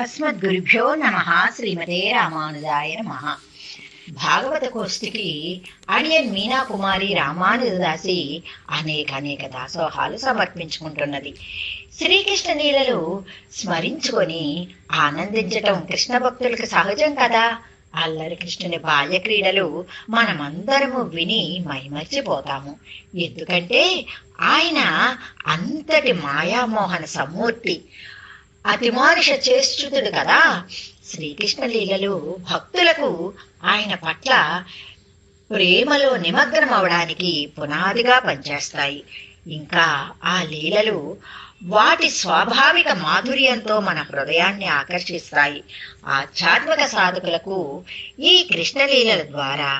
అస్మద్గురుభ్యో నమః. శ్రీమతే రామానుజాయ నమః. భాగవత కోష్ఠికి అడియన్ మీనాకుమారి రామానుజదాసి అనేక దాసోహాలు సమర్పించుకుంటున్నది. శ్రీకృష్ణ లీలలు స్మరించుకొని ఆనందించటం కృష్ణ భక్తులకు సహజం కదా. అల్లరి కృష్ణుని బాల్య క్రీడలు మనమందరము విని మైమర్చిపోతాము. ఎందుకంటే ఆయన అంతటి మాయామోహన సమూర్తి, అతిమానుష చేష్టుడు కదా. శ్రీకృష్ణ లీలలు భక్తులకు ఆయన పట్ల ప్రేమలో నిమగ్నం అవడానికి పునాదిగా పనిచేస్తాయి. ఇంకా ఆ లీలలు వాటి స్వాభావిక మాధుర్యంతో మన హృదయాన్ని ఆకర్షిస్తాయి. ఆధ్యాత్మిక సాధకులకు ఈ కృష్ణలీలల ద్వారా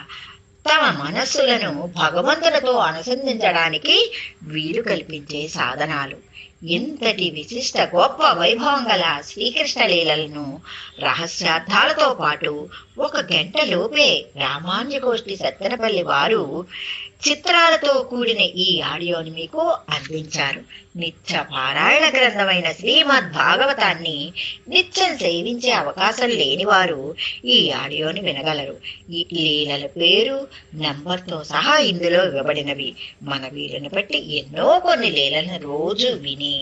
తమ మనస్సులను భగవంతునితో అనుసంధించడానికి వీలు కల్పించే సాధనాలు. ఇంతటి విశిష్ట గొప్ప వైభవం గల శ్రీకృష్ణ లీలలను రహస్యార్థాలతో పాటు 1 గంట లోపే రామానుజగోష్ఠి సత్తెనపల్లి వారు చిత్రాలతో కూడిన ఈ ఆడియోని మీకు అందించారు. నిత్య పారాయణ గ్రంథమైన శ్రీమద్ భాగవతాన్ని నిత్యం సేవించే అవకాశం లేనివారు ఈ ఆడియోని వినగలరు. ఈ లీలల పేరు, నంబర్తో సహా ఇందులో ఇవ్వబడినవి. మన వీలుని బట్టి ఎన్నో కొన్ని లీలను రోజు విని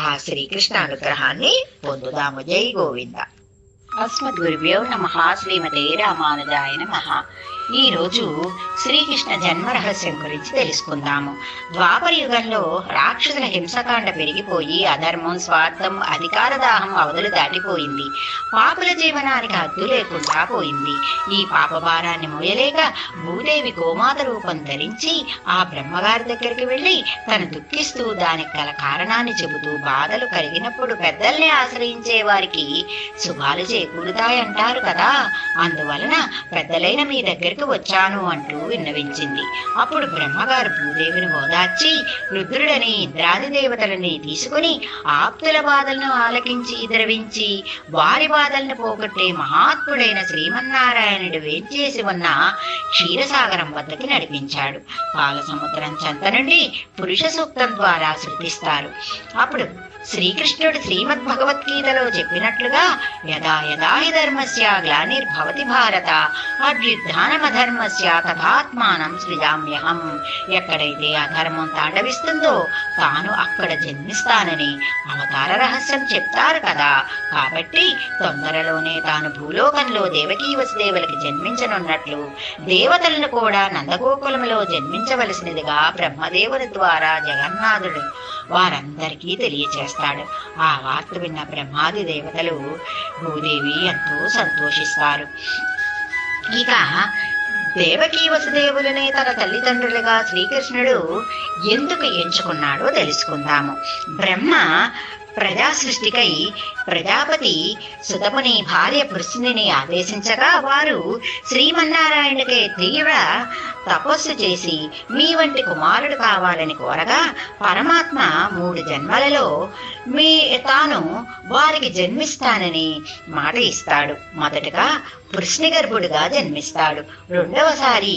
ఆ శ్రీకృష్ణ అనుగ్రహాన్ని పొందుదాము. జై గోవింద. అస్మద్గురుభ్యో నమః. శ్రీమతే రామానుజాయ నమః. ఈ రోజు శ్రీకృష్ణ జన్మ రహస్యం గురించి తెలుసుకుందాము. ద్వాపర యుగంలో రాక్షసుల హింసకాండ పెరిగిపోయి అధర్మం, స్వార్థం, అధికార దాహం అవధులు దాటిపోయింది. పాపుల జీవనానికి హద్దు లేకుండా పోయింది. ఈ పాపభారాన్ని మోయలేక భూదేవి గోమాత రూపం ధరించి ఆ బ్రహ్మగారి దగ్గరికి వెళ్లి తను దుఃఖిస్తూ దానికి గల కారణాన్ని చెబుతూ, బాధలు కలిగినప్పుడు పెద్దల్ని ఆశ్రయించే వారికి శుభాలు చేకూరుతాయంటారు కదా, అందువలన పెద్దలైన మీ దగ్గరికి వచ్చాను అంటూ విన్నవించింది. అప్పుడు బ్రహ్మగారు భూదేవిని ఓదార్చి రుద్రుడని ఇంద్రాది దేవతలని తీసుకుని ఆప్తుల బాధలను ఆలకించి ద్రవించి వారి బాధలను పోగొట్టే మహాత్ముడైన శ్రీమన్నారాయణుడు వేంచేసి ఉన్న క్షీరసాగరం వద్దకి నడిపించాడు. పాలసముద్రం చెంత నుండి పురుష సూక్తం ద్వారా శృతిస్తారు. అప్పుడు శ్రీకృష్ణుడు శ్రీమద్ భగవద్గీతలో చెప్పినట్లుగా యదా యదా హి ధర్మస్య గ్లానిర్భవతి భారత అభ్యుత్థానమధర్మస్య తథాత్మానం సృజామ్యహం. ఎక్కడైతే అధర్మం తాండవిస్తుందో తాను అక్కడ జన్మిస్తానని అవతార రహస్యం చెప్తారు కదా. కాబట్టి తొందరలోనే తాను భూలోకంలో దేవకీ వసుదేవులకి జన్మించనున్నట్లు దేవతలను కూడా నందగోకులంలో జన్మించవలసినదిగా బ్రహ్మదేవుని ద్వారా జగన్నాథుడు వారందరికీ తెలియచేస్తాడు. ఆ వార్త విన్న బ్రహ్మాది దేవతలు భూదేవి ఎంతో సంతోషిస్తారు. ఇక దేవకీ వసుదేవులనే తన తల్లిదండ్రులుగా శ్రీకృష్ణుడు ఎందుకు ఎంచుకున్నాడో తెలుసుకుందాము. బ్రహ్మ ప్రజా సృష్టికై ప్రజాపతి సుతముని భార్య పృష్ణుని ఆదేశించగా వారు శ్రీమన్నారాయణకే తీవ్ర తపస్సు చేసి మీ వంటి కుమారుడు కావాలని కోరగా పరమాత్మ 3 జన్మలలో తాను వారికి జన్మిస్తానని మాట ఇస్తాడు. మొదటగా వృష్ణిగర్భుడుగా జన్మిస్తాడు. రెండవసారి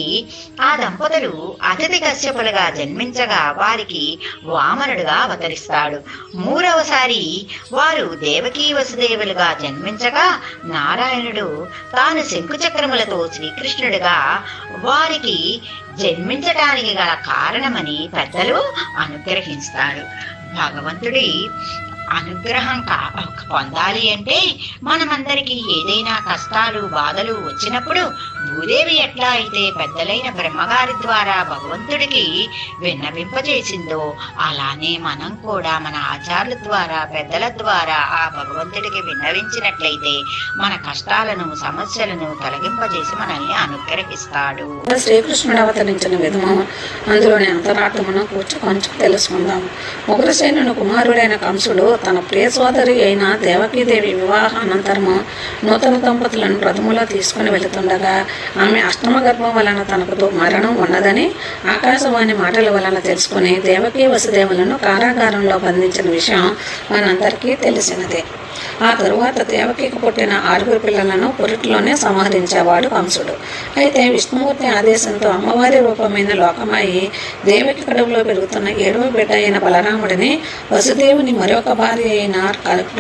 ఆ దంపతులు అతిథి కశ్యపులుగా జన్మించగా వారికి వామనుడుగా అవతరిస్తాడు. మూడవసారి వారు దేవకీ వసుదేవులుగా జన్మించగా నారాయణుడు తాను శంకుచక్రములతో శ్రీకృష్ణుడిగా వారికి జన్మించటానికి గల కారణమని పెద్దలు అనుగ్రహిస్తాడు. భగవంతుడి అనుగ్రహం పొందాలి అంటే మనమందరికీ ఏదైనా కష్టాలు, బాధలు వచ్చినప్పుడు భూదేవి ఎట్లా అయితే పెద్దలైన బ్రహ్మగారి ద్వారా భగవంతుడికి విన్నవింపచేసిందో అలానే మనం కూడా మన ఆచార్యుల ద్వారా, పెద్దల ద్వారా ఆ భగవంతుడికి విన్నవించినట్లయితే మన కష్టాలను, సమస్యలను తొలగింపజేసి మనల్ని అనుగ్రహిస్తాడు. శ్రీకృష్ణుడు అవతరించిన విధము అందులోని అంతరార్థమును కొంచెం తెలుసుకుందాం. ఉగ్రసేనుని కుమారుడైన కంసుడు తన ప్రియ సోదరి అయిన దేవకీదేవి వివాహానంతరము నూతన దంపతులను రథములో తీసుకుని వెళుతుండగా ఆమె అష్టమ గర్భం వలన తనకు మరణం ఉన్నదని ఆకాశవాణి మాటల వలన తెలుసుకుని దేవకీ వసుదేవులను కారాగారంలో బంధించిన విషయం మనందరికీ తెలిసినదే. ఆ తరువాత దేవకికి పుట్టిన 6 పిల్లలను పురిటిలోనే సంహరించేవాడు కంసుడు. అయితే విష్ణుమూర్తి ఆదేశంతో అమ్మవారి రూపమైన లోకమాయి దేవకి కడుపులో పెరుగుతున్న 7వ బిడ్డ అయిన బలరాముడిని వసుదేవుని మరొక భార్య అయిన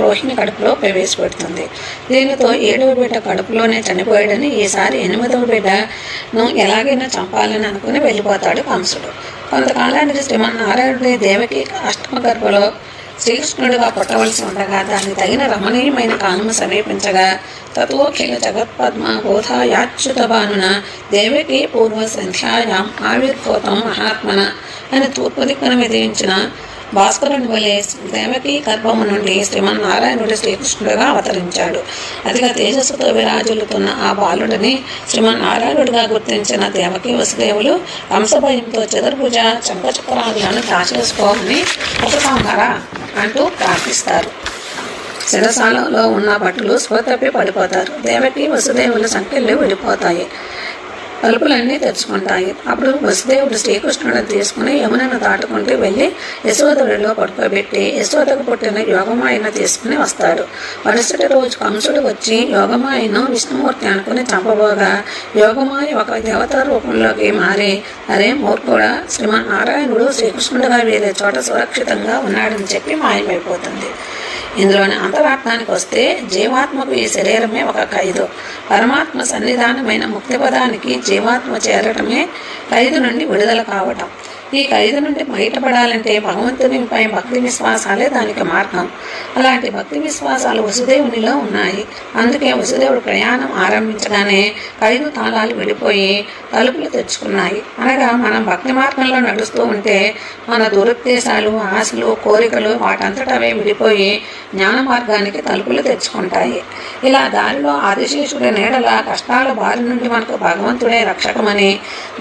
రోహిణి కడుపులో ప్రవేశపెడుతుంది. దీనితో 7వ బిడ్డ కడుపులోనే చనిపోయాడని ఈసారి 8వ బిడ్డను ఎలాగైనా చంపాలని అనుకుని వెళ్ళిపోతాడు కంసుడు. కొంతకాలానికి శ్రీమన్నారాయణుడి దేవకి అష్టమ గర్భలో శ్రీకృష్ణుడిగా పుట్టవలసి ఉండగా దానికి తగిన రమణీయమైన కాలము సమీపించగా తత్వఖిల జగత్పద్మ బోధాయాచ్యుత భానున దేవకి పూర్వ సంధ్యాయాం ఆవిర్భూతం మహాత్మన అని తూర్పు దిక్కున విధించిన భాస్కరుని వలె దేవకి గర్భము నుండి శ్రీమన్నారాయణుడు శ్రీకృష్ణుడిగా అవతరించాడు. అధిక తేజస్సుతో విరాజులుతున్న ఆ బాలుడిని శ్రీమన్నారాయణుడిగా గుర్తించిన దేవకి వసుదేవులు కంసభయంతో చతుర్భుజ చంపచక్రాలను దాచేసుకోమని ఉపసంహర అంటూ ప్రార్థిస్తారు. శిరసాలలో ఉన్న భటులు స్పృహతప్పి పడిపోతారు. దేవకి వసుదేవుల సంఖ్యలు విడిపోతాయి, తలుపులన్నీ తెరుచుకుంటాయి. అప్పుడు వసుదేవుడు శ్రీకృష్ణుడిని తీసుకుని యమునను దాటుకుంటూ వెళ్ళి యశోదరుడిలో పడుకోబెట్టి యశోదకు పుట్టిన యోగమాయను తీసుకుని వస్తాడు. మరుసటి రోజు కంసుడు వచ్చి యోగమాయను విష్ణుమూర్తి అనుకుని చంపబోగా యోగమాయ ఒక దేవత రూపంలోకి మారి అరే మూర్ఖుడా, శ్రీమన్నారాయణుడు శ్రీకృష్ణుడిగా వేరే చోట సురక్షితంగా ఉన్నాడని చెప్పి మాయమైపోతుంది. ఇందులోని అంతరార్థానికి వస్తే జీవాత్మకు ఈ శరీరమే ఒక ఖైదు. పరమాత్మ సన్నిధానమైన ముక్తి పదానికి జీవాత్మ చేరటమే ఖైదు నుండి విడుదల కావటం. ఈ ఖైదు నుండి బయటపడాలంటే భగవంతునిపై భక్తి విశ్వాసాలే దానికి మార్గం. అలాంటి భక్తి విశ్వాసాలు వసుదేవునిలో ఉన్నాయి. అందుకే వసుదేవుడు ప్రయాణం ఆరంభించగానే ఖైదు తాళాలు విడిపోయి తలుపులు తెచ్చుకున్నాయి. అనగా మనం భక్తి మార్గంలో నడుస్తూ ఉంటే మన దురుద్దేశాలు, ఆశలు, కోరికలు వాటంతటవే విడిపోయి జ్ఞాన మార్గానికి తలుపులు తెచ్చుకుంటాయి. ఇలా దారిలో ఆదిశేషుడి నీడల కష్టాల బారి నుండి మనకు భగవంతుడే రక్షకమని,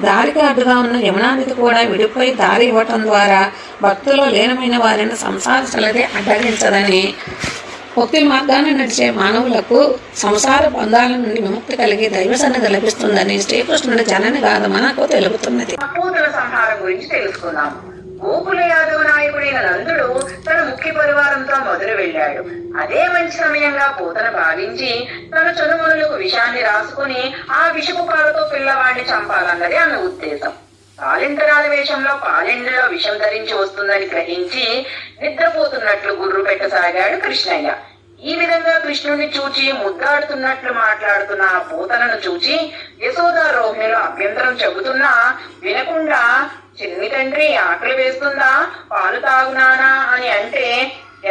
దారికి అడ్డుగా ఉన్న యమునానికి కూడా విడిపోయి దారి ఇవ్వటం ద్వారా భక్తులో లీనమైన వారిని సంసార చలదే అడ్డగించదని, భక్తి మార్గాన్ని నడిచే మానవులకు సంసార బంధాల నుండి విముక్తి కలిగి దైవ సన్నిధి లభిస్తుందని శ్రీకృష్ణుడి జనని గాథ మనకు తెలుపుతున్నది. పూతన సంహారం గురించి తెలుసుకుందాం. గోకుల యాదవ నాయకుడైన నందుడు తన ముఖ్య పరివారంతో మొదలు వెళ్ళాడు. అదే మంచి సమయంగా పూతన భావించి తన చనుమనులకు విషాన్ని రాసుకుని ఆ విషపు పాలతో పిల్లవాడిని చంపాలన్నది ఆమె ఉద్దేశం. పాలింతరాల వేషంలో పాలెండులో విషం ధరించి వస్తుందని గ్రహించి నిద్రపోతున్నట్లు గుర్రు పెట్టసాగాడు కృష్ణయ్య. ఈ విధంగా కృష్ణుడిని చూచి ముద్దాడుతున్నట్లు మాట్లాడుతున్న ఆ పూతనను చూచి యశోద రోహిణిలో అభ్యంతరం చెబుతున్నా వినకుండా, చిన్ని తండ్రి ఆకలి వేస్తుందా, పాలు తాగునానా అని అంటే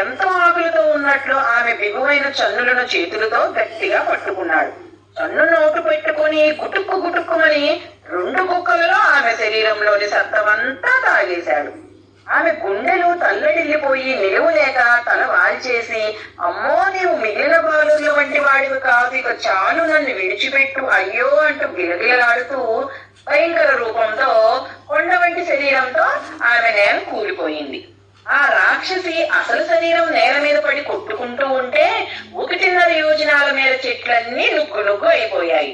ఎంతో ఆకలితో ఉన్నట్లు ఆమె బిగువైన చన్నులను చేతులతో గట్టిగా పట్టుకున్నాడు. చన్ను నోటు పెట్టుకుని గుటుక్కు గుటుక్కుమని 2 కుక్కలలో ఆమె శరీరంలోని సత్తమంతా తాగేశాడు. ఆమె గుండెలు తల్లడిల్లిపోయి నిలువలేక తల వాల్చేసి, అమ్మో నీవు మిగిలిన బాలుల వంటి వాడివి కాదు, ఇక చాలు, నన్ను విడిచిపెట్టు అయ్యో అంటూ గిలగిలలాడుతూ భయంకర రూపంతో కొండ వంటి శరీరంతో ఆమె నేల కూలిపోయింది. ఆ రాక్షసి అసలు శరీరం నేల మీద పడి కొట్టుకుంటూ ఉంటే 1.5 యోజనాల మేర చెట్లన్నీ నుగ్గు నుగ్గు అయిపోయాయి.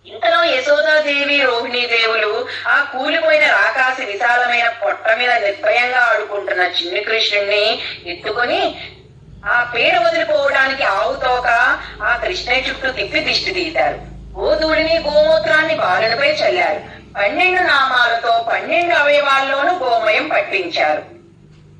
ఇంతలో యశోదాదేవి, రోహిణీదేవులు ఆ కూలిపోయిన రాకాసి విశాలమైన పొట్ట మీద నిర్భయంగా ఆడుకుంటున్న చిన్ని కృష్ణుణ్ణి ఎత్తుకొని ఆ పీడ వదిలిపోవడానికి ఆవుతోక ఆ కృష్ణయ్య చుట్టూ తిప్పి దిష్టి తీశారు. గోధూళిని, గోమూత్రాన్ని బాలునిపై చల్లారు. 12 నామాలతో 12 అవయవాల్లోనూ గోమయం పట్టించారు.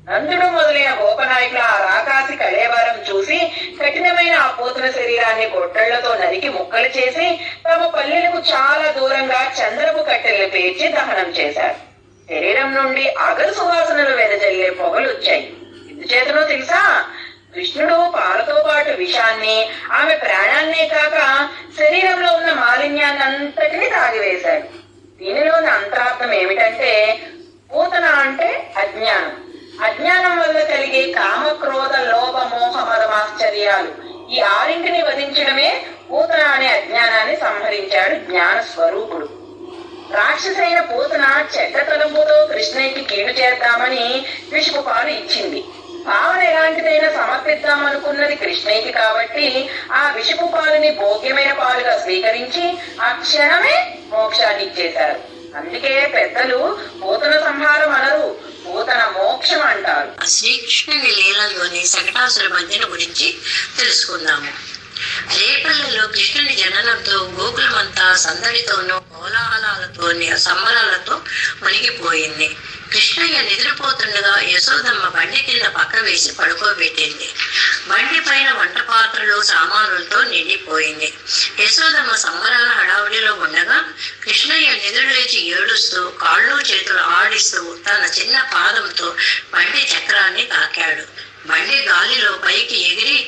నందుడు మొదలైన గోపనాయకుల ఆ రాకాసి కళేబరం చూసి కఠినమైన ఆ పూతన శరీరాన్ని గొడ్డళ్లతో నరికి ముక్కలు చేసి తమ పల్లెలకు చాలా దూరంగా చంద్రపు కట్టెలు పేర్చి దహనం చేశారు. శరీరం నుండి అగరు సువాసనలు వెదజల్లే పొగలు వచ్చాయి. ఎందుచేతనో తెలుసా? కృష్ణుడు పాలతో పాటు విషాన్ని, ఆమె ప్రాణాన్నే కాక శరీరంలో ఉన్న మాలిన్యాన్నంతటినీ తాగివేశాడు. దీనిలోని అంతరార్థం ఏమిటంటే, పూతన అంటే అజ్ఞానం. అజ్ఞానం వల్ల కలిగే కామ, క్రోధ, లోభ, మోహ, మదమాశ్చర్యాలు ఈ 6ంటిని వధించడమే పూతన అనే అజ్ఞానాన్ని సంహరించాడు జ్ఞాన స్వరూపుడు. రాక్షసైన పూతన చెడ్డ తలంపుతో కృష్ణయ్యకి కీడు చేద్దామని విషపు పాలు ఇచ్చింది. భావన ఎలాంటిదైనా సమర్పిద్దామనుకున్నది కృష్ణయ్యకి కాబట్టి ఆ విషపు పాలుని భోగ్యమైన పాలుగా స్వీకరించి ఆ క్షణమే మోక్షాన్ని ఇచ్చేశారు. అందుకే పెద్దలు పూతన సంహారం అనరు, పూతన మోక్షం అంటారు. శ్రీకృష్ణుని లీలలోని శకటాసుర మధ్యన గురించి తెలుసుకుందాము. రేపల్లెలో కృష్ణుని జననంతో గోకులమంతా సందడితోనూ కోలాహలాలతోని సంబరాలతో మునిగిపోయింది. కృష్ణయ్య నిద్రపోతుండగా యశోదమ్మ బండి కింద పక్క వేసి పడుకోబెట్టింది. బండి పైన వంట పాత్రలు సామానులతో నిండిపోయింది. యశోదమ్మ సంబరాల హడావుడిలో ఉండగా కృష్ణయ్య నిద్రలేచి ఏడుస్తూ కాళ్ళు చేతులు ఆడిస్తూ తన చిన్న పాదంతో బండి చక్రాన్ని తాకాడు. బండి గాలిలో పైకి ఎగిరి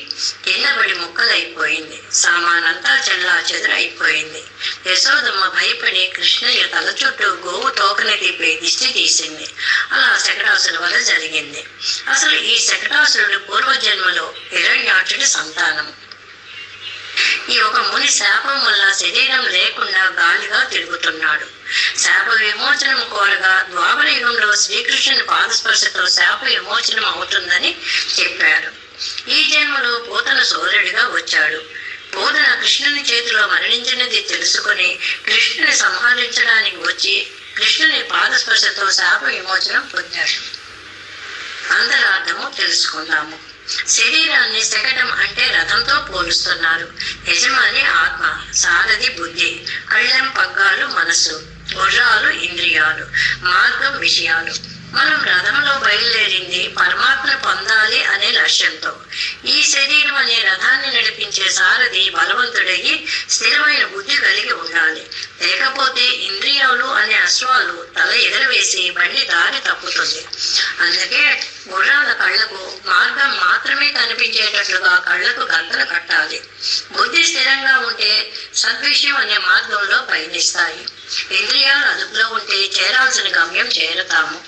కిందపడి ముక్కలైపోయింది. సామానంతా చెల్లా చెదురైపోయింది. యశోదమ్మ భయపడి కృష్ణయ్య తల చుట్టూ గోవు తోకని తిప్పి దిష్టి తీసింది. అలా శకటాసురుడి వల్ల జరిగింది. అసలు ఈ శకటాసురుడు పూర్వజన్మలో హిరణ్యాక్షుడి సంతానం. ఈ ఒక ముని శాపం వల్ల శరీరం లేకుండా గాలిగా తిరుగుతున్నాడు. శాప విమోచనం కోరగా ద్వాపర యుగంలో శ్రీకృష్ణుని పాదస్పర్శతో శాప విమోచనం అవుతుందని చెప్పాడు. ఈ జన్మలో పూతన సోదరుడిగా వచ్చాడు. పూతన కృష్ణుని చేతిలో మరణించినది తెలుసుకుని కృష్ణుని సంహరించడానికి వచ్చి కృష్ణుని పాదస్పర్శతో శాప విమోచనం పొందాడు. అంతరార్థము తెలుసుకుందాము. శరీరాన్ని శకటం అంటే రథంతో పోలుస్తున్నారు. యజమాని ఆత్మ, సారథి బుద్ధి, కళ్ళెం పగ్గాలు మనసు, గుర్రాలు ఇంద్రియాలు, మార్గం విషయాలు. మనం రథంలో బయలుదేరింది పరమాత్మ పొందాలి అనే లక్ష్యంతో. ఈ శరీరం అనే రథాన్ని నడిపించే సారథి బలవంతుడయ్యి స్థిరమైన బుద్ధి కలిగి ఉండాలి. లేకపోతే ఇంద్రియాలు అనే అశ్వాలు తల ఎగరవేసి బండి దారి తప్పుతుంది. అందుకే గుర్రాల కళ్ళకు మార్గం మాత్రమే కనిపించేటట్లుగా కళ్ళకు గంతలు కట్టాలి. బుద్ధి స్థిరంగా ఉంటే సద్విషయం అనే మార్గంలో పయనిస్తాయి. ఇంద్రియాలు అదుపులో ఉంటే చేరాల్సిన గమ్యం చేరుతాము.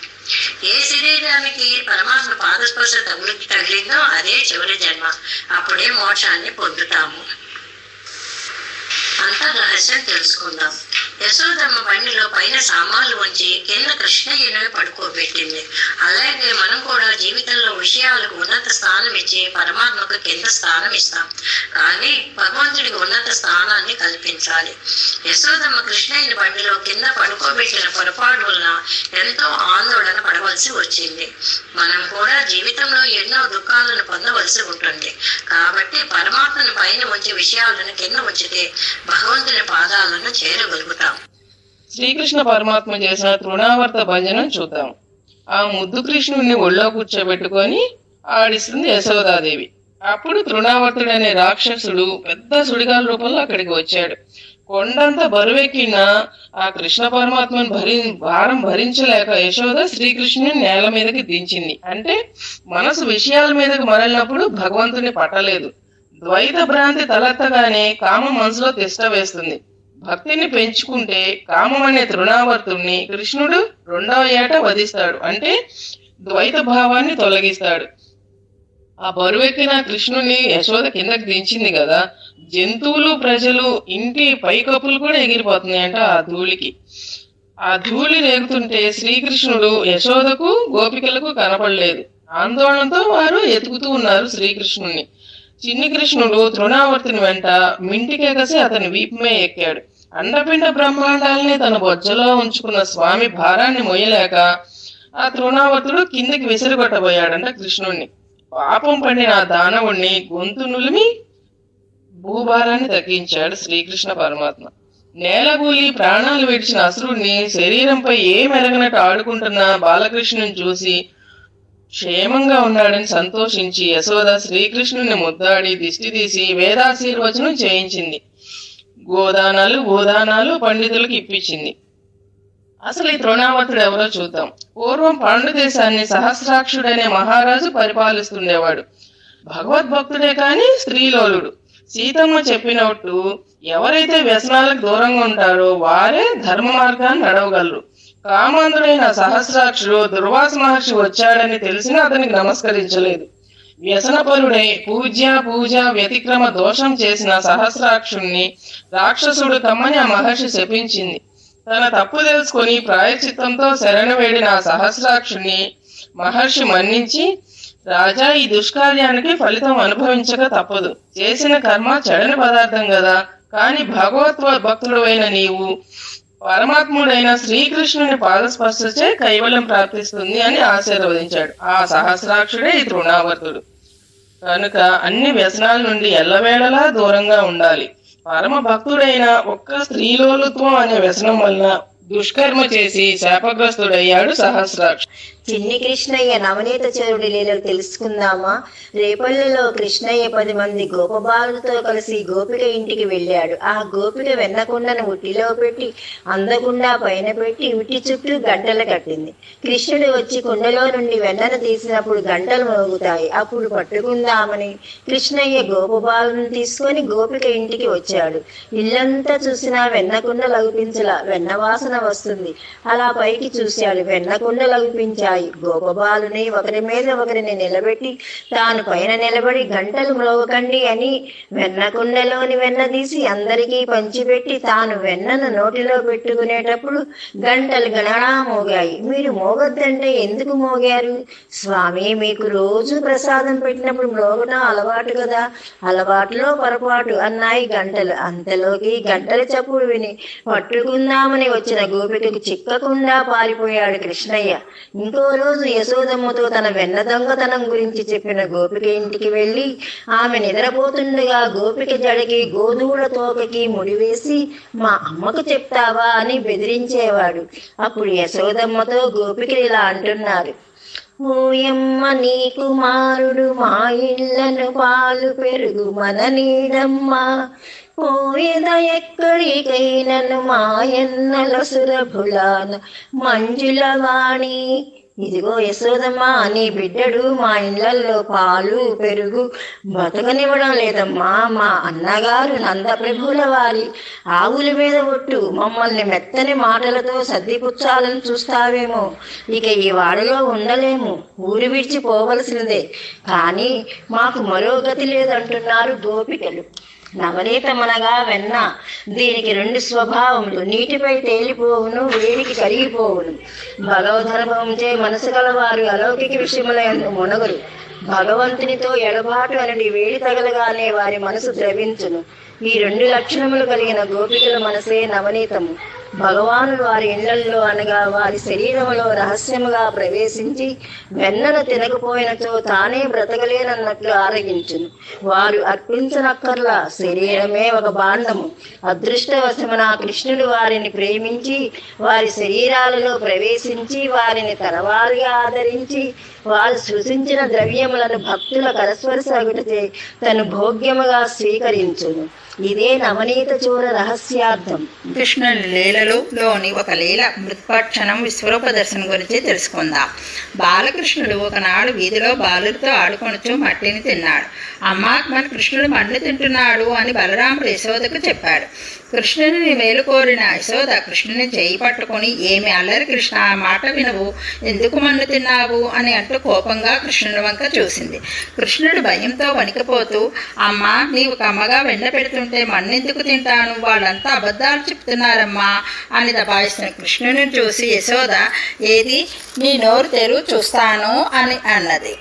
ఏ శరీరానికి పరమాత్మ పాదస్పర్శ తగిలిందో అదే చివరి జన్మ. అప్పుడే మోక్షాన్ని పొందుతాము. అంత రహస్యం తెలుసుకుందాం. యశోదమ్మ బండిలో పైన సామాన్లు ఉంచి కింద కృష్ణయ్యను పడుకోబెట్టింది. అలాగే మనం కూడా జీవితంలో విషయాలకు ఉన్నత స్థానం ఇచ్చి పరమాత్మకు కింద స్థానం ఇస్తాం. కానీ భగవంతుడికి ఉన్నత స్థానాన్ని కల్పించాలి. యశోదమ్మ కృష్ణయ్యని బండిలో కింద పడుకోబెట్టిన పొరపాటు వలన ఎంతో ఆందోళన పడవలసి వచ్చింది. మనం కూడా జీవితంలో ఎన్నో దుఃఖాలను పొందవలసి ఉంటుంది. కాబట్టి పరమాత్మను పైన ఉంచే విషయాలను కింద ఉంచితే భగవంతుని పాదాలను చేరగలుగుతాం. శ్రీకృష్ణ పరమాత్మ చేసిన తృణావర్త భంజనం చూద్దాం. ఆ ముద్దు కృష్ణుడిని ఒళ్ళో కూర్చోబెట్టుకొని ఆడిస్తుంది యశోదాదేవి. అప్పుడు తృణావర్తుడనే రాక్షసుడు పెద్ద సుడిగాల రూపంలో అక్కడికి వచ్చాడు. కొండంత బరువెక్కిన ఆ కృష్ణ పరమాత్మను భారం భరించలేక యశోద శ్రీకృష్ణుని నేల మీదకి దించింది. అంటే మనసు విషయాల మీదకి మరలినప్పుడు భగవంతుని పట్టలేదు. ద్వైత భ్రాంతి తలెత్తగానే కామం మనసులో తిష్ట వేస్తుంది. భక్తిని పెంచుకుంటే కామం అనే తృణావర్తుణ్ణి కృష్ణుడు 2వ ఏట వధిస్తాడు. అంటే ద్వైత భావాన్ని తొలగిస్తాడు. ఆ బరువెక్కిన కృష్ణుని యశోద కిందకి దించింది కదా, జంతువులు ప్రజలు ఇంటి పైకప్పులు కూడా ఎగిరిపోతున్నాయంట ఆ ధూళికి. ఆ ధూళి రేగుతుంటే శ్రీకృష్ణుడు యశోదకు గోపికలకు కనపడలేదు. ఆందోళనతో వారు ఎతుకుతూ ఉన్నారు శ్రీకృష్ణుని. చిన్ని కృష్ణుడు తృణావర్తుని వెంట మింటికెగసి అతని వీపుమే ఎక్కాడు. అండపిండ బ్రహ్మాండాలని తన బొజ్జలో ఉంచుకున్న స్వామి భారాన్ని మొయ్యలేక ఆ తృణావర్తుడు కిందికి విసిరిగొట్టబోయాడంట కృష్ణుణ్ణి. పాపం పడిన ఆ దానవుణ్ణి గొంతు నులిమి భూభారాన్ని తగ్గించాడు శ్రీకృష్ణ పరమాత్మ. నేలగూలి ప్రాణాలు విడిచిన అసురుణ్ణి శరీరంపై ఏమెరగనట్టు ఆడుకుంటున్న బాలకృష్ణుని చూసి క్షేమంగా ఉన్నాడని సంతోషించి యశోద శ్రీకృష్ణుని ముద్దాడి దిష్టి తీసి వేదాశీర్వచనం చేయించింది. గోదానాలు భూదానాలు పండితులకు ఇప్పించింది. అసలు ఈ తృణావర్తుడు ఎవరో చూద్దాం. పూర్వం పాండు దేశాన్ని సహస్రాక్షుడనే మహారాజు పరిపాలిస్తుండేవాడు. భగవద్భక్తుడే కాని స్త్రీలోలుడు. సీతమ్మ చెప్పినట్టు ఎవరైతే వ్యసనాలకు దూరంగా ఉంటారో వారే ధర్మ మార్గాన్ని నడవగలరు. కామాంధుడైన సహస్రాక్షుడు దుర్వాస మహర్షి వచ్చాడని తెలిసినా అతనికి నమస్కరించలేదు. వ్యసనపరుడై పూజ వ్యతిక్రమ దోషం చేసిన సహస్రాక్షుణ్ణి రాక్షసుడు కమ్మని ఆ మహర్షి శపించింది. తన తప్పు తెలుసుకొని ప్రాయశ్చిత్తంతో శరణు వేడిన ఆ సహస్రాక్షుణ్ణి మహర్షి మన్నించి, రాజా, ఈ దుష్కార్యానికి ఫలితం అనుభవించక తప్పదు. చేసిన కర్మ చెడని పదార్థం కదా, కాని భగవత్ భక్తుడు అయిన నీవు పరమాత్ముడైన శ్రీకృష్ణుని పాదస్పర్శచే కైవల్యం ప్రాప్తిస్తుంది అని ఆశీర్వదించాడు. ఆ సహస్రాక్షుడే ఈ తృణావర్తుడు. కనుక అన్ని వ్యసనాల నుండి ఎల్లవేళలా దూరంగా ఉండాలి. పరమ భక్తుడైన ఒక్క స్త్రీలోలుత్వం అనే వ్యసనం వలన దుష్కర్మ చేసి శాపగ్రస్తుడయ్యాడు సహస్రాక్ష. చిన్ని కృష్ణయ్య నవనీత చరుడి లీలలు తెలుసుకుందామా? రేపల్లెలో కృష్ణయ్య 10 మంది గోపబాలులతో కలిసి గోపిక ఇంటికి వెళ్ళాడు. ఆ గోపిక వెన్నకుండను ఉట్టిలో పెట్టి అందకుండా పైన పెట్టి ఉట్టి చుట్టూ గంటలు కట్టింది. కృష్ణుడు వచ్చి కుండలో నుండి వెన్నను తీసినప్పుడు గంటలు మోగుతాయి. అప్పుడు పట్టుకుందామని కృష్ణయ్య గోపబాలును తీసుకొని గోపిక ఇంటికి వచ్చాడు. ఇల్లంతా చూసినా వెన్నకుండ లగుపించలా, వెన్నవాసన వస్తుంది. అలా పైకి చూశాడు, వెన్నకుండ లగుపించాయి. గోపబాలుని ఒకరి మీద ఒకరిని నిలబెట్టి తాను పైన నిలబడి గంటలు మ్రోగకండి అని వెన్నకుండలోని వెన్న తీసి అందరికీ పంచిపెట్టి తాను వెన్నను నోటిలో పెట్టుకునేటప్పుడు గంటలు గణనా మోగాయి. మీరు మోగొద్దంటే ఎందుకు మోగారు? స్వామి, మీకు రోజు ప్రసాదం పెట్టినప్పుడు మ్రోగటం అలవాటు కదా, అలవాటులో పొరపాటు అన్నాయి గంటలు. అంతలోకి గంటల చప్పుడు విని పట్టుకుందామని వచ్చిన గోపికకు చిక్కకుండా పారిపోయాడు కృష్ణయ్య. ఇంకో రోజు యశోదమ్మతో తన వెన్న దొంగతనం గురించి చెప్పిన గోపిక ఇంటికి వెళ్ళి ఆమె నిద్రపోతుండగా గోపిక జడకి గోధువుల తోకకి ముడివేసి మా అమ్మకు చెప్తావా అని బెదిరించేవాడు. అప్పుడు యశోదమ్మతో గోపికలు ఇలా అంటున్నారు: ఓయమ్మ, నీ కుమారుడు మా ఇళ్లను పాలు పెరుగు మన నీడమ్మా, పోయేద ఎక్కడికైనను మాయన్నల సురభులాన మంజులవాణి. ఇదిగో యశోదమ్మా, నీ బిడ్డడు మా ఇళ్లలో పాలు పెరుగు బతకనివ్వడం లేదమ్మా. మా అన్నగారు నందప్రభుల వారి ఆవుల మీద ఒట్టు, మమ్మల్ని మెత్తని మాటలతో సర్దిపుచ్చాలని చూస్తావేమో. ఇక ఈ వాడలో ఉండలేము, ఊరు విడిచి పోవలసినదే. కానీ మాకు మరో గతి లేదంటున్నారు గోపికలు. నవనీతమనగా వెన్న, దీనికి 2 స్వభావములు: నీటిపై తేలిపోవును, వేడికి కరిగిపోవును. భగవదనుభవంచే మనసు గలవారు అలౌకిక విషయములందు మునగరు. భగవంతునితో ఎడబాటు అనేది వేడి తగలగానే వారి మనసు ద్రవించును. ఈ 2 లక్షణములు కలిగిన గోపికల మనసే నవనీతము. భగవానుడు వారి ఇళ్లల్లో అనగా వారి శరీరములో రహస్యముగా ప్రవేశించి వెన్నను తినకపోయినచో తానే బ్రతకలేనన్నట్లు ఆరగించును. వారు అర్పించనక్కర్లా, శరీరమే ఒక భాండము. అదృష్టవశమున కృష్ణుడు వారిని ప్రేమించి వారి శరీరాలలో ప్రవేశించి వారిని తనవారిగా ఆదరించి వారు సృష్టించిన ద్రవ్యములను భక్తుల కరస్పర్శగుటచే తను భోగ్యముగా స్వీకరించును. ఇదే నవనీత చూర రహస్యార్థం. కృష్ణుని లీలలోని ఒక లీల మృత్పక్షణం విశ్వరూప దర్శనం గురించి తెలుసుకుందాం. బాలకృష్ణుడు ఒకనాడు వీధిలో బాలులతో ఆడుకొనుచు మట్టిని తిన్నాడు. అమ్మా, మన కృష్ణుడు మన్ను తింటున్నాడు అని బలరాముడు యశోదకు చెప్పాడు. కృష్ణుని మేలు కోరిన యశోద కృష్ణుని చేయి పట్టుకొని, ఏమి అల్లరి కృష్ణ, మాట వినవు, ఎందుకు మన్ను తిన్నావు అని అంటూ కోపంగా కృష్ణుడి వంక చూసింది. కృష్ణుడు భయంతో వణికిపోతూ, అమ్మా, నీవు కమ్మగా వెన్న పెడుతుంటే మన్నెందుకు తింటాను, వాళ్ళంతా అబద్ధాలు చెప్తున్నారమ్మా అని దబాయిస్తున్న కృష్ణుని చూసి యశోద, ఏది నీ నోరు తెరువు చూస్తాను అని అన్నది.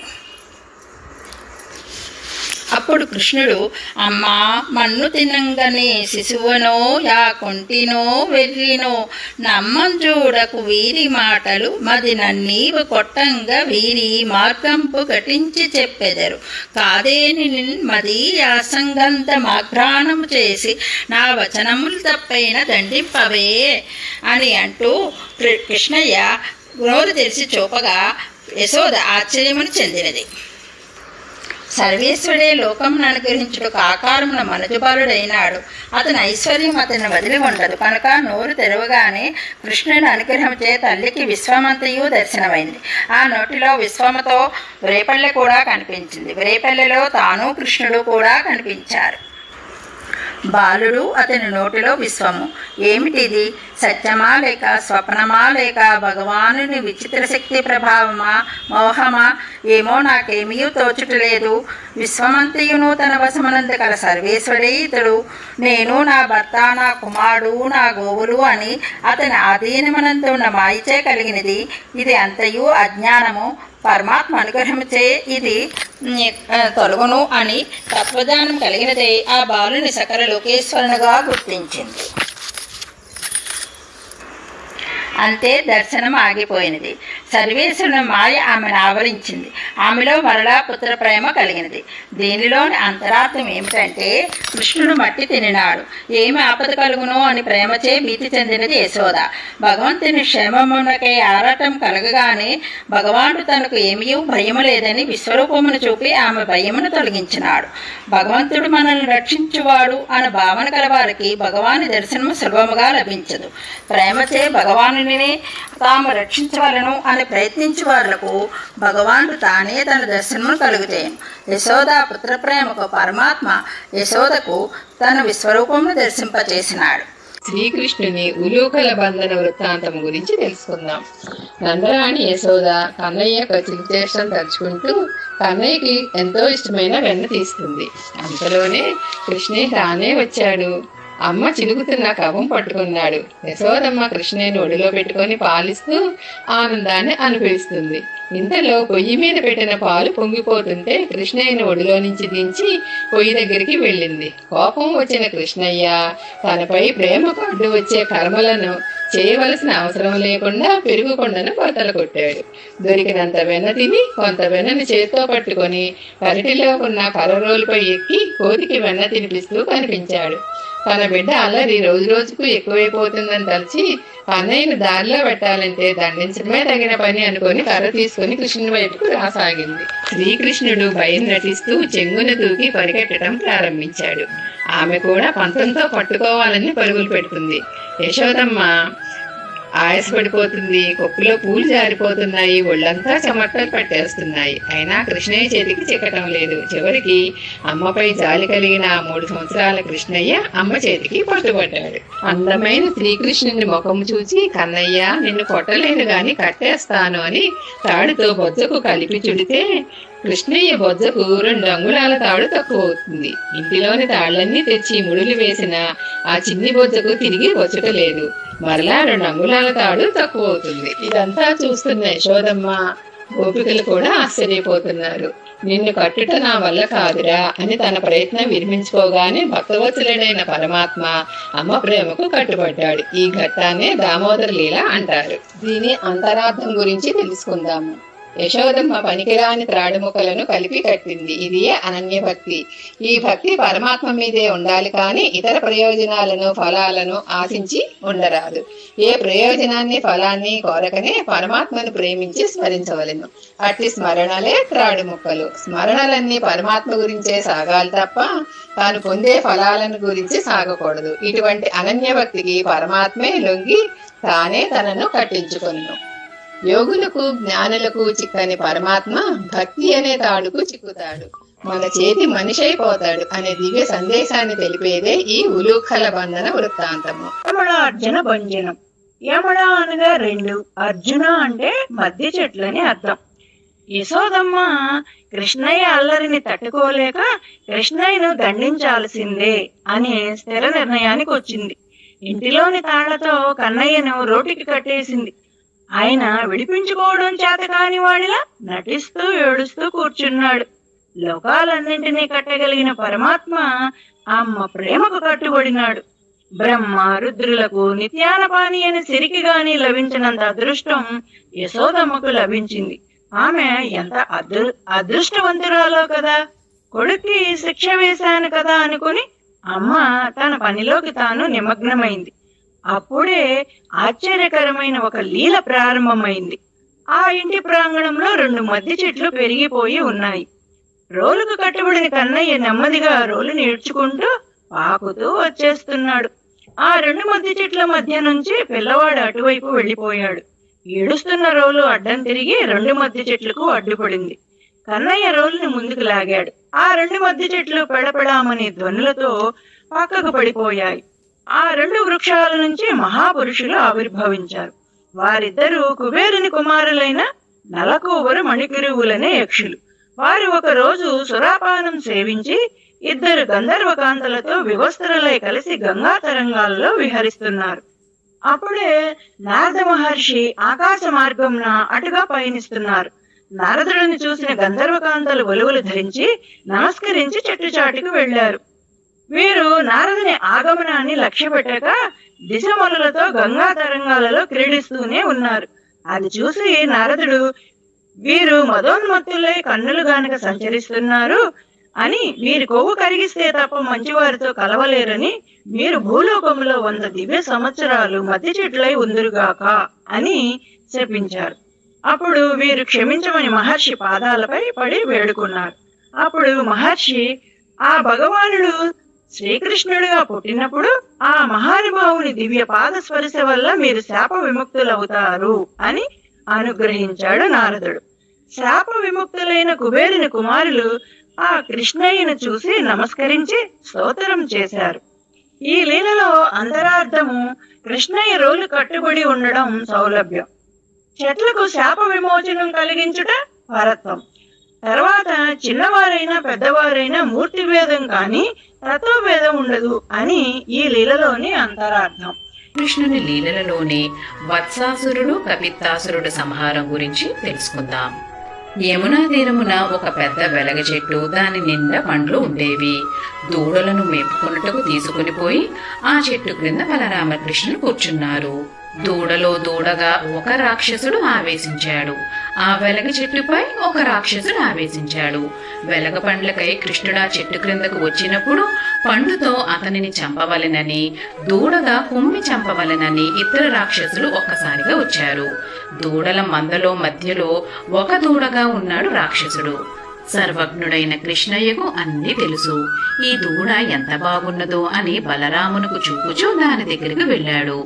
అప్పుడు కృష్ణుడు, అమ్మా, మన్ను తినంగనే శిశువనో యా కొంటినో వెర్రినో నమ్మంజూడకు వీరి మాటలు మది నన్నీవు కొట్టంగా వీరి మార్గంపు ఘటించి చెప్పెదరు. కాదేని మది యాసంగంధమాఘ్రాణము చేసి నా వచనములు తప్పైన దండింపవే అని అంటూ కృష్ణయ్య నోరు తెరిచి చూపగా యశోద ఆశ్చర్యమును చెందినది. సర్వేశ్వరుడే లోకమును అనుగ్రహించుటకు ఆకారమున మనుజుబాలుడైనాడు. అతని ఐశ్వర్యం అతన్ని వదిలి ఉండదు. కనుక నోరు తెరవగానే కృష్ణుని అనుగ్రహంచే తల్లికి విశ్వమంతయు దర్శనమైంది. ఆ నోటిలో విశ్వముతో రేపల్లె కూడా కనిపించింది. రేపల్లెలో తాను కృష్ణుడు కూడా కనిపించారు. బాలుడు, అతని నోటిలో విశ్వము. ఏమిటిది? సత్యమా లేక స్వప్నమా లేక భగవానుని విచిత్ర శక్తి ప్రభావమా, మోహమా? ఏమో నాకేమీ తోచుటలేదు. విశ్వమంతయును తన వశమనందు కల సర్వేశ్వరుడే ఇతడు. నేను, నా భర్త, నా కుమారుడు, నా గోవులు అని అతని ఆధీనమనందు ఉన్న మాయిచే కలిగినది. ఇది అంతయు అజ్ఞానము. పరమాత్మ అనుగ్రహముచే ఇది తొలగును అని తత్వజ్ఞానం కలిగినదే ఆ బాలుని సకల లోకేశ్వరునిగా గుర్తించింది. అంతే దర్శనం ఆగిపోయినది. సర్వేశ్వరుని మాయ ఆమెను ఆవరించింది. ఆమెలో మరలా పుత్ర ప్రేమ కలిగినది. దీనిలోని అంతరార్థం ఏమిటంటే కృష్ణుడు మట్టి తినినాడు, ఏమి ఆపద కలుగునో అని ప్రేమచే భీతి చెందినది యశోద. భగవంతుని క్షేమమునకై ఆరాటం కలగగానే భగవానుడు తనకు ఏమీ భయము లేదని విశ్వరూపమును చూపి ఆమె భయమును తొలగించినాడు. భగవంతుడు మనల్ని రక్షించువాడు అన్న భావన కలవారికి భగవాని దర్శనము సులభముగా లభించదు. ప్రేమచే భగవానుని తాము రక్షించవలను అని ప్రయత్నించే వాళ్లకు భగవానుడు తానే తన దర్శనమును కలుగుతాను. యశోద పుత్ర ప్రేమకు పరమాత్మ యశోదకు తన విశ్వరూపమును దర్శింపచేసినాడు. శ్రీకృష్ణుని ఉలూకల బంధన వృత్తాంతం గురించి తెలుసుకుందాం. నందరాణి యశోద కన్నయ్య చిలుచేష్టం తలుచుకుంటూ కన్నయ్యకి ఎంతో ఇష్టమైన వెన్న తీస్తుంది. అంతలోనే కృష్ణయ్య తానే వచ్చాడు. అమ్మ చిలుకుతున్న కవం పట్టుకున్నాడు. యశోదమ్మ కృష్ణయ్యను ఒడిలో పెట్టుకొని పాలిస్తూ ఆనందాన్ని అనుభవిస్తుంది. ఇంతలో పొయ్యి మీద పెట్టిన పాలు పొంగిపోతుంటే కృష్ణయ్యను ఒడిలో నుంచి దించి పొయ్యి దగ్గరికి వెళ్ళింది. కోపం వచ్చిన కృష్ణయ్య తనపై ప్రేమకు అడ్డు వచ్చే కర్మలను చేయవలసిన అవసరం లేకుండా పెరుగు కొండను కొరతలు కొట్టాడు. దొరికినంత వెన్న తిని కొంత వెన్నని చేత్తో పట్టుకొని పెరటిలో ఉన్న కర్రరోలుపై ఎక్కి కోతికి వెన్న తినిపిస్తూ కనిపించాడు. తన బిడ్డ అల్లరి రోజు రోజుకు ఎక్కువైపోతుందని తలచి కన్నయ్యను దారిలో పెట్టాలంటే దండించడమే తగిన పని అనుకొని కర్ర తీసుకుని కృష్ణుని వైపుకు రాసాగింది. శ్రీకృష్ణుడు భయం నటిస్తూ చెంగున దూకి పరిగెట్టడం ప్రారంభించాడు. ఆమె కూడా పంతంతో పట్టుకోవాలని పరుగులు పెడుతుంది. యశోదమ్మ ఆయాసపడిపోతుంది. కొప్పులో పూలు జారిపోతున్నాయి. ఒళ్ళంతా చెమటలు పట్టేస్తున్నాయి. అయినా కృష్ణయ్య చేతికి చిక్కటం లేదు. చివరికి అమ్మపై జాలి కలిగిన 3 సంవత్సరాల కృష్ణయ్య అమ్మ చేతికి పట్టుబడ్డాడు. అందమైన శ్రీకృష్ణుని ముఖం చూసి కన్నయ్య నిన్ను కొట్టలేను గాని కట్టేస్తాను అని తాడుతో బొజ్జకు కలిపి చుడితే కృష్ణయ్య బొజ్జకు 2 అంగుళాల తాడు తక్కువ అవుతుంది. ఇంటిలోని తాళ్లన్నీ తెచ్చి ముడులు వేసిన ఆ చిన్ని బొజ్జకు తిరిగి వచ్చటలేదు. మరలా 2 అంగుళాల తాడు తక్కువ అవుతుంది. ఇదంతా చూస్తున్న యశోదమ్మ గోపికలు కూడా ఆశ్చర్యపోతున్నారు. నిన్ను కట్టుట నా వల్ల కాదురా అని తన ప్రయత్నం విరమించుకోగానే భక్తవత్సలుడైన పరమాత్మ అమ్మ ప్రేమకు కట్టుబడ్డాడు. ఈ ఘట్టాన్నే దామోదర లీల అంటారు. దీని అంతరార్థం గురించి తెలుసుకుందాము. యశోదమ్మ పనికిరాని త్రాడుముకలను కలిపి కట్టింది. ఇది అనన్య భక్తి. ఈ భక్తి పరమాత్మ మీదే ఉండాలి కానీ ఇతర ప్రయోజనాలను ఫలాలను ఆశించి ఉండరాదు. ఏ ప్రయోజనాన్ని ఫలాన్ని కోరకనే పరమాత్మను ప్రేమించి స్మరించవలెను. అట్టి స్మరణలే త్రాడుముక్కలు. స్మరణలన్నీ పరమాత్మ గురించే సాగాలి తప్ప తాను పొందే ఫలాలను గురించి సాగకూడదు. ఇటువంటి అనన్య భక్తికి పరమాత్మే లొంగి తానే తనను కట్టించుకొను. యోగులకు జ్ఞానులకు చిక్కని పరమాత్మ భక్తి అనే తాడుకు చిక్కుతాడు. మన చేతి మనిషి అయిపోతాడు అనే దివ్య సందేశాన్ని తెలిపేదే ఈ ఉలూఖల బంధన వృత్తాంతము. యమళ అర్జున భంజనం. యమళ అనగా 2, అర్జున అంటే మధ్య చెట్లని అర్థం. యశోదమ్మ కృష్ణయ్య అల్లరిని తట్టుకోలేక కృష్ణయ్యను దండించాల్సిందే అనే స్థిర నిర్ణయానికి వచ్చింది. ఇంటిలోని తాళ్లతో కన్నయ్యను రోటికి కట్టేసింది. ఆయన విడిపించుకోవడం చేత కాని వాడిలా నటిస్తూ ఏడుస్తూ కూర్చున్నాడు. లోకాలన్నింటినీ కట్టగలిగిన పరమాత్మ అమ్మ ప్రేమకు కట్టుబడినాడు. బ్రహ్మ రుద్రులకు నిత్యానపాని అని సిరికి గాని లభించినంత అదృష్టం యశోదమ్మకు లభించింది. ఆమె ఎంత అదృష్టవంతురాలో కదా. కొడుక్కి శిక్ష వేశాను కదా అనుకుని అమ్మ తన పనిలోకి తాను నిమగ్నమైంది. అప్పుడే ఆశ్చర్యకరమైన ఒక లీల ప్రారంభమైంది. ఆ ఇంటి ప్రాంగణంలో 2 మద్ది చెట్లు పెరిగిపోయి ఉన్నాయి. రోలుకు కట్టుబడిన కన్నయ్య నెమ్మదిగా రోలుని ఈడ్చుకుంటూ పాకుతూ వచ్చేస్తున్నాడు. ఆ 2 మద్ది చెట్ల మధ్య నుంచి పిల్లవాడు అటువైపు వెళ్లిపోయాడు. ఏడుస్తున్న రోలు అడ్డం తిరిగి 2 మద్ది చెట్లకు అడ్డుపడింది. కన్నయ్య రోలుని ముందుకు లాగాడు. ఆ 2 మద్ది చెట్లు పెడపెడామనే ధ్వనులతో పక్కకు పడిపోయాయి. ఆ 2 వృక్షాల నుంచి మహాపురుషులు ఆవిర్భవించారు. వారిద్దరూ కుబేరుని కుమారులైన నలకోవరు మణికిరువులనే యక్షులు. వారు ఒక రోజు సురాపానం సేవించి 2 గంధర్వకాంతలతో వివస్త్రలై కలిసి గంగా తరంగాల్లో విహరిస్తున్నారు. అప్పుడే నారద మహర్షి ఆకాశ మార్గంన అటుగా పయనిస్తున్నారు. నారదుడిని చూసిన గంధర్వకాంతలు ఒలువలు ధరించి నమస్కరించి చెట్టుచాటుకు వెళ్లారు. వీరు నారదుని ఆగమనాన్ని లక్ష్యపెట్టక దిశమలులతో గంగా తరంగాలలో క్రీడిస్తూనే ఉన్నారు. అది చూసి నారదుడు, వీరు మదోన్మత్తులై కన్నులు గానక సంచరిస్తున్నారు అని, వీరి కొవ్వు కరిగిస్తే తప్ప మంచివారితో కలవలేరని, మీరు భూలోకంలో 100 దివ్య సంవత్సరాలు మధ్య చెట్లై ఉందురుగాక అని శపించారు. అప్పుడు వీరు క్షమించమని మహర్షి పాదాలపై పడి వేడుకున్నారు. అప్పుడు మహర్షి, ఆ భగవానుడు శ్రీకృష్ణుడిగా పుట్టినప్పుడు ఆ మహానుభావుని దివ్య పాద స్పర్శ వల్ల మీరు శాప విముక్తులవుతారు అని అనుగ్రహించాడు నారదుడు. శాప విముక్తులైన కుబేరుని కుమారులు ఆ కృష్ణయ్యను చూసి నమస్కరించి స్తోత్రం చేశారు. ఈ లీలలో అంతరార్థము కృష్ణయ్య రోలు కట్టుబడి ఉండడం సౌలభ్యం, చెట్లకు శాప విమోచనం కలిగించుట పరత్వం, తర్వాత చిన్నవారైనా పెద్దవారైనా మూర్తి భేదం కానీ తత్వభేదం ఉండదు అని ఈ లీలలోని అంతరార్థం. కృష్ణుని లీలలలోనే వత్సాసురుడు కపిత్తాసురుడు సంహారం గురించి తెలుసుకుందాం. యమునా తీరమున ఒక పెద్ద వెలగ చెట్టు, దాని నిండా పండ్లు ఉండేవి. దూడలను మేపుకొనుటకు తీసుకుని పోయి ఆ చెట్టు క్రింద బలరామకృష్ణులు కూర్చున్నారు. దూడలో దూడగా ఒక రాక్షసుడు ఆవేశించాడు. ఆ వెలగ చెట్టుపై ఒక రాక్షసుడు ఆవేశించాడు. వెలగ పండ్లకై కృష్ణుడు ఆ చెట్టు క్రిందకు వచ్చినప్పుడు పండుతో అతనిని చంపవలెనని, దూడగా కుమ్మి చంపవలెనని ఇద్దరు రాక్షసులు ఒక్కసారిగా వచ్చారు. దూడల మందలో మధ్యలో ఒక దూడగా ఉన్నాడు రాక్షసుడు. సర్వజ్ఞుడైన కృష్ణయ్యకు అన్నీ తెలుసు. ఈ దూడ ఎంత బాగున్నదో అని బలరామునకు చూపుచూ దాని దగ్గరికి వెళ్ళాడు.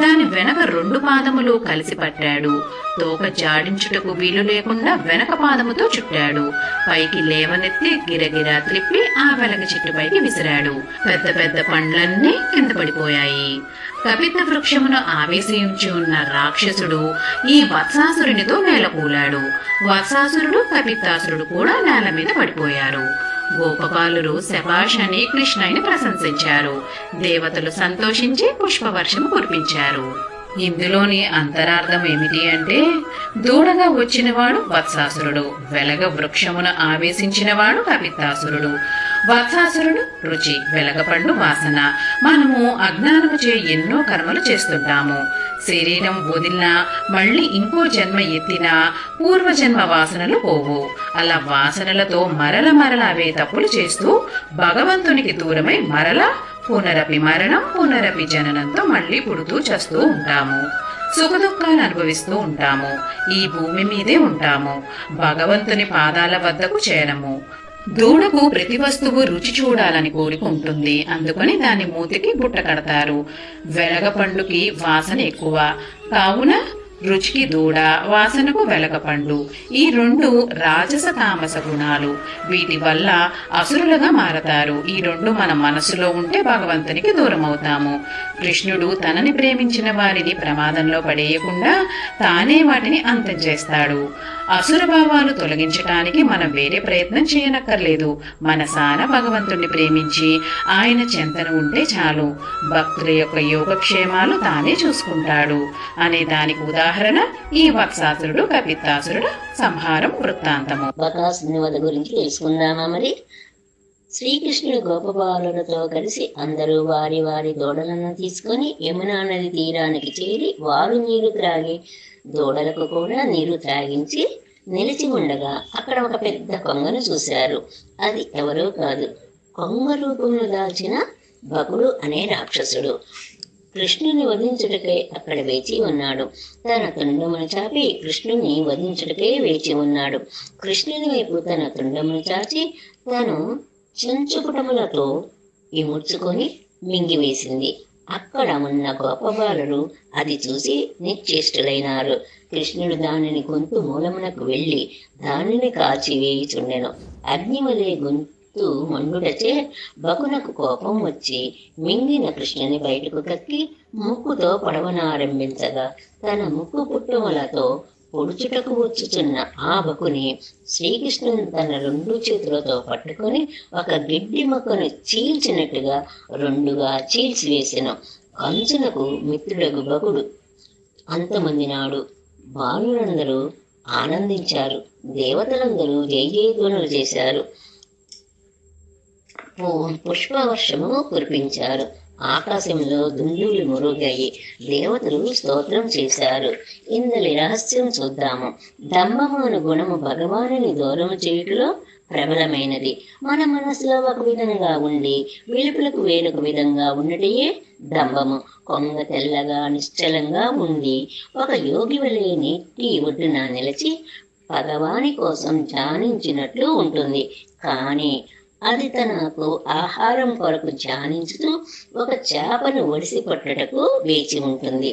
దాని వెనక 2 పాదములు కలిసి పట్టాడు. తోక జాడించుటకు వీలు లేకుండా వెనక పాదముతో చుట్టాడు. పైకి లేవనెత్తి గిరగిరా త్రిప్పి ఆ వెలగ చెట్టుపైకి విసిరాడు. పెద్ద పెద్ద పండ్లన్నీ కింద పడిపోయాయి. కపిత్త వృక్షమును ఆవేశించి ఉన్న రాక్షసుడు ఈ వత్సాసురునితో నేలకూలాడు. వత్సాసురుడు కపిత్తాసురుడు కూడా నేల మీద పడిపోయారు. గోపబాలురు శభాష్ అని కృష్ణయ్యని ప్రశంసించారు. దేవతలు సంతోషించి పుష్పవర్షము కురిపించారు. ఇందులోని అంతరార్థం ఏమిటి అంటే, దూడగా వచ్చినవాడు వత్సాసురుడు, వెలగ వృక్షమును ఆవేశించినవాడు కపిత్తాసురుడు. వత్సాసురుడు రుచి, వెలగపండు వాసన. మనము అజ్ఞానముచే ఎన్నో కర్మలు చేస్తుంటాము. శరీరం వదిలినా మళ్ళీ ఇంకో జన్మ ఎత్తినా పూర్వజన్మ వాసనలు పోవు. అలా వాసనలతో మరల అవే తప్పులు చేస్తూ భగవంతునికి దూరమై మరలా పునరపి మరణం పునరపి జననంతో మళ్ళీ పుడుతూ చస్తూ ఉంటాము. సుఖదుఖాలు అనుభవిస్తూ ఉంటాము. ఈ భూమి మీదే ఉంటాము. భగవంతుని పాదాల వద్దకు చేరము. దూడకు ప్రతి వస్తువు రుచి చూడాలని కోరిక ఉంటుంది. అందుకని దాని మూతికి బుట్ట కడతారు. వెలగ పండుకి వాసన ఎక్కువ, కావున రుచికి దూడ, వాసనకు వెలగపండు. ఈ 2 రాజస తామస గుణాలు. వీటి వల్ల అసురులుగా మారతారు. ఈ 2 మన మనసులో ఉంటే భగవంతునికి దూరం అవుతాము. కృష్ణుడు తనని ప్రేమించిన వారిని ప్రమాదంలో పడేయకుండా తానే వాటిని అంతం చేస్తాడు. అసుర భావాలు తొలగించటానికి మనం వేరే ప్రయత్నం చేయనక్కర్లేదు. మనసాన భగవంతుణ్ణి ప్రేమించి ఆయన చెంతన ఉంటే చాలు. భక్తుల యొక్క యోగక్షేమాలు తానే చూసుకుంటాడు అనే దానికి ఉదాహరణ ఈ వత్సాసురుడు కపిత్తాసురుడు సంహారం వృత్తాంతము. బకాసుని వధ గురించి తెలుసుకుందామా మరి? శ్రీకృష్ణుడు గోపబాలులతో కలిసి అందరూ వారి వారి దూడలను తీసుకుని యమునా నది తీరానికి చేరి వారు నీరు త్రాగి దూడలకు కూడా నీరు త్రాగించి నిలిచి ఉండగా అక్కడ ఒక పెద్ద కొంగను చూశారు. అది ఎవరో కాదు, కొంగ రూపంలో దాల్చిన బకుడు అనే రాక్షసుడు. కృష్ణుని వధించుటకై అక్కడ వేచి ఉన్నాడు. తన తుండమును చాపి కృష్ణుని వధించుటకై వేచి ఉన్నాడు. కృష్ణుని వైపు తన తుండమును చాచి తను చెంచుపుటములతో ఇముడ్చుకొని మింగివేసింది. అక్కడ ఉన్న గోపబాలురు అది చూసి నిశ్చేష్టులైనారు. కృష్ణుడు దానిని గొంతు మూలమునకు వెళ్ళి దానిని కాల్చివేయుచుండెను. అగ్నివలే గొంతు మండుటచే బకునకు కోపం వచ్చి మింగిన కృష్ణుని బయటకు కక్కి ముక్కుతో పొడవనారంభించగా తన ముక్కు పుట్టుమలతో పొడుచుటకు వచ్చుచున్న ఆ బకుని శ్రీకృష్ణుని తన 2 చేతులతో పట్టుకొని ఒక గిడ్డి మొక్కను చీల్చినట్టుగా 2గా చీల్చివేసెను. కంసునకు మిత్రుడగు బకుడు అంతమందినాడు. బాలురందరూ ఆనందించారు. దేవతలందరూ జయజయధ్వనులు చేశారు. పుష్పవర్షము కురిపించారు. ఆకాశంలో దుందులు మురుగాయి. దేవతలు స్తోత్రం చేశారు. ఇందలి రహస్యం చూద్దాము. దంభము అను గుణము భగవానుని దూరము చేయుటలో ప్రబలమైనది. మన మనసులో ఒక విధంగా ఉండి వెలుపులకు వేరొక విధంగా ఉండటయే దంభము. కొంగ తెల్లగా నిశ్చలంగా ఉండి ఒక యోగి వలె నీటి ఒడ్డున నిలిచి భగవాని కోసం ధ్యానించినట్లు ఉంటుంది. కానీ అది తనకు ఆహారం కొరకు ధ్యానించుతూ ఒక చేపను ఒడిసి పట్టుటకు వేచి ఉంటుంది.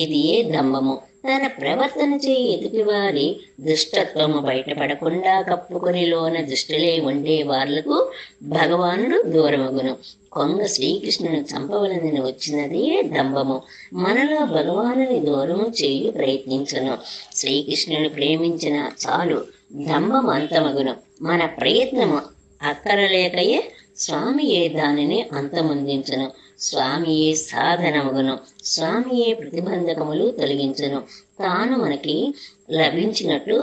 ఇది ఏ దంభము. తన ప్రవర్తన చే ఎదుటివారి దుష్టత్వము బయటపడకుండా కప్పుకొని లోన దుష్టులే ఉండే వాళ్లకు భగవానుడు దూరమగును. కొంగ శ్రీకృష్ణుని చంపవలనని వచ్చినదే దంభము. మనలో భగవానుని దూరము చేయు ప్రయత్నించును. శ్రీకృష్ణుని ప్రేమించిన చాలు దంభము అంతమగును. మన ప్రయత్నము అక్కరలేకయే స్వామియే దానిని అంతమొందించును. స్వామియే సాధనమగును. స్వామియే ప్రతిబంధకములు తొలగించును. తాను మనకి లభించినట్లు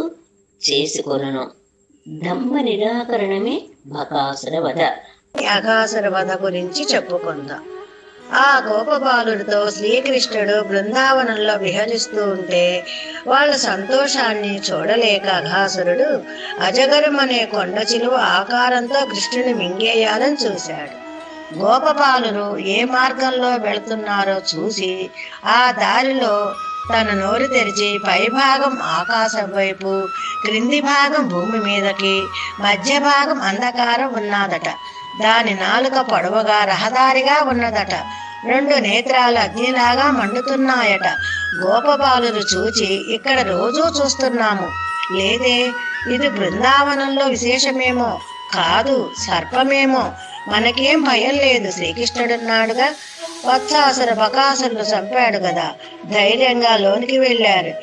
చేసుకొనును. దంభ నిరాకరణమే బకాసుర వధ. అఘాసుర వధ గురించి చెప్పుకుందాం. ఆ గోపబాలుడితో శ్రీకృష్ణుడు బృందావనంలో విహరిస్తూ ఉంటే వాళ్ళ సంతోషాన్ని చూడలేక అఘాసురుడు అజగరం అనే కొండ చిలువ ఆకారంతో కృష్ణుని మింగేయాలని చూశాడు. గోపబాలురు ఏ మార్గంలో వెళుతున్నారో చూసి ఆ దారిలో తన నోరు తెరిచి పైభాగం ఆకాశం వైపు, క్రింది భాగం భూమి మీదకి, మధ్య భాగం అంధకారం ఉన్నదట. దాని నాలుక పొడవుగా రహదారిగా ఉన్నదట. 2 నేత్రాలు అగ్నిలాగా మండుతున్నాయట. గోపబాలురు చూచి, ఇక్కడ రోజూ చూస్తున్నాము, లేదే ఇది బృందావనంలో విశేషమేమో, కాదు సర్పమేమో, మనకేం భయం లేదు, శ్రీకృష్ణుడున్నాడుగా, వత్సాసుర బకాసురులు చంపాడు కదా, ధైర్యంగా లోనికి వెళ్ళారు.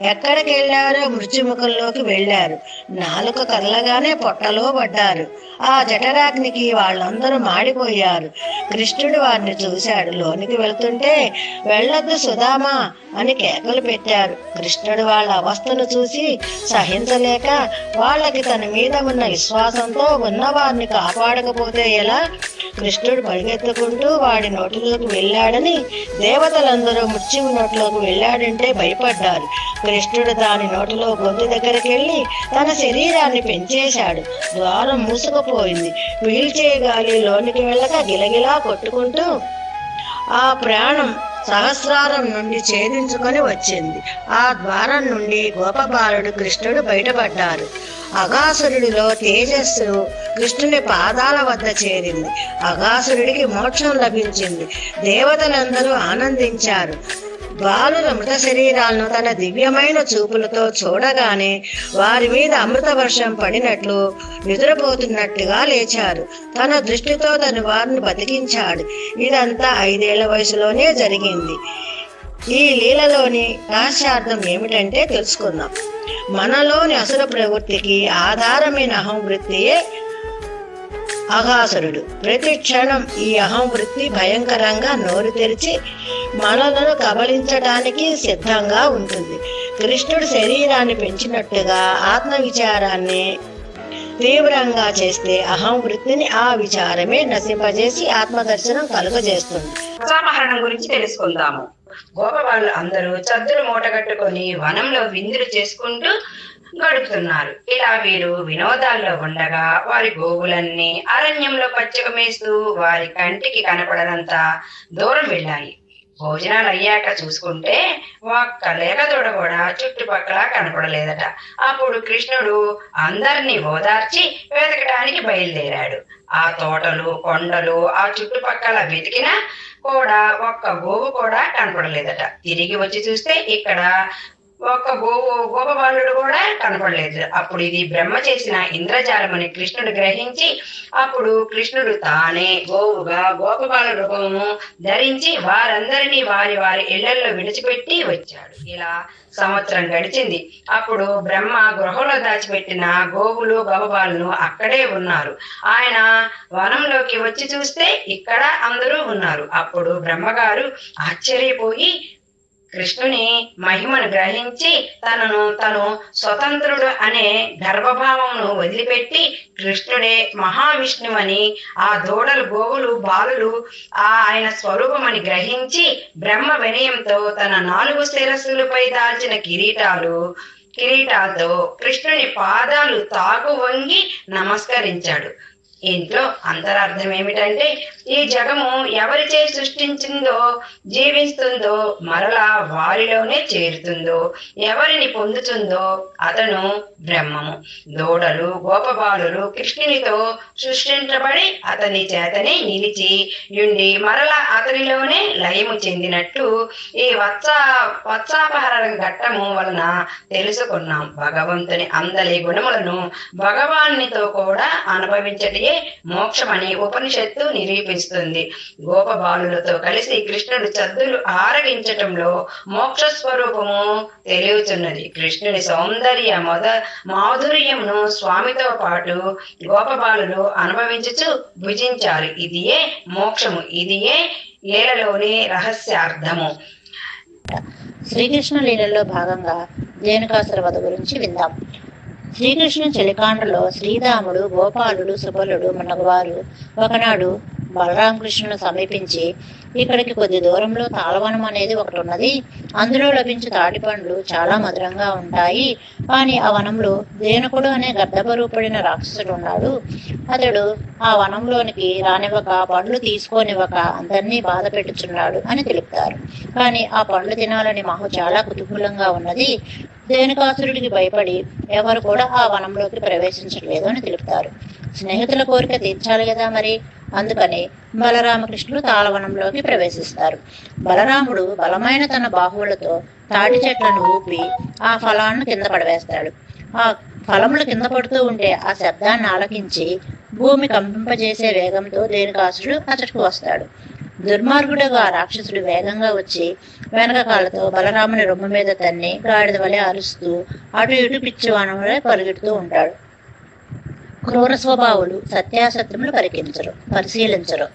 ఎక్కడికి వెళ్ళారో మృత్యుముఖంలోకి వెళ్ళారు. నాలుక కదలగానే పొట్టలో పడ్డారు. ఆ జఠరాగ్నికి వాళ్ళందరూ మాడిపోయారు. కృష్ణుడు వారిని చూశాడు. లోనికి వెళ్తుంటే వెళ్ళొద్దు సుధామా అని కేకలు పెట్టారు. కృష్ణుడు వాళ్ళ అవస్థను చూసి సహించలేక వాళ్ళకి తన మీద ఉన్న విశ్వాసంతో ఉన్నవారిని కాపాడకపోతే ఎలా, కృష్ణుడు పరిగెత్తుకుంటూ వాడి నోటిలోకి వెళ్ళాడని దేవతలందరూ మృత్యువు నోటిలోకి వెళ్ళాడంటే భయపడ్డారు. కృష్ణుడు దాని నోటిలో గొంతు దగ్గరికి వెళ్ళి తన శరీరాన్ని పెంచేశాడు. ద్వారం మూసుకుపోయింది. పీల్చే గాలి లోనికి వెళ్ళక గిలగిలా కొట్టుకుంటూ ఆ ప్రాణం సహస్రారం నుండి ఛేదించుకొని వచ్చింది. ఆ ద్వారం నుండి గోపబాలుడు కృష్ణుడు బయటపడ్డారు. అఘాసురుడిలో తేజస్సు కృష్ణుని పాదాల వద్ద చేరింది. అఘాసురుడికి మోక్షం లభించింది. దేవతలందరూ ఆనందించారు. బాలుల మృత శరీరాలను తన దివ్యమైన చూపులతో చూడగానే వారి మీద అమృత వర్షం పడినట్లు నిద్రపోతున్నట్టుగా లేచారు. తన దృష్టితో తన వారిని బతికించాడు. ఇదంతా 5 ఏళ్ల వయసులోనే జరిగింది. ఈ లీలలోని రహస్యార్థం ఏమిటంటే తెలుసుకుందాం. మనలోని అసుర ప్రవృత్తికి ఆధారమైన అహంవృత్తియే అఘాసురుడు. ప్రతి క్షణం ఈ అహంవృత్తి భయంకరంగా నోరు తెరిచి మనలను కబళించడానికి సిద్ధంగా ఉంటుంది. కృష్ణుడు శరీరాన్ని పెంచినట్టుగా ఆత్మ విచారాన్ని తీవ్రంగా చేస్తే అహంవృత్తిని ఆ విచారమే నశింపజేసి ఆత్మదర్శనం కలుగజేస్తుంది. ఉత్సాహరణం గురించి తెలుసుకుందాము. గోపబాలు అందరూ చద్దులు మూటగట్టుకొని వనంలో విందులు చేసుకుంటూ గడుపుతున్నారు. ఇలా వీరు వినోదాల్లో ఉండగా వారి గోవులన్నీ అరణ్యంలో పచ్చిక మేస్తూ వారి కంటికి కనపడనంత దూరం వెళ్ళాయి. భోజనాలు అయ్యాక చూసుకుంటే ఒక్క లేక దూడ కూడా చుట్టుపక్కల కనపడలేదట. అప్పుడు కృష్ణుడు అందరినీ ఓదార్చి వెతకడానికి బయలుదేరాడు. ఆ తోటలు, కొండలు, ఆ చుట్టుపక్కల వెతికినా కూడా ఒక్క గోవు కూడా కనపడలేదట. తిరిగి వచ్చి చూస్తే ఇక్కడ ఒక్క గోపబాలుడు కూడా కనపడలేదు. అప్పుడు ఇది బ్రహ్మ చేసిన ఇంద్రజాలమని కృష్ణుడు గ్రహించి అప్పుడు కృష్ణుడు తానే గోవుగా గోపబాల రూపము ధరించి వారందరినీ వారి వారి ఇళ్లలో విడిచిపెట్టి వచ్చాడు. ఇలా సంవత్సరం గడిచింది. అప్పుడు బ్రహ్మ గృహంలో దాచిపెట్టిన గోవులు గోపబాలను అక్కడే ఉన్నారు. ఆయన వనంలోకి వచ్చి చూస్తే ఇక్కడ అందరూ ఉన్నారు. అప్పుడు బ్రహ్మగారు ఆశ్చర్యపోయి కృష్ణుని మహిమను గ్రహించి తను స్వతంత్రుడు అనే గర్వభావమును వదిలిపెట్టి కృష్ణుడే మహావిష్ణువని, ఆ దూడలు గోవులు బాలులు ఆయన స్వరూపమని గ్రహించి బ్రహ్మ వినయంతో తన 4 శిరస్సులపై దాల్చిన కిరీటాలతో కృష్ణుని పాదాలు తాకు వంగి నమస్కరించాడు. ఇంట్లో అంతరార్థం ఏమిటంటే, ఈ జగము ఎవరిచే సృష్టించిందో జీవిస్తుందో మరలా వారిలోనే చేరుతుందో, ఎవరిని పొందుతుందో అతను బ్రహ్మము. దూడలు గోపబాలులు కృష్ణునితో సృష్టించబడి అతని చేతనే నిలిచి ఉండి మరలా అతనిలోనే లయము చెందినట్టు ఈ వత్సాపహరణ ఘట్టము వలన తెలుసుకున్నాం. భగవంతుని అందరి గుణములను భగవానునితో కూడా అనుభవించటే మోక్షమని ఉపనిషత్తు నిరూపిస్తుంది. గోపబాలులతో కలిసి కృష్ణుడు చద్దులు ఆరగించటంలో మోక్ష స్వరూపము తెలియచున్నది. కృష్ణుడి సౌందర్య మాధుర్యమును స్వామితో పాటు గోపబాలులు అనుభవించుచు భుజించారు. ఇదియే మోక్షము, ఇదియే లీలలోని రహస్యార్థము. శ్రీకృష్ణ లీలలో భాగంగా రేణుకాసుర వధ గురించి విందాం. శ్రీకృష్ణుని చలికాండలో శ్రీరాముడు, గోపాలుడు, సుబలుడు మున్నగవారు ఒకనాడు బలరామకృష్ణును సమీపించి, ఇక్కడికి కొద్ది దూరంలో తాళవనం అనేది ఒకటి ఉన్నది, అందులో లభించే తాటి పండ్లు చాలా మధురంగా ఉంటాయి. కానీ ఆ వనంలో ధేనుకుడు అనే గర్ధపరూపడిన రాక్షసుడు ఉన్నాడు. అతడు ఆ వనంలోనికి రానివ్వక, పండ్లు తీసుకోనివ్వక అందరినీ బాధ పెట్టుచున్నాడు అని తెలుపుతారు. కానీ ఆ పండ్లు తినాలని మాకు చాలా కుతూహలంగా ఉన్నది. ధేనుకాసురుడికి భయపడి ఎవరు కూడా ఆ వనంలోకి ప్రవేశించట్లేదు అని తెలుపుతారు. స్నేహితుల కోరిక తీర్చాలి కదా మరి, అందుకని బలరామకృష్ణులు తాళవనంలోకి ప్రవేశిస్తారు. బలరాముడు బలమైన తన బాహువులతో తాటి చెట్లను ఊపి ఆ ఫలాలను కింద పడవేస్తాడు. ఆ ఫలములు కింద పడుతూ ఉంటే ఆ శబ్దాన్ని ఆలకించి భూమి కంపింపజేసే వేగంతో ధేనుకాసురుడు అతడికి వస్తాడు. దుర్మార్గుడుగా రాక్షసుడు వేగంగా వచ్చి వెనక కాళ్ళతో బలరాముని రొమ్ము మీద తన్ని గాడిద వలె అరుస్తూ అటు ఇటు పిచ్చివానం వలె పరుగెడుతూ ఉంటాడు. క్రూర స్వభావులు సత్యాసత్యములు పరిశీలించరు.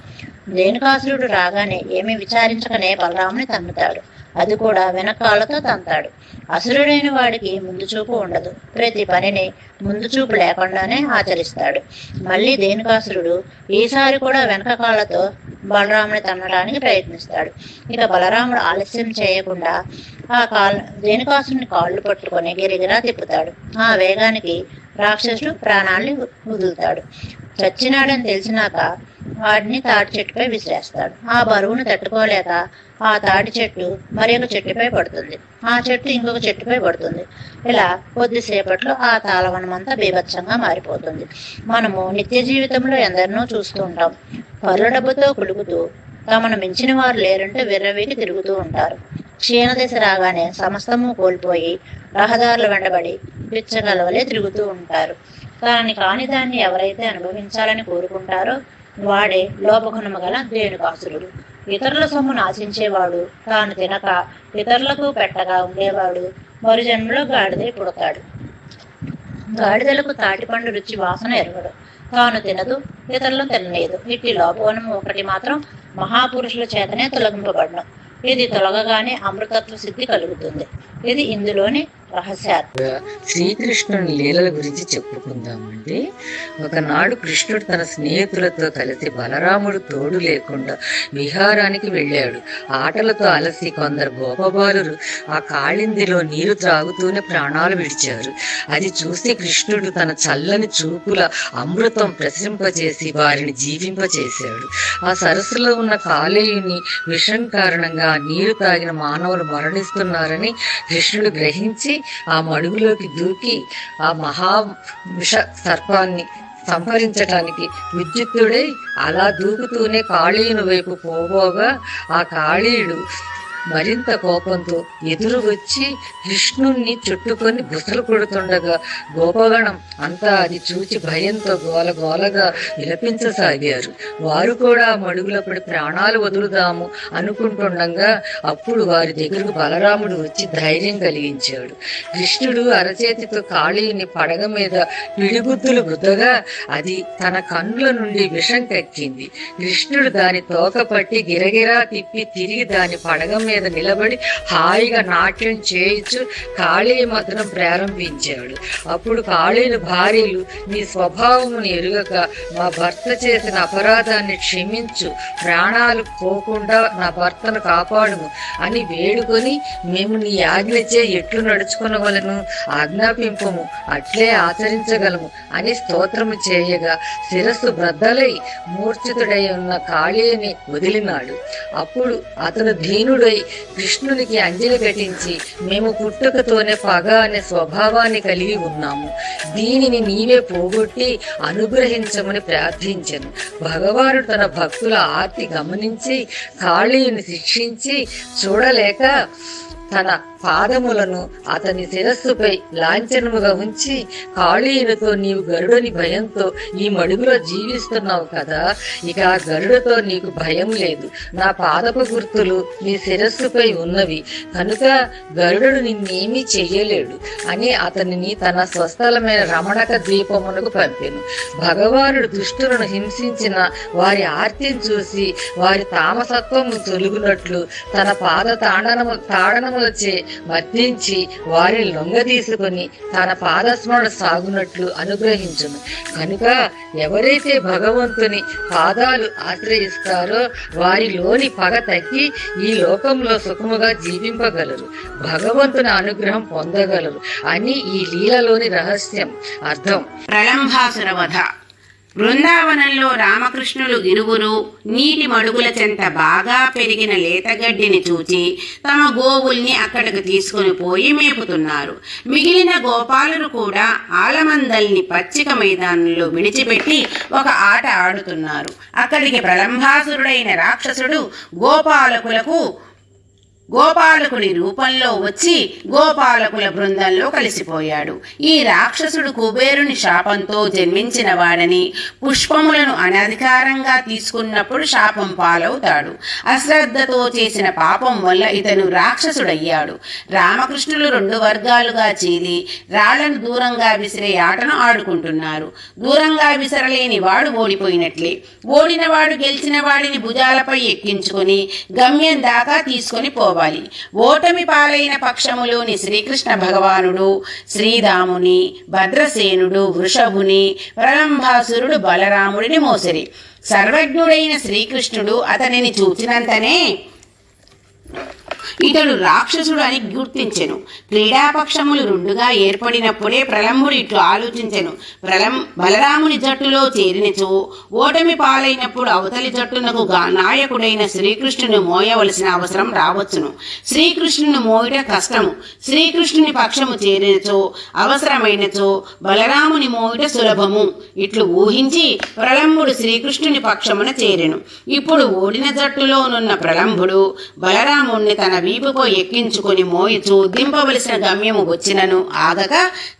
ధేనుకాసురుడు రాగానే ఏమీ విచారించకనే బలరాముని తన్నుతాడు. అది కూడా వెనకాలతో తంతాడు. అసురుడైన వాడికి ముందు చూపు ఉండదు. ప్రతి పనిని ముందు చూపు లేకుండానే ఆచరిస్తాడు. మళ్ళీ ధేనుకాసురుడు ఈసారి కూడా వెనక కాళ్ళతో బలరాముని తన్నడానికి ప్రయత్నిస్తాడు. ఇక బలరాముడు ఆలస్యం చేయకుండా ధేనుకాసురుని కాళ్ళు పట్టుకొని గిరిగిరా తిప్పుతాడు. ఆ వేగానికి రాక్షసుడు ప్రాణాల్ని వదులుతాడు. చచ్చినాడని తెలిసినాక వాడిని తాటి చెట్టుపై విసిరేస్తాడు. ఆ బరువును తట్టుకోలేక ఆ తాటి చెట్టు మరి ఒక చెట్టుపై పడుతుంది. ఆ చెట్టు ఇంకొక చెట్టుపై పడుతుంది. ఇలా కొద్దిసేపట్లో ఆ తాళవనం అంతా బీభత్సంగా మారిపోతుంది. మనము నిత్య జీవితంలో ఎందరినో చూస్తూ ఉంటాం. పరుల డబ్బుతో కులుకుతూ తమను మించిన వారు లేరంటే విర్రవీకి తిరుగుతూ ఉంటారు. క్షీణదశ రాగానే సమస్తము కోల్పోయి రహదారులు వెంటబడి పిచ్చగలవలే తిరుగుతూ ఉంటారు. కాని దాన్ని ఎవరైతే అనుభవించాలని కోరుకుంటారో వాడే లోపగుణము గల ధేనుకాసురుడు. ఇతరుల సొమ్మును ఆశించేవాడు, తాను తినక ఇతరులకు పెట్టగా ఉండేవాడు మరు జన్మలో గాడిదై పుడతాడు. గాడిదలకు తాటిపండు రుచి వాసన ఎరగడు. తాను తినదు, ఇతరులను తినలేదు. ఇట్టి లోపగుణము ఒకటి మాత్రం మహాపురుషుల చేతనే తొలగింపబడను. ఇది తొలగగానే అమృతత్వ సిద్ధి కలుగుతుంది. ఇది ఇందులోని రహస్యార్థం. శ్రీకృష్ణుని లీలల గురించి చెప్పుకుందామండి. ఒకనాడు కృష్ణుడు తన స్నేహితులతో కలిసి బలరాముడు తోడు లేకుండా విహారానికి వెళ్ళాడు. ఆటలతో అలసి కొందరు గోపబాలురు ఆ కాళిందిలో నీరు త్రాగుతూనే ప్రాణాలు విడిచారు. అది చూసి కృష్ణుడు తన చల్లని చూపుల అమృతం ప్రసరింపచేసి వారిని జీవింపచేశాడు. ఆ సరస్సులో ఉన్న కాలేయుని విషం కారణంగా నీరు తాగిన మానవులు మరణిస్తున్నారని కృష్ణుడు గ్రహించి ఆ మడుగులోకి దూకి ఆ మహా విష సర్పాన్ని సంహరించటానికి విద్యుత్తుడై అలా దూకుతూనే కాళీయుని వైపు పోబోగా ఆ కాళీయుడు మరింత కోపంతో ఎదురు వచ్చి కృష్ణుణ్ణి చుట్టుకొని బుసలు కొడుతుండగా గోపగణం అంతా అది చూచి భయంతో గోలగోలగా విలపించసాగారు. వారు కూడా మడుగులపడి ప్రాణాలు వదులుదాము అనుకుంటుండగా అప్పుడు వారి దగ్గరకు బలరాముడు వచ్చి ధైర్యం కలిగించాడు. కృష్ణుడు అరచేతితో కాళీయుని పడగ మీద పిడిగుద్దులు గుద్దగా అది తన కన్నుల నుండి విషం కక్కింది. కృష్ణుడు దాని తోక పట్టి గిరగిరా తిప్పి తిరిగి దాని పడగ మీద నిలబడి హాయిగా నాట్యం చేయించు కాళీ మదనం ప్రారంభించాడు. అప్పుడు కాళీని భార్యలు, నీ స్వభావమును ఎరుగక మా భర్త చేసిన అపరాధాన్ని క్షమించు, ప్రాణాలు పోకుండా నా భర్తను కాపాడుము అని వేడుకొని, మేము నీ ఆజ్ఞచే ఎట్లు నడుచుకునవలను ఆజ్ఞాపింపము, అట్లే ఆచరించగలము అని స్తోత్రము చేయగా శిరస్సు బ్రద్దలై మూర్ఛితుడై ఉన్న కాళీని వదిలినాడు. అప్పుడు అతను దీనుడై కృష్ణునికి అంజలి ఘటించి, మేము పుట్టుకతోనే పగ అనే స్వభావాన్ని కలిగి ఉన్నాము, దీనిని నీవే పోగొట్టి అనుగ్రహించమని ప్రార్థించెను. భగవానుడు తన భక్తుల ఆర్తి గమనించి కాళీని శిక్షించి చూడలేక తన పాదములను అతని శిరస్సుపై లాంఛనముగా ఉంచి, కాళీయునితో నీవు గరుడని భయంతో ఈ మడుగులో జీవిస్తున్నావు కదా, ఇక ఆ గరుడతో నీకు భయం లేదు, నా పాదపు గుర్తులు నీ శిరస్సుపై ఉన్నవి కనుక గరుడు నిన్నేమీ చెయ్యలేడు అని అతనిని తన స్వస్థలమైన రమణక ద్వీపమునకు పంపెను. భగవానుడు దుష్టులను హింసించిన వారి ఆర్తిని చూసి వారి తామసత్వము తొలుగునట్లు తన పాద తాడనములచే మర్దించి వారిని లొంగదీసుకొని తన పాదస్మరణ సాగునట్లు అనుగ్రహించును. కనుక ఎవరైతే భగవంతుని పాదాలు ఆశ్రయిస్తారో వారిలోని పగ తగ్గి ఈ లోకంలో సుఖముగా జీవింపగలరు, భగవంతుని అనుగ్రహం పొందగలరు అని ఈ లీలలోని రహస్యం అర్థం. ప్రళంభాసుర వధ. బృందావనంలో రామకృష్ణులు ఇరువురు నీటి మడుగుల చెంత బాగా పెరిగిన లేతగడ్డిని చూచి తమ గోవుల్ని అక్కడికి తీసుకుని పోయి మేపుతున్నారు. మిగిలిన గోపాలులు కూడా ఆలమందల్ని పచ్చిక మైదానంలో విడిచిపెట్టి ఒక ఆట ఆడుతున్నారు. అక్కడికి ప్రళంభాసురుడైన రాక్షసుడు గోపాలకుని రూపంలో వచ్చి గోపాలకుల బృందంలో కలిసిపోయాడు. ఈ రాక్షసుడు కుబేరుని శాపంతో జన్మించిన వాడని, పుష్పములను అనధికారంగా తీసుకున్నప్పుడు శాపం పాలవుతాడు. అశ్రద్ధతో చేసిన పాపం వల్ల ఇతను రాక్షసుడయ్యాడు. రామకృష్ణులు 2 వర్గాలుగా చీలి రాళ్లను దూరంగా విసిరే ఆటను ఆడుకుంటున్నారు. దూరంగా విసరలేని వాడు ఓడిపోయినట్లే. ఓడిన వాడు గెలిచిన వాడిని భుజాలపై ఎక్కించుకొని గమ్యం దాకా తీసుకొని పోవాలి. ఓటమి పాలైన పక్షములోని శ్రీకృష్ణ భగవానుడు, శ్రీరాముని, భద్రసేనుడు వృషభుని, ప్రళంభాసురుడు బలరాముడిని మోసరి. సర్వజ్ఞుడైన శ్రీకృష్ణుడు అతనిని చూచినంతనే ఇతడు రాక్షసుడు అని గుర్తించెను. క్రీడాపక్షములు 2గా ఏర్పడినప్పుడే ప్రళంబుడు ఇట్లు ఆలోచించెను. బలరాముని జట్టులో చేరినచో ఓటమి పాలైనప్పుడు అవతలి జట్టునకు నాయకుడైన శ్రీకృష్ణుని మోయవలసిన అవసరం రావచ్చును. శ్రీకృష్ణుని మోయట కష్టము. శ్రీకృష్ణుని పక్షము చేరినచో అవసరమైనచో బలరాముని మోయట సులభము. ఇట్లు ఊహించి ప్రళంబుడు శ్రీకృష్ణుని పక్షమున చేరెను. ఇప్పుడు ఓడిన జట్టులోనున్న ప్రళంబుడు బలరాముణ్ణి తన వీపుపై ఎక్కించుకొని మోయిచూ దింపవలసిన గమ్యము వచ్చినను ఆగక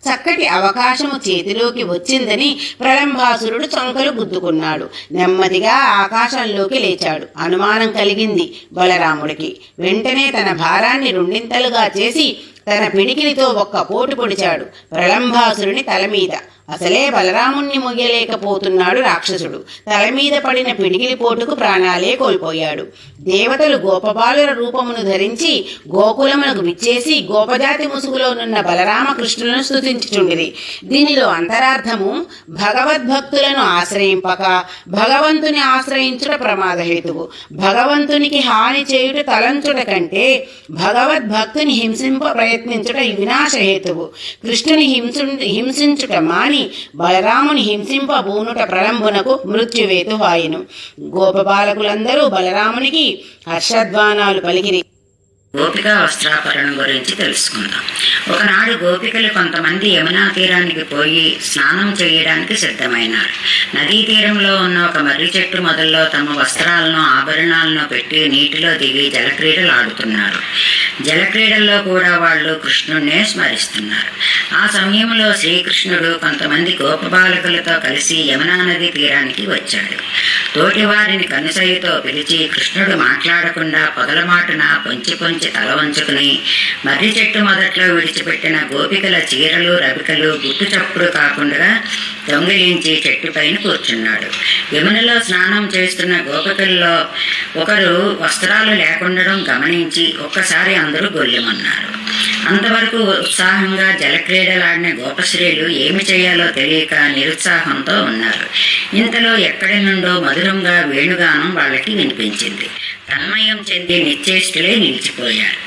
చక్కటి అవకాశము చేతిలోకి వచ్చిందని ప్రళంభాసురుడు చొంకలు గుద్దుకున్నాడు. నెమ్మదిగా ఆకాశంలోకి లేచాడు. అనుమానం కలిగింది బలరాముడికి. వెంటనే తన భారాన్ని 2 చేసి తన పిడికిలితో ఒక్క పోటు పొడిచాడు ప్రళంభాసురుని తల మీద. అసలే బలరాముణ్ణి మొయ్యలేకపోతున్నాడు రాక్షసుడు. తల మీద పడిన పిడికిలి పోటుకు ప్రాణాలే కోల్పోయాడు. దేవతలు గోపబాలుల రూపమును ధరించి గోకులమునకు విచ్చేసి గోపజాతి ముసుగులోనున్న బలరామకృష్ణులను స్తుతించుచుండిరి. దీనిలో అంతరార్థము భగవద్భక్తులను ఆశ్రయింపక భగవంతుని ఆశ్రయించుట ప్రమాదహేతువు. భగవంతునికి హాని చేయుట తలంచుట కంటే భగవద్భక్తుని హింసింప ప్రయత్నించుట వినాశహేతువు. కృష్ణుని హింసించుట మాని బలరాముని హింసింపబూనుట ప్రళంబునకు మృత్యువేతువాయెను. గోపబాలకులందరూ బలరామునికి హర్షధ్వానాలు పలికిరి. గోపికా వస్త్రాపరణం గురించి తెలుసుకుందాం. ఒకనాడు గోపికలు కొంతమంది యమునా తీరానికి పోయి స్నానం చేయడానికి సిద్ధమైనారు. నదీ తీరంలో ఉన్న ఒక మర్రి చెట్టు మొదల్లో తమ వస్త్రాలను ఆభరణాలను పెట్టి నీటిలో దిగి జలక్రీడలు ఆడుతున్నారు. జలక్రీడల్లో కూడా వాళ్ళు కృష్ణుడినే స్మరిస్తున్నారు. ఆ సమయంలో శ్రీకృష్ణుడు కొంతమంది గోపబాలకులతో కలిసి యమునా నది తీరానికి వచ్చాడు. తోటివారిని కనుసైతో పిలిచి కృష్ణుడు మాట్లాడకుండా పొదలమాటున పొంచి నమస్కరించి తల వంచుకుని మర్రి చెట్టు మొదట్లో విడిచిపెట్టిన గోపికల చీరలు రవికలు గుట్టు చప్పుడు కాకుండా దొంగిలించి చెట్టుపైన కూర్చున్నాడు. యమునలో స్నానం చేస్తున్న గోపికల్లో ఒకరు వస్త్రాలు లేకుండడం గమనించి ఒక్కసారి అందరూ గొల్లిమన్నారు. అంతవరకు ఉత్సాహంగా జలక్రీడలాడిన గోపశ్రీలు ఏమి చేయాలో తెలియక నిరుత్సాహంతో ఉన్నారు. ఇంతలో ఎక్కడి నుండో మధురంగా వేణుగానం వాళ్ళకి వినిపించింది. తన్మయం చెంది నిశ్చేష్టులే నిలిచిపోయారు.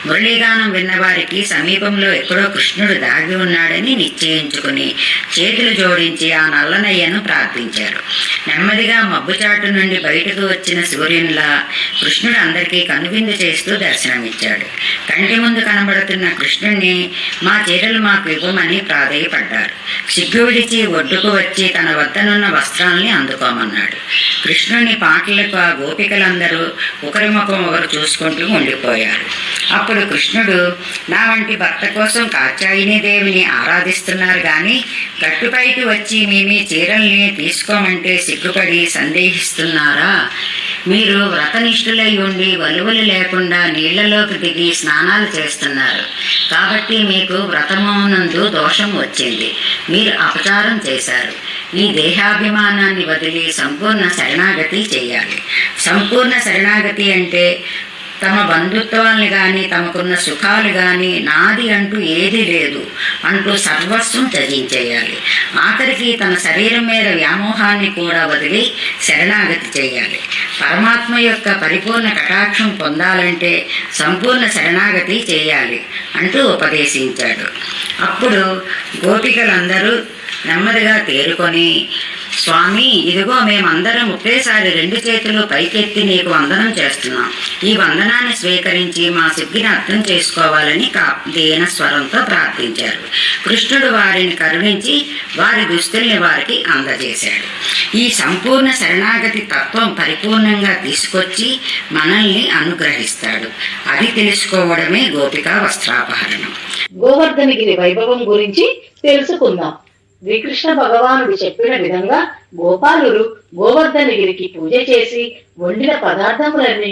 మురళీగానం విన్నవారికి సమీపంలో ఎక్కడో కృష్ణుడు దాగి ఉన్నాడని నిశ్చయించుకుని చేతులు జోడించి ఆ నల్లనయ్యను ప్రార్థించారు. నెమ్మదిగా మబ్బుచాటు నుండి బయటకు వచ్చిన సూర్యునిలా కృష్ణుడు అందరికీ కనువిందు చేస్తూ దర్శనమిచ్చాడు. కంటి ముందు కనబడుతున్న కృష్ణుణ్ణి మా చీరలు మాకు ఇవ్వమని ప్రాధేయపడ్డారు. సిగ్గు విడిచి ఒడ్డుకు వచ్చి తన వద్దనున్న వస్త్రాల్ని అందుకోమన్నాడు. కృష్ణుని పాటలకు ఆ గోపికలందరూ ఒకరి ముఖం ఒకరు చూసుకుంటూ ఉండిపోయారు. అప్పుడు కృష్ణుడు, నా వంటి భర్త కోసం కాత్యాయని దేవిని ఆరాధిస్తున్నారు కానీ గట్టుపైకి వచ్చి మీ చీరల్ని తీసుకోమంటే సిగ్గుపడి సందేహిస్తున్నారా? మీరు వ్రతనిష్ఠులై ఉండి వలువలు లేకుండా నీళ్లలోకి దిగి స్నానాలు చేస్తున్నారు కాబట్టి మీకు వ్రతమునందు దోషం వచ్చింది. మీరు అపచారం చేశారు. ఈ దేహాభిమానాన్ని వదిలి సంపూర్ణ శరణాగతి చేయాలి. సంపూర్ణ శరణాగతి అంటే తమ బంధుత్వాల్ని కానీ తమకున్న సుఖాలు కానీ నాది అంటూ ఏదీ లేదు అంటూ సర్వస్వం త్యజించేయాలి. ఆఖరికి తన శరీరం మీద వ్యామోహాన్ని కూడా వదిలి శరణాగతి చేయాలి. పరమాత్మ యొక్క పరిపూర్ణ కటాక్షం పొందాలంటే సంపూర్ణ శరణాగతి చేయాలి అంటూ ఉపదేశించాడు. అప్పుడు గోపికలందరూ నెమ్మదిగా తేరుకొని, స్వామి, ఇదిగో మేమందరం ఒకేసారి 2 చేతులు పైకెత్తి నీకు వందనం చేస్తున్నాం. ఈ వందనాన్ని స్వీకరించి మా సిగ్గిని అర్థం చేసుకోవాలని దీన స్వరంతో ప్రార్థించారు. కృష్ణుడు వారిని కరుణించి వారి దుస్తుల్ని వారికి అందజేశాడు. ఈ సంపూర్ణ శరణాగతి తత్వం పరిపూర్ణంగా తీసుకొచ్చి మనల్ని అనుగ్రహిస్తాడు. అది తెలుసుకోవడమే గోపికా వస్త్రాపహరణం. గోవర్ధనగిరి వైభవం గురించి తెలుసుకుందాం. శ్రీకృష్ణ భగవానుడు చెప్పిన విధంగా గోపాలురు గోవర్ధనగిరికి పూజ చేసి వండిన పదార్థములన్నీ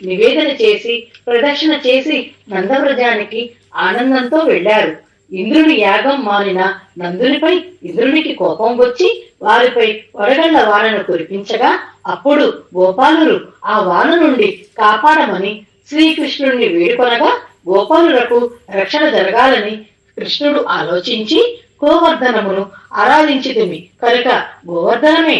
నివేదన చేసి ప్రదక్షిణ చేసి నందవ్రజానికి ఆనందంతో వెళ్లారు. ఇంద్రుని యాగం మానిన నందునిపై ఇంద్రునికి కోపం వచ్చి వారిపై వడగళ్ల వానను కురిపించగా అప్పుడు గోపాలురు ఆ వాన నుండి కాపాడమని శ్రీకృష్ణుడిని వేడుకొనగా గోపాలులకు రక్షణ జరగాలని కృష్ణుడు ఆలోచించి గోవర్ధనమును ఆరాధించితిమి కనుక గోవర్ధనమే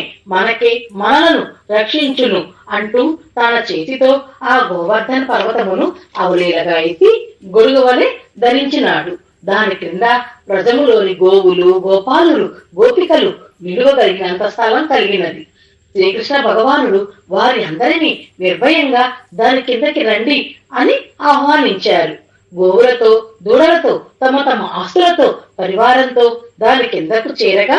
మనలను రక్షించును అంటూ తన చేతితో ఆ గోవర్ధన పర్వతమును అవలీలగా ఎత్తి గొడుగు వలె ధరించినాడు. దాని క్రింద ప్రజములోని గోవులు, గోపాలులు, గోపికలు నిలువగలిగినంత స్థలం కలిగినది. శ్రీకృష్ణ భగవానుడు వారి అందరినీ నిర్భయంగా దాని కిందకి రండి అని ఆహ్వానించారు. గోవులతో, దూడలతో, తమ ఆస్తులతో, పరివారంతో దాని కిందకు చేరగా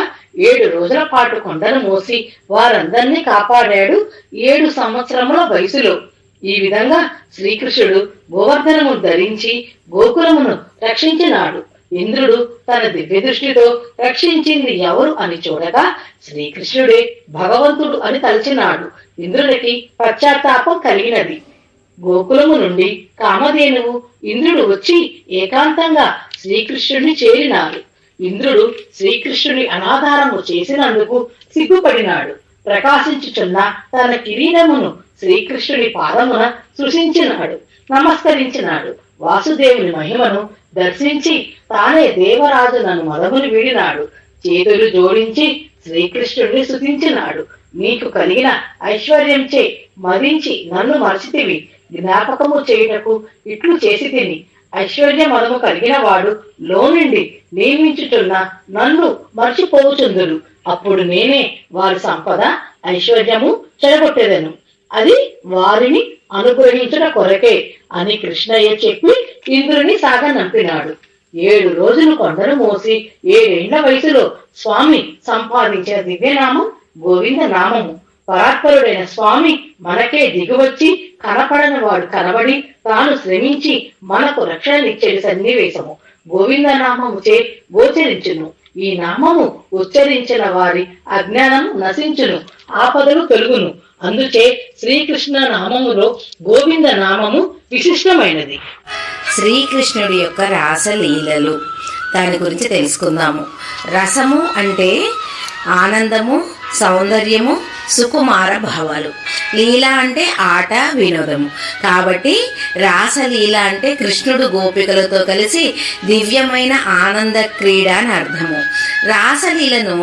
7 రోజుల పాటు కొండను మోసి వారందరినీ కాపాడాడు 7 సంవత్సరముల వయసులో. ఈ విధంగా శ్రీకృష్ణుడు గోవర్ధనము ధరించి గోకులమును రక్షించినాడు. ఇంద్రుడు తన దివ్య దృష్టితో రక్షించింది ఎవరు అని చూడగా శ్రీకృష్ణుడే భగవంతుడు అని తలచినాడు. ఇంద్రుడికి పశ్చాత్తాపం కలిగినది. గోకులము నుండి కామధేనువు ఇంద్రుడు వచ్చి ఏకాంతంగా శ్రీకృష్ణుడిని చేరినాడు. ఇంద్రుడు శ్రీకృష్ణుని అనాధారము చేసినందుకు సిగ్గుపడినాడు. ప్రకాశించుచున్న తన కిరీటమును శ్రీకృష్ణుని పాదమున సృష్టించినాడు, నమస్కరించినాడు. వాసుదేవుని మహిమను దర్శించి తానే దేవరాజునను మొదమును వీడినాడు. చేతులు జోడించి శ్రీకృష్ణుడిని స్తుతించినాడు. నీకు కలిగిన ఐశ్వర్యంచే మదించి నన్ను మరచితివి, జ్ఞాపకము చేయుటకు ఇట్లు చేసి తిని. ఐశ్వర్య మదము కలిగిన వాడు లోనుండి నియమించుచున్న నన్ను మర్చిపోవుచుందురు. అప్పుడు నేనే వారి సంపద ఐశ్వర్యము చెడగొట్టేదను. అది వారిని అనుగ్రహించుట కొరకే అని కృష్ణయ్య చెప్పి ఇంద్రుని సాగనంపినాడు. 7 రోజులు కొండను మోసి 7 ఏళ్ల వయసులో స్వామి సంపాదించిన దివ్యనామం గోవింద నామము. పరాత్పరుడైన స్వామి మనకే దిగువచ్చి కనపడని వాడు కనబడి తాను శ్రమించి మనకు రక్షణనిచ్చేది సన్నివేశము గోవింద నామముచే గోచరించును. ఈ నామము ఉచ్చరించిన వారి అజ్ఞానము నశించును, ఆపదలు తొలుగును. అందుచే శ్రీకృష్ణ నామములో గోవింద నామము విశిష్టమైనది. శ్రీకృష్ణుడి యొక్క రాసలీలలు దాని గురించి తెలుసుకుందాము. రసము అంటే ఆనందము, సౌందర్యము, సుకుమార భావాలు. లీల అంటే ఆట, వినోదము. కాబట్టి రాసలీల అంటే కృష్ణుడు గోపికలతో కలిసి దివ్యమైన ఆనంద క్రీడ అని అర్థము. రాసలీలను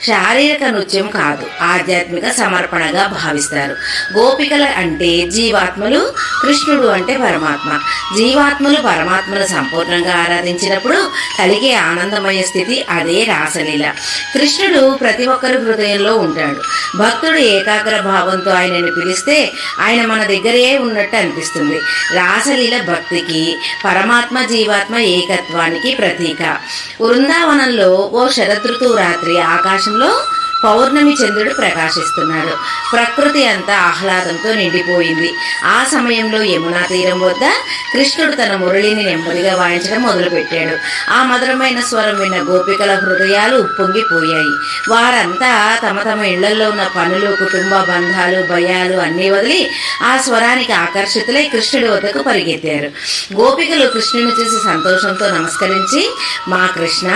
శారీరక నృత్యం కాదు, ఆధ్యాత్మిక సమర్పణగా భావిస్తారు. గోపికల అంటే జీవాత్మలు, కృష్ణుడు అంటే పరమాత్మ. జీవాత్మలు పరమాత్మను సంపూర్ణంగా ఆరాధించినప్పుడు కలిగే ఆనందమయ స్థితి అదే రాసలీల. కృష్ణుడు ప్రతి ఒక్కరి హృదయంలో ఉంటాడు. భక్తుడు ఏకాగ్ర భావంతో ఆయనని పిలిస్తే ఆయన మన దగ్గరే ఉన్నట్టు అనిపిస్తుంది. రాసలీల భక్తికి, పరమాత్మ జీవాత్మ ఏకత్వానికి ప్రతీక. వృందావనంలో ఓ శరదృతువు రాత్రి ఆకాశంలో పౌర్ణమి చంద్రుడు ప్రకాశిస్తున్నాడు. ప్రకృతి అంతా ఆహ్లాదంతో నిండిపోయింది. ఆ సమయంలో యమునా తీరం వద్ద కృష్ణుడు తన మురళిని నెమ్మదిగా వాయించడం మొదలుపెట్టాడు. ఆ మధురమైన స్వరం విన్న గోపికల హృదయాలు ఉప్పొంగిపోయాయి. వారంతా తమ తమ ఇళ్లలో ఉన్న పనులు, కుటుంబ బంధాలు, భయాలు అన్నీ వదిలి ఆ స్వరానికి ఆకర్షితులై కృష్ణుడి వద్దకు పరిగెత్తారు. గోపికలు కృష్ణుని చూసి సంతోషంతో నమస్కరించి, మా కృష్ణ,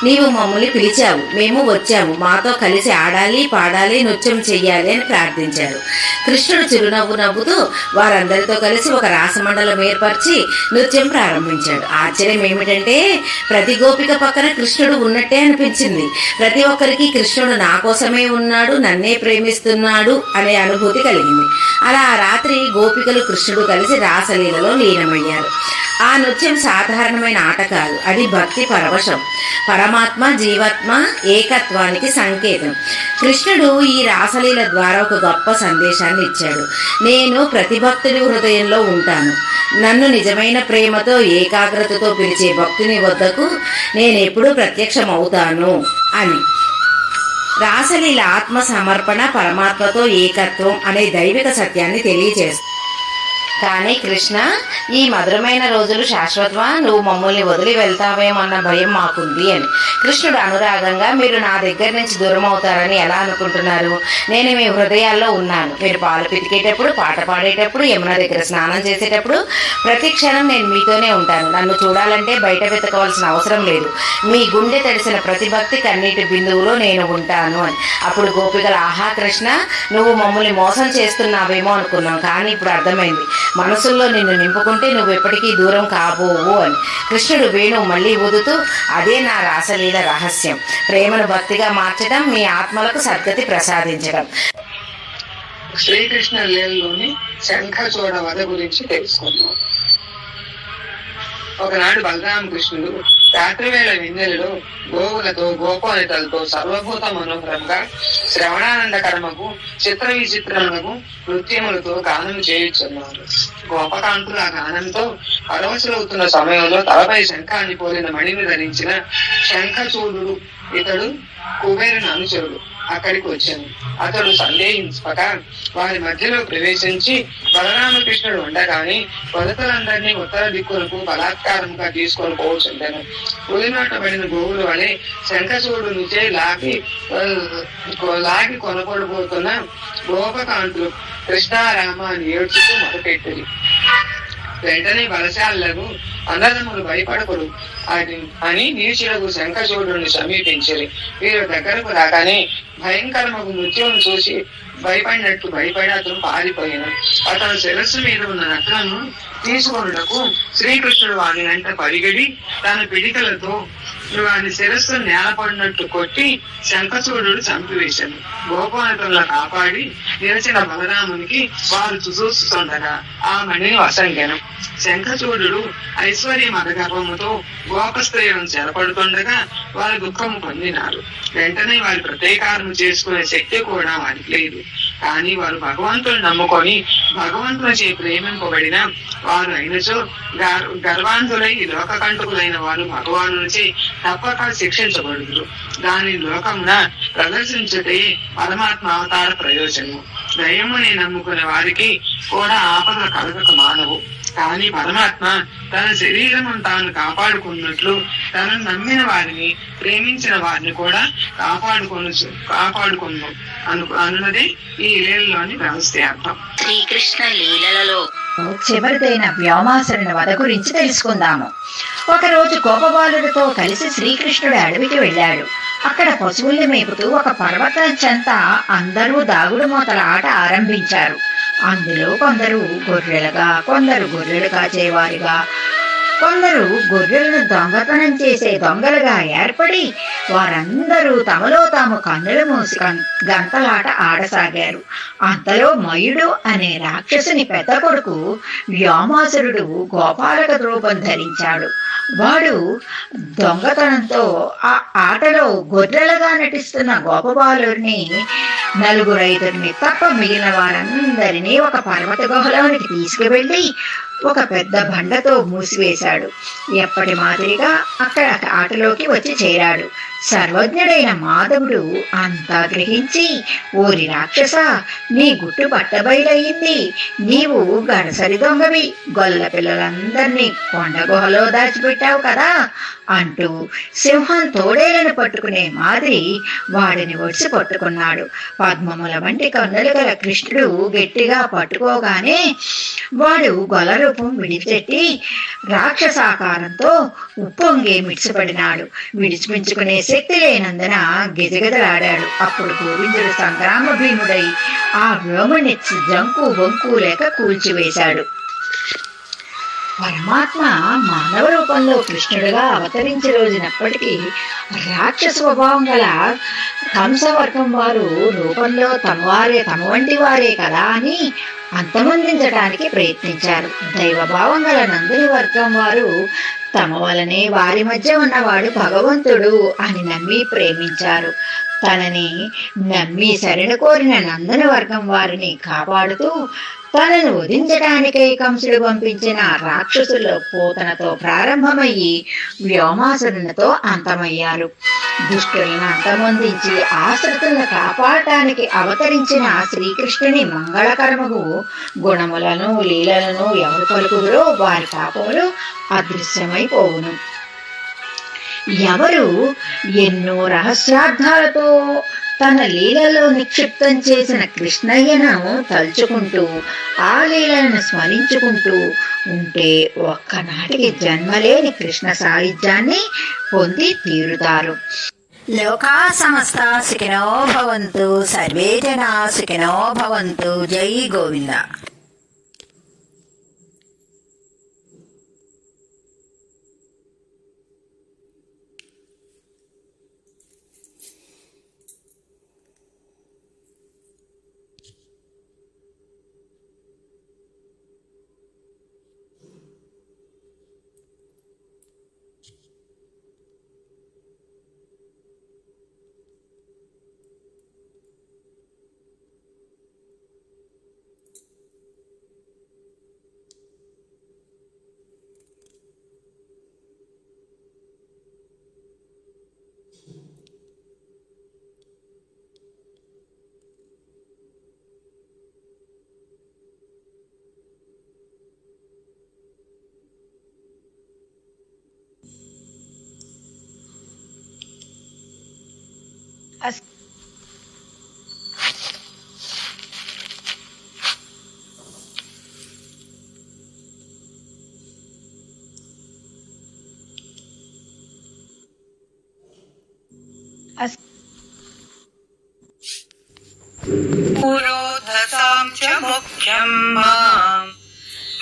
నీవు మమ్మల్ని పిలిచావు, మేము వచ్చాము, మాతో కలిసి ఆడాలి, పాడాలి, నృత్యం చెయ్యాలి అని ప్రార్థించారు. కృష్ణుడు చిరునవ్వు నవ్వుతూ వారందరితో కలిసి ఒక రాసమండలం ఏర్పరిచి నృత్యం ప్రారంభించాడు. ఆశ్చర్యం ఏమిటంటే ప్రతి గోపిక పక్కన కృష్ణుడు ఉన్నట్టే అనిపించింది. ప్రతి ఒక్కరికి కృష్ణుడు నా కోసమే ఉన్నాడు, నన్నే ప్రేమిస్తున్నాడు అనే అనుభూతి కలిగింది. అలా ఆ రాత్రి గోపికలు కృష్ణుడు కలిసి రాసలీలలో లీనమయ్యారు. ఆ నృత్యం సాధారణమైన ఆట కాదు, అది భక్తి పరవశం, పరమాత్మ జీవాత్మ ఏకత్వానికి సంకేతం. కృష్ణుడు ఈ రాసలీల ద్వారా ఒక గొప్ప సందేశాన్ని ఇచ్చాడు. నేను ప్రతి భక్తుడి హృదయంలో ఉంటాను. నన్ను నిజమైన ప్రేమతో ఏకాగ్రతతో పిలిచే భక్తుని వద్దకు నేను ఎప్పుడూ ప్రత్యక్షమవుతాను అని. రాసలీల ఆత్మ సమర్పణ, పరమాత్మతో ఏకత్వం అనే దైవిక సత్యాన్ని తెలియజేస్తుంది. కానీ కృష్ణ, ఈ మధురమైన రోజులు శాశ్వతమా? నువ్వు మమ్మల్ని వదిలి వెళ్తావేమన్న భయం మాకుంది అని. కృష్ణుడు అనురాగంగా, మీరు నా దగ్గర నుంచి దూరం అవుతారని ఎలా అనుకుంటున్నారు? నేను మీ హృదయాల్లో ఉన్నాను. మీరు పాలు పితికేటప్పుడు, పాట పాడేటప్పుడు, యమున దగ్గర స్నానం చేసేటప్పుడు ప్రతి క్షణం నేను మీతోనే ఉంటాను. నన్ను చూడాలంటే బయట వెతకవలసిన అవసరం లేదు. మీ గుండె తడిసిన ప్రతి భక్తి కన్నీటి బిందువులో నేను ఉంటాను అని. అప్పుడు గోపికలు, ఆహా కృష్ణ, నువ్వు మమ్మల్ని మోసం చేస్తున్నావేమో అనుకున్నాం, కానీ ఇప్పుడు అర్థమైంది, మనసుల్లో నిన్ను నింపుకుంటే నువ్వు ఎప్పటికీ దూరం కాబోవు అని. కృష్ణుడు వేణువు మళ్ళీ ఊదుతూ, అదే నా రాసలీల రహస్యం, ప్రేమను భక్తిగా మార్చడం, మీ ఆత్మలకు సద్గతి ప్రసాదించడం. శ్రీకృష్ణ లీలలోని శంఖచూడ వధ గురించి తెలుసుకున్నాం. ఒకనాడు బలరామకృష్ణుడు రాత్రివేళ విందెలలో గోవులతో, గోపాలితలతో సర్వభూత మనోహరంగా శ్రవణానంద కర్మకు, చిత్ర విచిత్రములకు, నృత్యములతో గానం చేయుచున్నారు. గోపకాంతుల గానంతో పరవశులవుతున్న సమయంలో తలపై శంఖాన్ని పోలిన మణిని ధరించిన శంఖచూడుడు, ఇతడు కుబేరుని అనుచరుడు, అక్కడికి వచ్చాను. అతడు సందేహించక వారి మధ్యలో ప్రవేశించి బలరామకృష్ణుడు ఉండగానే వదతలందరినీ ఉత్తర దిక్కులకు బలాత్కారంగా తీసుకొని పోవచ్చుంటాను. పులినాటబడిన గోవులు వలె శంఖచూడు నుంచే లాగి కొనపడిపోతున్న గోపకాంతులు కృష్ణారామ అని ఏడ్చుతూ మొదపెట్టింది. వెంటనే బలశాలకు అన్నదమ్ములు భయపడకూడదు అని నీచులకు శంఖచూడుని సమీపించారు. వీరు దగ్గరకు రాగానే భయంకరమగు నృత్యం చూసి భయపడి అతను పారిపోయాను. అతను శిరస్సు మీద ఉన్న రత్నము తీసుకొనుటకు శ్రీకృష్ణుడు వాని వెంట పరిగెడి తన పిడికలతో వాని శిరస్సు నేలపడినట్టు కొట్టి శంఖచూడు చంపివేశాను. గోపాలకులను కాపాడి నిలిచిన బలరామునికి వారు చూస్తుండగా ఆ మణిని వసంగెను. శంఖచూడు ఐశ్వర్య మదగర్వముతో గోపస్త్రీలను చెరపడుతుండగా వారు దుఃఖము పొందినారు. వెంటనే వారి ప్రతీకారం చేసుకునే శక్తి కూడా వారికి లేదు. కానీ వారు భగవంతుని నమ్ముకొని భగవంతునిచే ప్రేమింపబడిన వారు అయినచో గర్వాంధులై లోకకంటకులైన వారు భగవానునిచే తప్పక శిక్షించబడుదురు. దాని లోకమున ప్రదర్శించటే పరమాత్మ అవతార ప్రయోజనము. దయ్యముని నమ్ముకునే వారికి కూడా ఆపదలు కలగక మానవు. కానీ పరమాత్మ తన శరీరం తాను కాపాడుకున్నట్లు తనను నమ్మిన వారిని, ప్రేమించిన వారిని కూడా కాపాడుకును అన్నది ఈ లీలలోని వ్యవస్థ అర్థం. శ్రీకృష్ణ లీలలలో చివరిదైన వ్యోమాసురుని వధ గురించి తెలుసుకుందాము. ఒకరోజు గోపబాలుడితో కలిసి శ్రీకృష్ణుడు అడవికి వెళ్ళాడు. అక్కడ పశువుల్ని మేపుతూ ఒక పర్వతం చెంత అందరూ దాగుడు మూతల ఆట ఆరంభించారు. అందులో కొందరు గొర్రెలుగా, కొందరు గొర్రెలు కాచేవారిగా, కొందరు గొర్రెలను దొంగతనం చేసే దొంగలుగా ఏర్పడి వారందరూ తమలో తాము కన్నులు మూసి గంతలాట ఆడసాగారు. అంతలో మయుడు అనే రాక్షసుని పెద్ద కొడుకు వ్యోమాసురుడు గోపాలక రూపం ధరించాడు. వాడు దొంగతనంతో ఆ ఆటలో గొర్రెలుగా నటిస్తున్న గోపబాలుడిని, నలుగురైదురిని తప్ప మిగిలిన వారందరినీ ఒక పర్వత గుహలోనికి తీసుకువెళ్ళి ఒక పెద్ద బండతో మూసివేశాడు. ఎప్పటి మాదిరిగా అక్కడ ఆటలోకి వచ్చి చేరాడు. సర్వజ్ఞుడైన మాధవుడు అంతా గ్రహించి, ఓరి రాక్షస, నీ గుట్టు పట్టబయలయ్యింది. నీవు గడసరి దొంగవి, గొల్ల పిల్లలందరినీ కొండ గుహలో దాచిపెట్టావు కదా అంటూ సింహం తోడేలను పట్టుకునే మాదిరి వాడిని ఒడిసి పట్టుకున్నాడు. పద్మముల వంటి కన్నులు గల కృష్ణుడు గట్టిగా పట్టుకోగానే వాడు గొల్ల రూపం విడిచెట్టి రాక్షసాకారంతో ఉప్పొంగే మిడిసిపడినాడు. విడిచిపించుకునే శక్తి లేనందున గిజగిజలాడాడు. అప్పుడు గోవిందుడు సంగ్రామ భీముడై ఆ వ్యోముని జంకు బొంకు లేక కూల్చివేశాడు. పరమాత్మ మానవ రూపంలో కృష్ణుడిగా అవతరించి రోజునప్పటికీ రాక్షస స్వభావం గల కంసవర్గం వారు రూపంలో తమ వంటి వారే కదా అని అంతమొందించడానికి ప్రయత్నించారు. దైవభావం గల నందుని వర్గం వారు తమ వలనే వారి మధ్య ఉన్నవాడు భగవంతుడు అని నమ్మి ప్రేమించారు. తనని నమ్మి శరణు కోరిన నందన వర్గం వారిని కాపాడుతూ తనను వధించడానికై కంసుడు పంపించిన రాక్షసుల పోతనతో ప్రారంభమయ్యి వ్యోమాసురునితో అంతమయ్యారు. దుష్టులను అంతమొందించి ఆశ్రితులను కాపాడటానికి అవతరించిన శ్రీకృష్ణుని మంగళకరముకు గుణములను, లీలలను ఎవరు పలుకుదురో వారి పాపములు అదృశ్యమైపోవును. ఎవరు ఎన్నో రహస్యార్థాలతో తన లీలలో నిక్షిప్తం చేసిన కృష్ణయ్యను తలుచుకుంటూ ఆ లీలను స్మరించుకుంటూ ఉంటే ఒక్కనాటికి జన్మలేని కృష్ణ సాహిత్యాన్ని పొంది తీరుతారు. లోకా సమస్త సుఖినో భవంతు, సర్వే జనా సుఖినో భవంతు. జై గోవింద. పురోధసాం చ ముఖ్యం మాం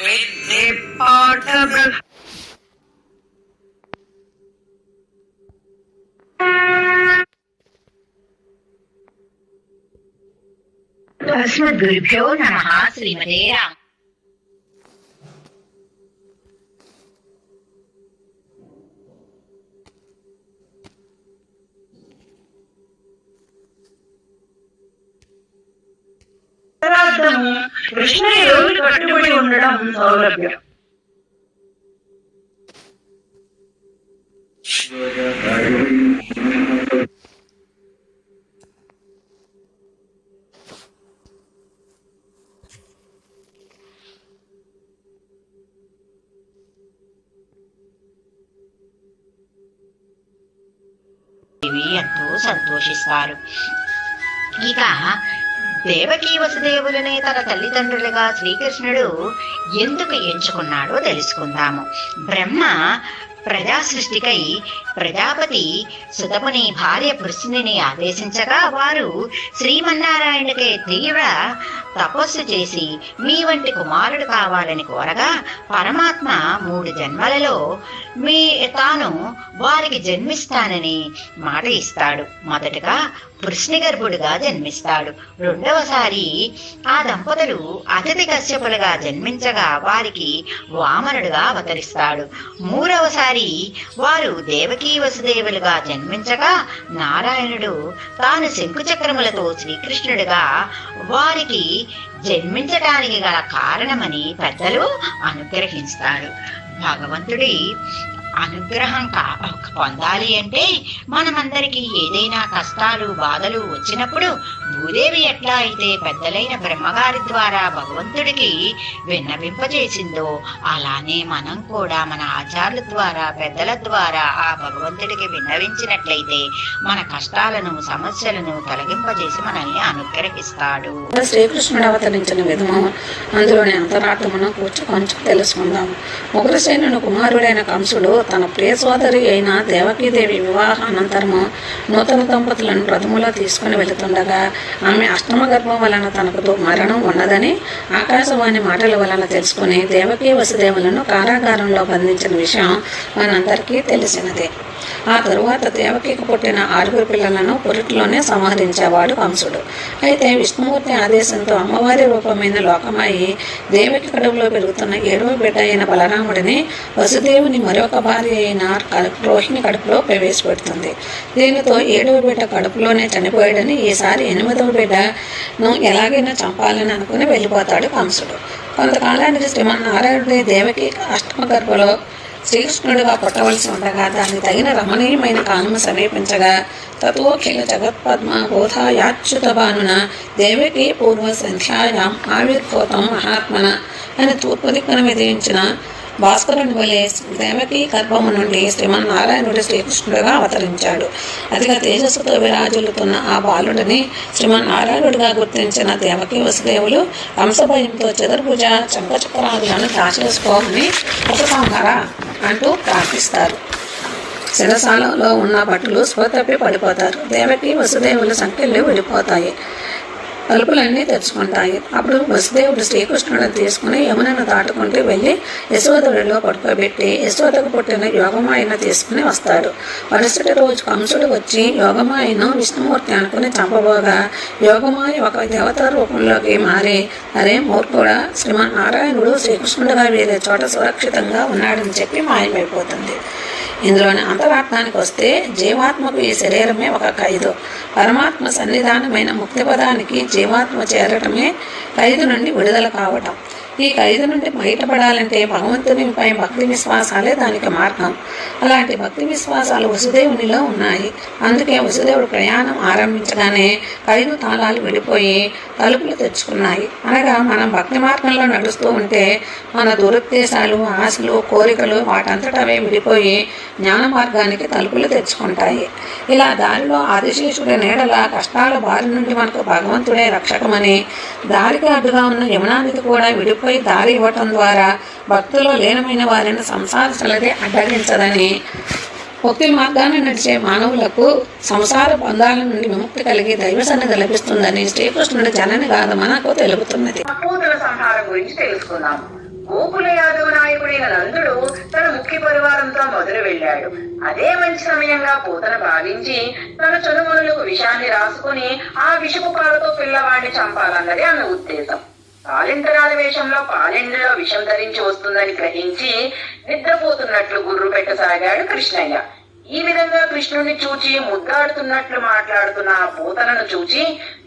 విద్ధి పార్థ అస్మద్గురుభ్యో నమః. శ్రీమతే రామ. కృష్ణుని రోజు కట్టుబడి ఉండడం సౌలభ్యం. ఎంతో సంతోషిస్తారు. ఇక దేవకీ వసుదేవులనే తన తల్లిదండ్రులుగా శ్రీకృష్ణుడు ఎందుకు ఎంచుకున్నాడో తెలుసుకుందాము. బ్రహ్మ ప్రజా సృష్టికై ప్రజాపతి సుతముని భార్య పురుషుని ఆదేశించగా వారు శ్రీమన్నారాయణకే తీవ్ర తపస్సు చేసి మీ వంటి కుమారుడు కావాలని కోరగా పరమాత్మ 3 జన్మలలో తాను వారికి జన్మిస్తానని మాట ఇస్తాడు. మొదటగా వృష్ణి గర్భుడుగా జన్మిస్తాడు. రెండవసారి ఆ దంపతులు అతిథి కశ్యపులుగా జన్మించగా వారికి వామనుడుగా అవతరిస్తాడు. మూడవసారి వారు దేవకీ వసుదేవులుగా జన్మించగా నారాయణుడు తాను శంకుచక్రములతో శ్రీకృష్ణుడిగా వారికి జన్మించడానికి గల కారణమని పెద్దలు అనుగ్రహిస్తాడు. భగవంతుడి అనుగ్రహం పొందాలి అంటే మనమందరికీ ఏదైనా కష్టాలు బాధలు వచ్చినప్పుడు భూదేవి ఎట్లా అయితే పెద్దలైన బ్రహ్మగారి ద్వారా భగవంతుడికి విన్నవింపజేసిందో అలానే మనం కూడా మన ఆచార్యుల ద్వారా పెద్దల ద్వారా ఆ భగవంతుడికి విన్నవించినట్లయితే మన కష్టాలను సమస్యలను తొలగింపజేసి మనల్ని అనుగ్రహిస్తాడు. శ్రీకృష్ణుడు అవతరించిన విధము అందులోని అంతరార్థమును కొంచెం తెలుసుకుందాం. ఉగ్రసేనుని కుమారుడైన కంసుడు తన ప్రియ సోదరి అయిన దేవకీదేవి వివాహానంతరము నూతన దంపతులను రథములో తీసుకుని వెళుతుండగా ఆమె అష్టమ గర్భం వలన తనకు మరణం ఉన్నదని ఆకాశవాణి మాటల వలన తెలుసుకుని దేవకీ వసుదేవులను కారాగారంలో బంధించిన విషయం మనందరికీ తెలిసినదే. ఆ తరువాత దేవకికి పుట్టిన 6 పిల్లలను పురిటిలోనే సంహరించేవాడు కంసుడు. అయితే విష్ణుమూర్తి ఆదేశంతో అమ్మవారి రూపమైన లోకమాయి దేవకి కడుపులో పెరుగుతున్న 7వ బిడ్డ అయిన బలరాముడిని వసుదేవుని మరొక భార్య అయిన రోహిణి కడుపులో ప్రవేశపెడుతుంది. దీనితో 7వ బిడ్డ కడుపులోనే చనిపోయాడని ఈసారి 8వ బిడ్డను ఎలాగైనా చంపాలని అనుకుని వెళ్ళిపోతాడు కంసుడు. కొంతకాలానికి శ్రీమన్నారాయణుడి దేవకి అష్టమ గర్భలో శ్రీకృష్ణుడిగా పుట్టవలసి ఉండగా దాన్ని తగిన రమణీయమైన కాలము సమీపించగా తత్వఖిల జగత్పద్మ బోధాయాచ్యుత భానున దేవకి పూర్వ సంధ్యాయాం ఆవిర్భూతం మహాత్మన అని తూర్పు దిక్కున విధించిన భాస్కరుని వలె దేవకీ గర్భము నుండి శ్రీమన్నారాయణుడు శ్రీకృష్ణుడిగా అవతరించాడు. అతిగా తేజస్సుతో విరాజులుతున్న ఆ బాలుడిని శ్రీమన్నారాయణుడిగా గుర్తించిన దేవకీ వసుదేవులు కంసభయంతో చతుర్భుజ చంపచక్రాదులను దాచేసుకోమని ఉపసంహార అంటూ ప్రార్థిస్తారు. శిరసాలలో ఉన్న భటులు స్వతప్పి పడిపోతారు. దేవకీ వసుదేవుల సంఖ్యలు విడిపోతాయి, తలుపులన్నీ తెచ్చుకుంటాయి. అప్పుడు వసుదేవుడు శ్రీకృష్ణుడిని తీసుకుని యమునను దాటుకుంటూ వెళ్ళి యశోదరుడిలో పడుకోబెట్టి యశోదకు పుట్టిన యోగమాయను తీసుకుని వస్తాడు. మరుసటి రోజు కంసుడు వచ్చి యోగమాయను విష్ణుమూర్తి అనుకుని చంపబోగా యోగమాయ ఒక దేవతా రూపంలోకి మారి అరే మూర్ఖుడా, శ్రీమన్నారాయణుడు శ్రీకృష్ణుడిగా వేరే చోట సురక్షితంగా ఉన్నాడని చెప్పి మాయమైపోతుంది. ఇందులోని అంతరార్థానికి వస్తే జీవాత్మకు ఈ శరీరమే ఒక ఖైదు. పరమాత్మ సన్నిధానమైన ముక్తి పదానికి జీవాత్మ చేరటమే ఖైదు నుండి విడుదల కావటం. ఈ ఖైదు నుండి బయటపడాలంటే భగవంతునిపై భక్తి విశ్వాసాలే దానికి మార్గం. అలాంటి భక్తి విశ్వాసాలు వసుదేవునిలో ఉన్నాయి. అందుకే వసుదేవుడు ప్రయాణం ఆరంభించగానే ఖైదు తాళాలు విడిపోయి తలుపులు తెచ్చుకున్నాయి. అనగా మనం భక్తి మార్గంలో నడుస్తూ ఉంటే మన దురుద్దేశాలు, ఆశలు, కోరికలు వాటంతటవే విడిపోయి జ్ఞాన మార్గానికి తలుపులు తెచ్చుకుంటాయి. ఇలా దారిలో ఆదిశేషుడి నీడల కష్టాల బారి నుండి మనకు భగవంతుడే రక్షకమని, దారికి అడ్డుగా ఉన్న యమునానికి కూడా విడిపోయి దారి ఇవ్వటం ద్వారా భక్తులో లీనమైన వారిని సంసార చలదే అడ్డగించదని, భక్తి మార్గాన్ని నడిచే మానవులకు సంసార బంధాల నుండి విముక్తి కలిగి దైవ సన్నిధి లభిస్తుందని శ్రీకృష్ణుడి జనని గాథ మనకు తెలుపుతున్నది. పూతల సంహారం గురించి తెలుసుకుందాం. గోకుల యాదవ నాయకుడైన నందుడు తన ముఖ్య పరివారంతో మొదలు వెళ్ళాడు. అదే మంచి సమయంగా పూతన భావించి తన చనుమనులకు విషాన్ని రాసుకుని ఆ విషపు పాలతో పిల్లవాడిని చంపాలన్నది ఆమె ఉద్దేశం. పాలింతరాల వేషంలో పాలెండలో విషం ధరించి వస్తుందని గ్రహించి నిద్రపోతున్నట్లు గుర్రు పెట్టసాగాడు కృష్ణయ్య. ఈ విధంగా కృష్ణుడిని చూచి ముద్దాడుతున్నట్లు మాట్లాడుతున్న ఆ పూతనను చూచి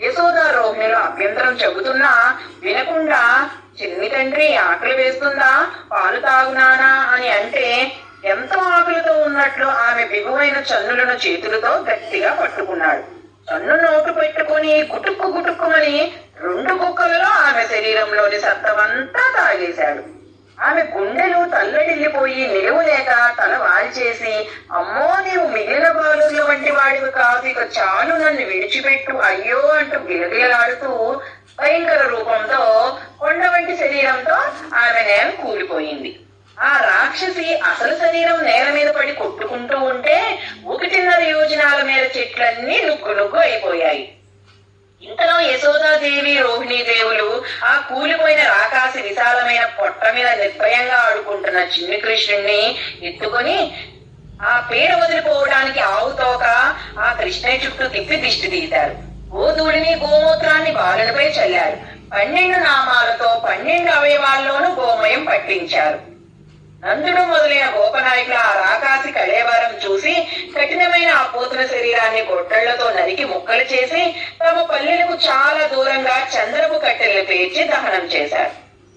యశోద రోహిణిలో అభ్యంతరం చెబుతున్నా వినకుండా, చిన్ని తండ్రి ఆకలి వేస్తుందా, పాలు తాగునానా అని అంటే ఎంతో ఆకలితో ఉన్నట్లు ఆమె బిగువైన చన్నులను చేతులతో గట్టిగా పట్టుకున్నాడు. చన్ను నోటు పెట్టుకుని గుటుక్కు గుటుక్కుమని 2 కుక్కలలో ఆమె శరీరంలోని సత్తమంతా తాగేశాడు. ఆమె గుండెలు తల్లడిల్లిపోయి నిలువలేక తల వాల్చేసి, అమ్మో నీవు మిగిలిన బాలుర్ల వంటి వాడివి కాదు, ఇక చాలు, నన్ను విడిచిపెట్టు అయ్యో అంటూ గిలగిలలాడుతూ భయంకర రూపంతో కొండ వంటి శరీరంతో ఆమె నేల కూలిపోయింది. ఆ రాక్షసి అసలు శరీరం నేల మీద పడి కొట్టుకుంటూ ఉంటే 1.5 యోజనాల మేర చెట్లన్నీ నుగ్గు అయిపోయాయి. ఇంతలో యశోదాదేవి, రోహిణీదేవులు ఆ కూలిపోయిన రాకాసి విశాలమైన పొట్ట మీద నిర్భయంగా ఆడుకుంటున్న చిన్ని కృష్ణుణ్ణి ఎత్తుకొని ఆ పీడ వదిలిపోవడానికి ఆవుతోక ఆ కృష్ణయ్య చుట్టూ తిప్పి దిష్టి తీశారు. గోధూళిని గోమూత్రాన్ని బాలునిపై చల్లారు. 12 నామాలతో 12 అవయవాల్లోనూ గోమయం పట్టించారు. నందుడు మొదలైన గోపనాయకుల ఆ రాకాసి కళేవారం చూసి కఠినమైన ఆ పోతున శరీరాన్ని గొడ్డళ్లతో నరికి ముక్కలు చేసి తమ పల్లెలకు చాలా దూరంగా చంద్రపు కట్టెలు పేర్చి దహనం చేశారు.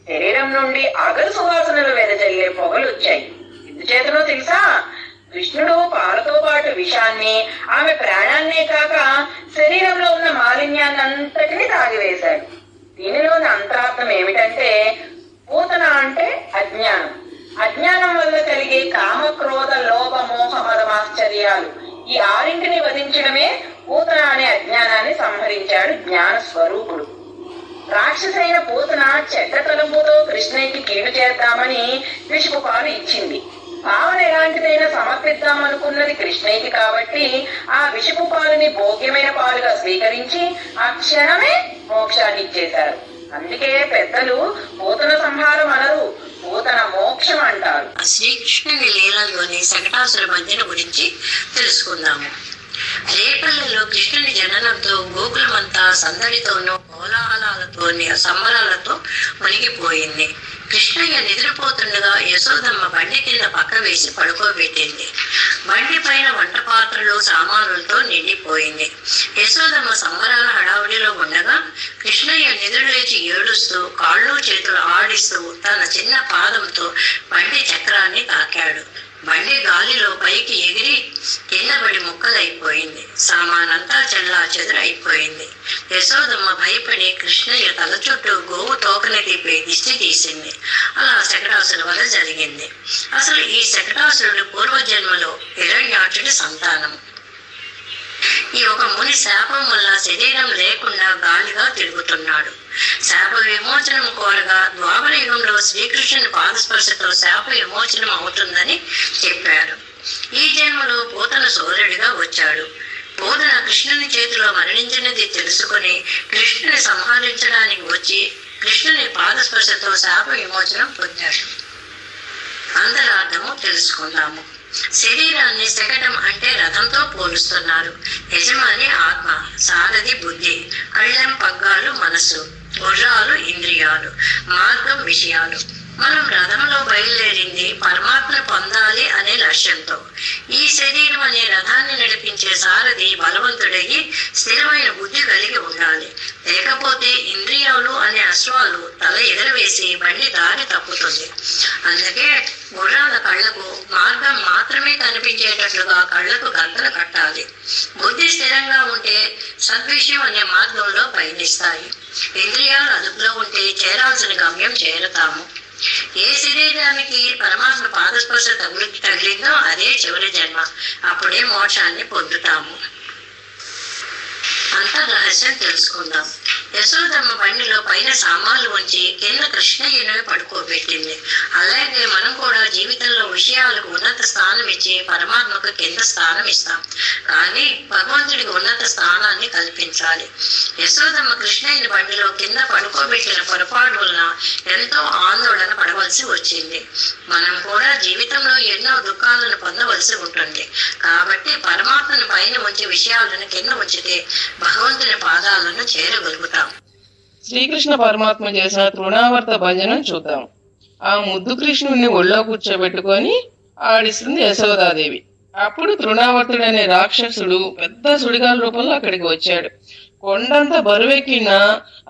శరీరం నుండి అగరు సువాసనలు వెదజల్లే పొగలొచ్చాయి. ఎందుచేతనో తెలుసా? కృష్ణుడు పాలతో పాటు విషాన్ని, ఆమె ప్రాణాన్నే కాక శరీరంలో ఉన్న మాలిన్యాన్నంతటినీ తాగివేశాడు. దీనిలోని అంతరార్థం ఏమిటంటే, పూతన అంటే అజ్ఞానం. అజ్ఞానం వల్ల కలిగే కామ, క్రోధ, లోభ, మోహ, మదమాశ్చర్యాలు, ఈ 6 వధించడమే పూతన అనే అజ్ఞానాన్ని సంహరించాడు జ్ఞాన స్వరూపుడు. రాక్షసైన పూతన చెడ్డ తలంపుతో కృష్ణయ్యకి కీడు చేద్దామని విషపు పాలు ఇచ్చింది. భావన ఎలాంటిదైనా సమర్పిద్దామనుకున్నది కృష్ణయ్యకి కాబట్టి ఆ విషపు పాలుని భోగ్యమైన పాలుగా స్వీకరించి ఆ క్షణమే మోక్షాన్ని ఇచ్చేశారు. అందుకే పెద్దలు పూతన సంహారం అనరు, పూతన మోక్షం అంటారు. శ్రీకృష్ణుని లీలలోని శకటాసుర బంధన గురించి తెలుసుకుందాము. రేపల్లెలో కృష్ణుని జననంతో గోకులమంతా సందడితోనూ కోలాహలాలతోని సంబరాలతో మునిగిపోయింది. కృష్ణయ్య నిద్రపోతుండగా యశోదమ్మ బండి కింద పక్క వేసి పడుకోబెట్టింది. బండి పైన వంట పాత్రలు సామానులతో నిండిపోయింది. యశోదమ్మ సంబరాల హడావుడిలో ఉండగా కృష్ణయ్య నిద్ర లేచి ఏడుస్తూ కాళ్ళు చేతులు ఆడిస్తూ తన చిన్న పాదంతో బండి చక్రాన్ని తాకాడు. బండి గాలిలో పైకి ఎగిరి కిందపడి ముక్కలైపోయింది. సామానంతా చెల్లా చెదురైపోయింది. యశోదమ్మ భయపడి కృష్ణయ్య తల చుట్టూ గోవు తోకని తిప్పి దిష్టి తీసింది. అలా శకటాసురుడి వల్ల జరిగింది. అసలు ఈ శకటాసురుడు పూర్వజన్మలో హిరణ్యాక్షుడి సంతానం. ఈ ఒక ముని శాపం వల్ల శరీరం లేకుండా గాలిగా తిరుగుతున్నాడు. శాప విమోచనం కోరగా ద్వాపర యుగంలో శ్రీకృష్ణుని పాదస్పర్శతో శాప విమోచనం అవుతుందని చెప్పారు. ఈ జన్మలో పూతన సోదరుడిగా వచ్చాడు. పూతన కృష్ణుని చేతిలో మరణించినది తెలుసుకుని కృష్ణుని సంహరించడానికి వచ్చి కృష్ణుని పాదస్పర్శతో శాప విమోచనం పొందాడు. అంతరార్థము తెలుసుకుందాము. శరీరాన్ని శకటం అంటే రథంతో పోలుస్తున్నారు. యజమాని ఆత్మ, సారథి బుద్ధి, కళ్ళెం పగ్గాలు మనసు, గుర్రాలు ఇంద్రియాలు, మార్గం విషయాలు. మనం రథంలో బయలుదేరింది పరమాత్మ పొందాలి అనే లక్ష్యంతో. ఈ శరీరం అనే రథాన్ని నడిపించే సారథి బలవంతుడయ్యి స్థిరమైన బుద్ధి కలిగి ఉండాలి. లేకపోతే ఇంద్రియాలు అనే అశ్వాలు తల ఎగరవేసి బండి దారి తప్పుతుంది. అందుకే గుర్రాల కళ్ళకు మార్గం మాత్రమే కనిపించేటట్లుగా కళ్ళకు గంతలు కట్టాలి. బుద్ధి స్థిరంగా ఉంటే సద్విషయం అనే మార్గంలో పయనిస్తాయి. ఇంద్రియాలు అదుపులో ఉంటే చేరాల్సిన గమ్యం చేరుతాము. ఏ శరీరానికి పరమాత్మ పాదస్పర్శ తగిలిందో అదే చివరి జన్మ. అప్పుడే మోక్షాన్ని పొందుతాము. అంతర్రహస్యం తెలుసుకుందాం. యశోదమ్మ బండిలో పైన సామాన్లు ఉంచి కింద కృష్ణయ్యను పడుకోబెట్టింది. అలాగే మనం కూడా జీవితంలో విషయాలకు ఉన్నత స్థానం ఇచ్చి పరమాత్మకు కింద స్థానం ఇస్తాం. కానీ భగవంతుడికి ఉన్నత స్థానాన్ని కల్పించాలి. యశోదమ్మ కృష్ణయ్యని బండిలో కింద పడుకోబెట్టిన పొరపాటు వలన ఎంతో ఆందోళన పడవలసి వచ్చింది. మనం కూడా జీవితంలో ఎన్నో దుఃఖాలను పొందవలసి ఉంటుంది. కాబట్టి పరమాత్మను పైన ఉంచి విషయాలను కింద ఉంచితే భగవంతుని పాదాలను చేరగలుగుతాం. శ్రీకృష్ణ పరమాత్మ చేసిన తృణావర్త భంజనం చూద్దాం. ఆ ముద్దు కృష్ణుడిని ఒళ్ళో కూర్చోబెట్టుకొని ఆడిస్తుంది యశోదాదేవి. అప్పుడు తృణావర్తుడనే రాక్షసుడు పెద్ద సుడిగాల రూపంలో అక్కడికి వచ్చాడు. కొండంత బరువెక్కిన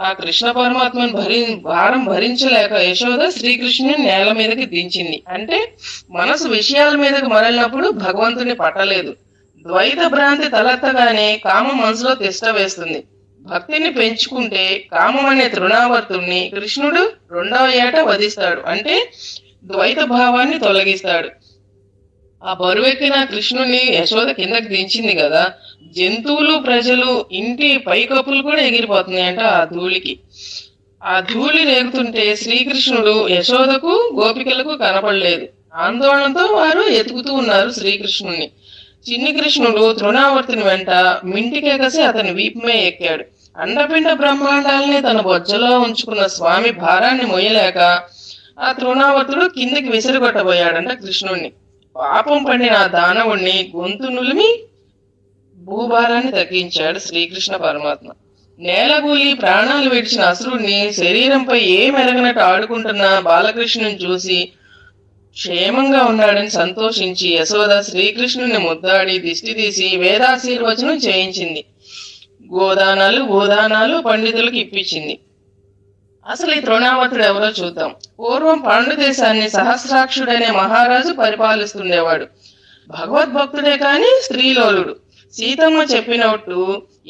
ఆ కృష్ణ పరమాత్మను భారం భరించలేక యశోద శ్రీకృష్ణుని నేల మీదకి దించింది. అంటే మనసు విషయాల మీదకి మరలినప్పుడు భగవంతుని పట్టలేదు. ద్వైత భ్రాంతి తలెత్తగానే కామం మనసులో తిష్ట వేస్తుంది. భక్తిని పెంచుకుంటే కామం అనే తృణావర్తుణ్ణి కృష్ణుడు 2వ ఏట వధిస్తాడు. అంటే ద్వైత భావాన్ని తొలగిస్తాడు. ఆ బరువెక్కిన కృష్ణుని యశోద కిందకి దించింది కదా, జంతువులు ప్రజలు ఇంటి పైకప్పులు కూడా ఎగిరిపోతున్నాయంట ఆ ధూళికి. ఆ ధూళి రేగుతుంటే శ్రీకృష్ణుడు యశోదకు గోపికలకు కనపడలేదు. ఆందోళనతో వారు ఎతుకుతూ ఉన్నారు శ్రీకృష్ణుణ్ణి. చిన్ని కృష్ణుడు తృణావర్తిని వెంట మింటికెగసి అతని వీపుమే ఎక్కాడు. అండపిండ బ్రహ్మాండాల్ని తన బొజ్జలో ఉంచుకున్న స్వామి భారాన్ని మొయ్యలేక ఆ తృణావర్తుడు కిందికి విసిరిగొట్టబోయాడంట కృష్ణుణ్ణి. పాపం పండిన ఆ దానవుణ్ణి గొంతు నులిమి భూభారాన్ని తగ్గించాడు శ్రీకృష్ణ పరమాత్మ. నేలగూలి ప్రాణాలు విడిచిన అసురుణ్ణి శరీరంపై ఏమెరగనట్టు ఆడుకుంటున్న బాలకృష్ణుని చూసి క్షేమంగా ఉన్నాడని సంతోషించి యశోద శ్రీకృష్ణుని ముద్దాడి దిష్టి తీసి వేదాశీర్వచనం చేయించింది. గోదానాలు భూదానాలు పండితులకు ఇప్పించింది. అసలు ఈ తృణావర్తుడు ఎవరో చూద్దాం. పూర్వం పాండు దేశాన్ని సహస్రాక్షుడనే మహారాజు పరిపాలిస్తుండేవాడు. భగవద్భక్తుడే కాని స్త్రీలోలుడు. సీతమ్మ చెప్పినట్టు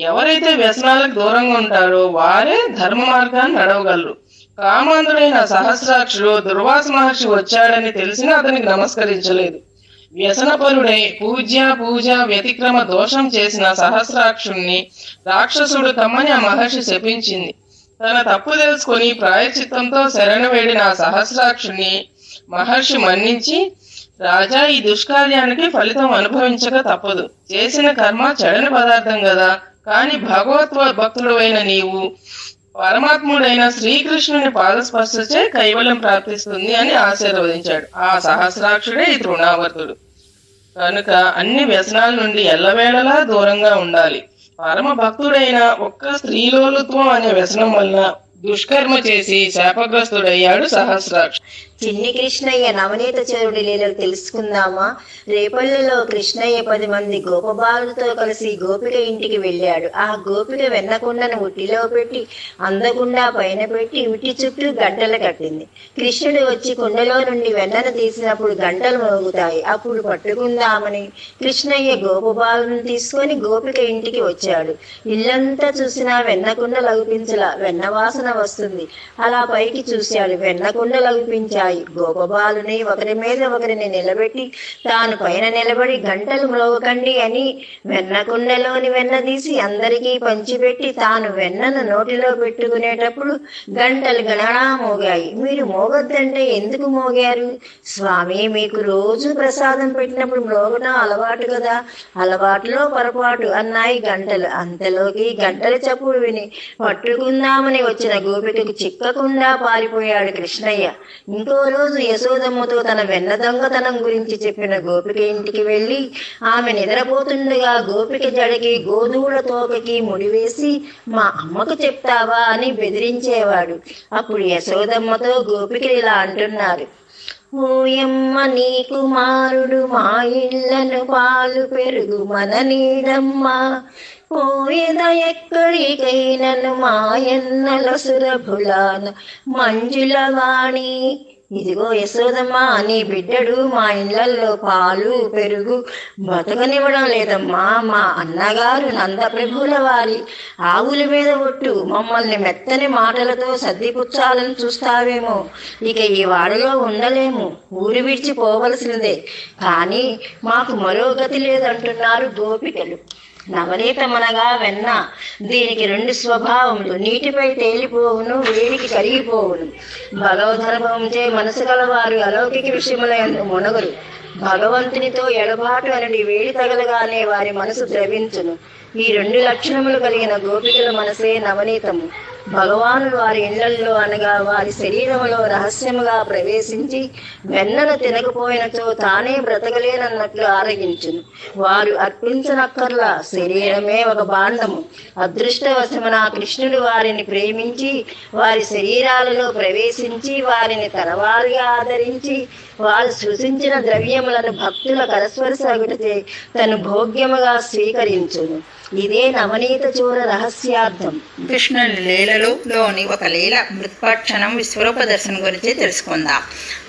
ఎవరైతే వ్యసనాలకు దూరంగా ఉంటారో వారే ధర్మ మార్గాన్ని నడవగలరు. కామాంధుడైన సహస్రాక్షుడు దుర్వాస మహర్షి వచ్చాడని తెలిసినా అతనికి నమస్కరించలేదు. వ్యసనపరుడై పూజ వ్యతిక్రమ దోషం చేసిన సహస్రాక్షుణ్ణి రాక్షసుడు కమ్మని ఆ మహర్షి శపించింది. తన తప్పు తెలుసుకొని ప్రాయశ్చిత్తంతో శరణు వేడిన ఆ సహస్రాక్షుణ్ణి మహర్షి మన్నించి, రాజా, ఈ దుష్కార్యానికి ఫలితం అనుభవించక తప్పదు. చేసిన కర్మ చెడని పదార్థం కదా, కాని భగవత్ భక్తుడు అయిన నీవు పరమాత్ముడైన శ్రీకృష్ణుని పాదస్పర్శచే కైవల్యం ప్రాప్తిస్తుంది అని ఆశీర్వదించాడు. ఆ సహస్రాక్షుడే ఈ తృణావర్తుడు. కనుక అన్ని వ్యసనాల నుండి ఎల్లవేళలా దూరంగా ఉండాలి. పరమ భక్తుడైన ఒక్క స్త్రీలోలుత్వం అనే వ్యసనం వల్ల దుష్కర్మ చేసి శాపగ్రస్తుడయ్యాడు సహస్రాక్ష. చిన్ని కృష్ణయ్య నవనీత చరుడి లీలలు తెలుసుకుందామా? రేపల్లెలో కృష్ణయ్య 10 మంది గోపబాలులతో కలిసి గోపిక ఇంటికి వెళ్ళాడు. ఆ గోపిక వెన్నకుండను ఉట్టిలో పెట్టి అందకుండా పైన పెట్టి ఉట్టి చుట్టూ గంటలు కట్టింది. కృష్ణుడు వచ్చి కుండలో నుండి వెన్నను తీసినప్పుడు గంటలు మోగుతాయి. అప్పుడు పట్టుకుందామని కృష్ణయ్య గోపబాలును తీసుకొని గోపిక ఇంటికి వచ్చాడు. ఇల్లంతా చూసినా వెన్నకుండ లగుపించలా, వెన్న వాసన వస్తుంది. అలా పైకి చూశాడు, వెన్నకుండ లగుపించాయి. గోపబాలుని ఒకరి మీద ఒకరిని నిలబెట్టి తాను పైన నిలబడి గంటలు మ్రోగకండి అని వెన్నకుండలోని వెన్న తీసి అందరికీ పంచిపెట్టి తాను వెన్నను నోటిలో పెట్టుకునేటప్పుడు గంటలు గణనా మోగాయి. మీరు మోగొద్దంటే ఎందుకు మోగారు? స్వామి, మీకు రోజు ప్రసాదం పెట్టినప్పుడు మ్రోగడం అలవాటు కదా, అలవాటులో పొరపాటు అన్నాయి గంటలు. అంతలోకి గంటల చప్పుడు విని పట్టుకుందామని వచ్చిన గోపికకు చిక్కకుండా పారిపోయాడు కృష్ణయ్య. ఇంకో రోజు యశోదమ్మతో తన వెన్న దొంగతనం గురించి చెప్పిన గోపిక ఇంటికి వెళ్ళి ఆమె నిద్రపోతుండగా గోపిక జడకి గోధూడ తోకకి ముడివేసి మా అమ్మకు చెప్తావా అని బెదిరించేవాడు. అప్పుడు యశోదమ్మతో గోపికలు ఇలా అంటున్నారు: ఓయమ్మ, నీ కుమారుడు మా ఇళ్లను పాలు పెరుగు మన నీడమ్మా, పోయేద ఎక్కడికైనను మాయన్నల సురభులాన మంజుల వాణి. ఇదిగో యశోదమ్మ, నీ బిడ్డడు మా ఇళ్లలో పాలు పెరుగు బతకనివ్వడం లేదమ్మా. మా అన్నగారు నందప్రభుల వారి ఆవుల మీద ఒట్టు, మమ్మల్ని మెత్తని మాటలతో సర్దిపుచ్చాలని చూస్తావేమో. ఇక ఈ వాడలో ఉండలేము, ఊరు విడిచి పోవలసినదే. కానీ మాకు మరో గతి లేదంటున్నారు గోపికలు. నవనీతమనగా వెన్న, దీనికి 2 స్వభావములు: నీటిపై తేలిపోవును, వేడికి కరిగిపోవును. భగవద్భవంచే మనసు గలవారు అలౌకిక విషయములందు మునగరు. భగవంతునితో ఎడబాటు అనేది వేడి తగలగానే వారి మనసు ద్రవించును. ఈ 2 లక్షణములు కలిగిన గోపికల మనసే నవనీతము. భగవానుడు వారి ఇళ్లల్లో అనగా వారి శరీరములో రహస్యముగా ప్రవేశించి వెన్నను తినకపోయినచో తానే బ్రతకలేనన్నట్లు ఆరగించును. వారు అర్పించనక్కర్లా, శరీరమే ఒక భాండము. అదృష్టవశమున కృష్ణుడు వారిని ప్రేమించి వారి శరీరాలలో ప్రవేశించి వారిని తనవారిగా ఆదరించి వారు సృజించిన ద్రవ్యములను భక్తుల కరస్పర్శగుటచే తను భోగ్యముగా స్వీకరించును. ఇదే నవనీత చూర రహస్యార్థం. కృష్ణుని లీలలు లీలలులోని ఒక లీల మృత్పక్షణం విశ్వరూప దర్శనం గురించి తెలుసుకుందాం.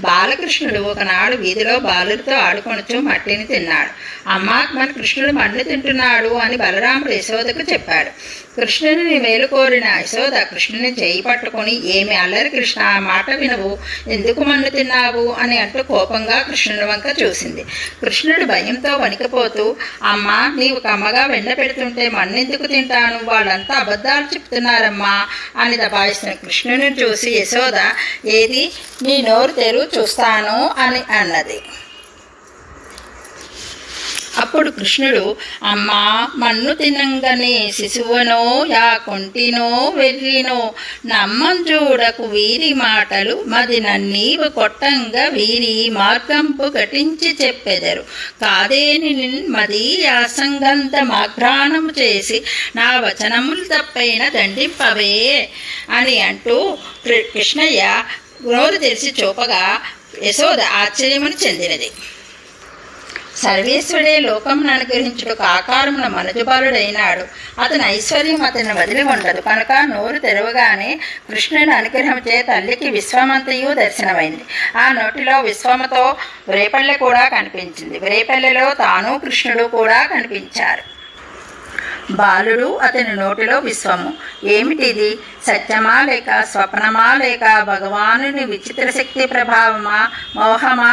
బాలకృష్ణుడు ఒకనాడు వీధిలో బాలులతో ఆడుకొనుచు మట్టిని తిన్నాడు. అమ్మా, మన కృష్ణుడు మట్టి తింటున్నాడు అని బలరాముడు యశోదకు చెప్పాడు. కృష్ణుని మేలు కోరిన యశోద కృష్ణుని చేయి పట్టుకొని, ఏమి అల్లరి కృష్ణ, మాట వినవు, ఎందుకు మన్ను తిన్నావు అని అంటూ కోపంగా కృష్ణుడి వంక చూసింది. కృష్ణుడు భయంతో వణికిపోతూ, అమ్మా, నీవు కమ్మగా వెండ పెడుతుంటే మన్నెందుకు తింటాను, వాళ్ళంతా అబద్ధాలు చెప్తున్నారమ్మా అని దబాయిస్తున్న కృష్ణుని చూసి యశోద, ఏది నీ నోరు తెరు చూస్తాను అని అన్నది. అప్పుడు కృష్ణుడు, అమ్మా, మన్ను తినంగనే శిశువనో యా కొంటినో వెర్రినో నమ్మంజూడకు వీరి మాటలు మది నన్నీవు కొట్టంగా వీరి మార్గంపు ఘటించి చెప్పెదరు కాదేని మది యాసంగంధమాఘ్రాణము చేసి నా వచనములు తప్పైన దండింపవే అని అంటూ కృష్ణయ్య నోరు తెరిచి చూపగా యశోద ఆశ్చర్యమును చెందినది. సర్వేశ్వరుడే లోకమును అనుగ్రహించుటకు ఆకారమున మనుజుబాలుడైనాడు. అతని ఐశ్వర్యం అతన్ని వదిలి ఉండదు కనుక నోరు తెరవగానే కృష్ణుని అనుగ్రహంచే తల్లికి విశ్వమంతయు దర్శనమైంది. ఆ నోటిలో విశ్వమతో రేపల్లె కూడా కనిపించింది. రేపల్లెలో తాను కృష్ణుడు కూడా కనిపించారు. బాలుడు అతని నోటిలో విశ్వము. ఏమిటిది? సత్యమా లేక స్వప్నమా లేక భగవానుని విచిత్ర శక్తి ప్రభావమా, మోహమా?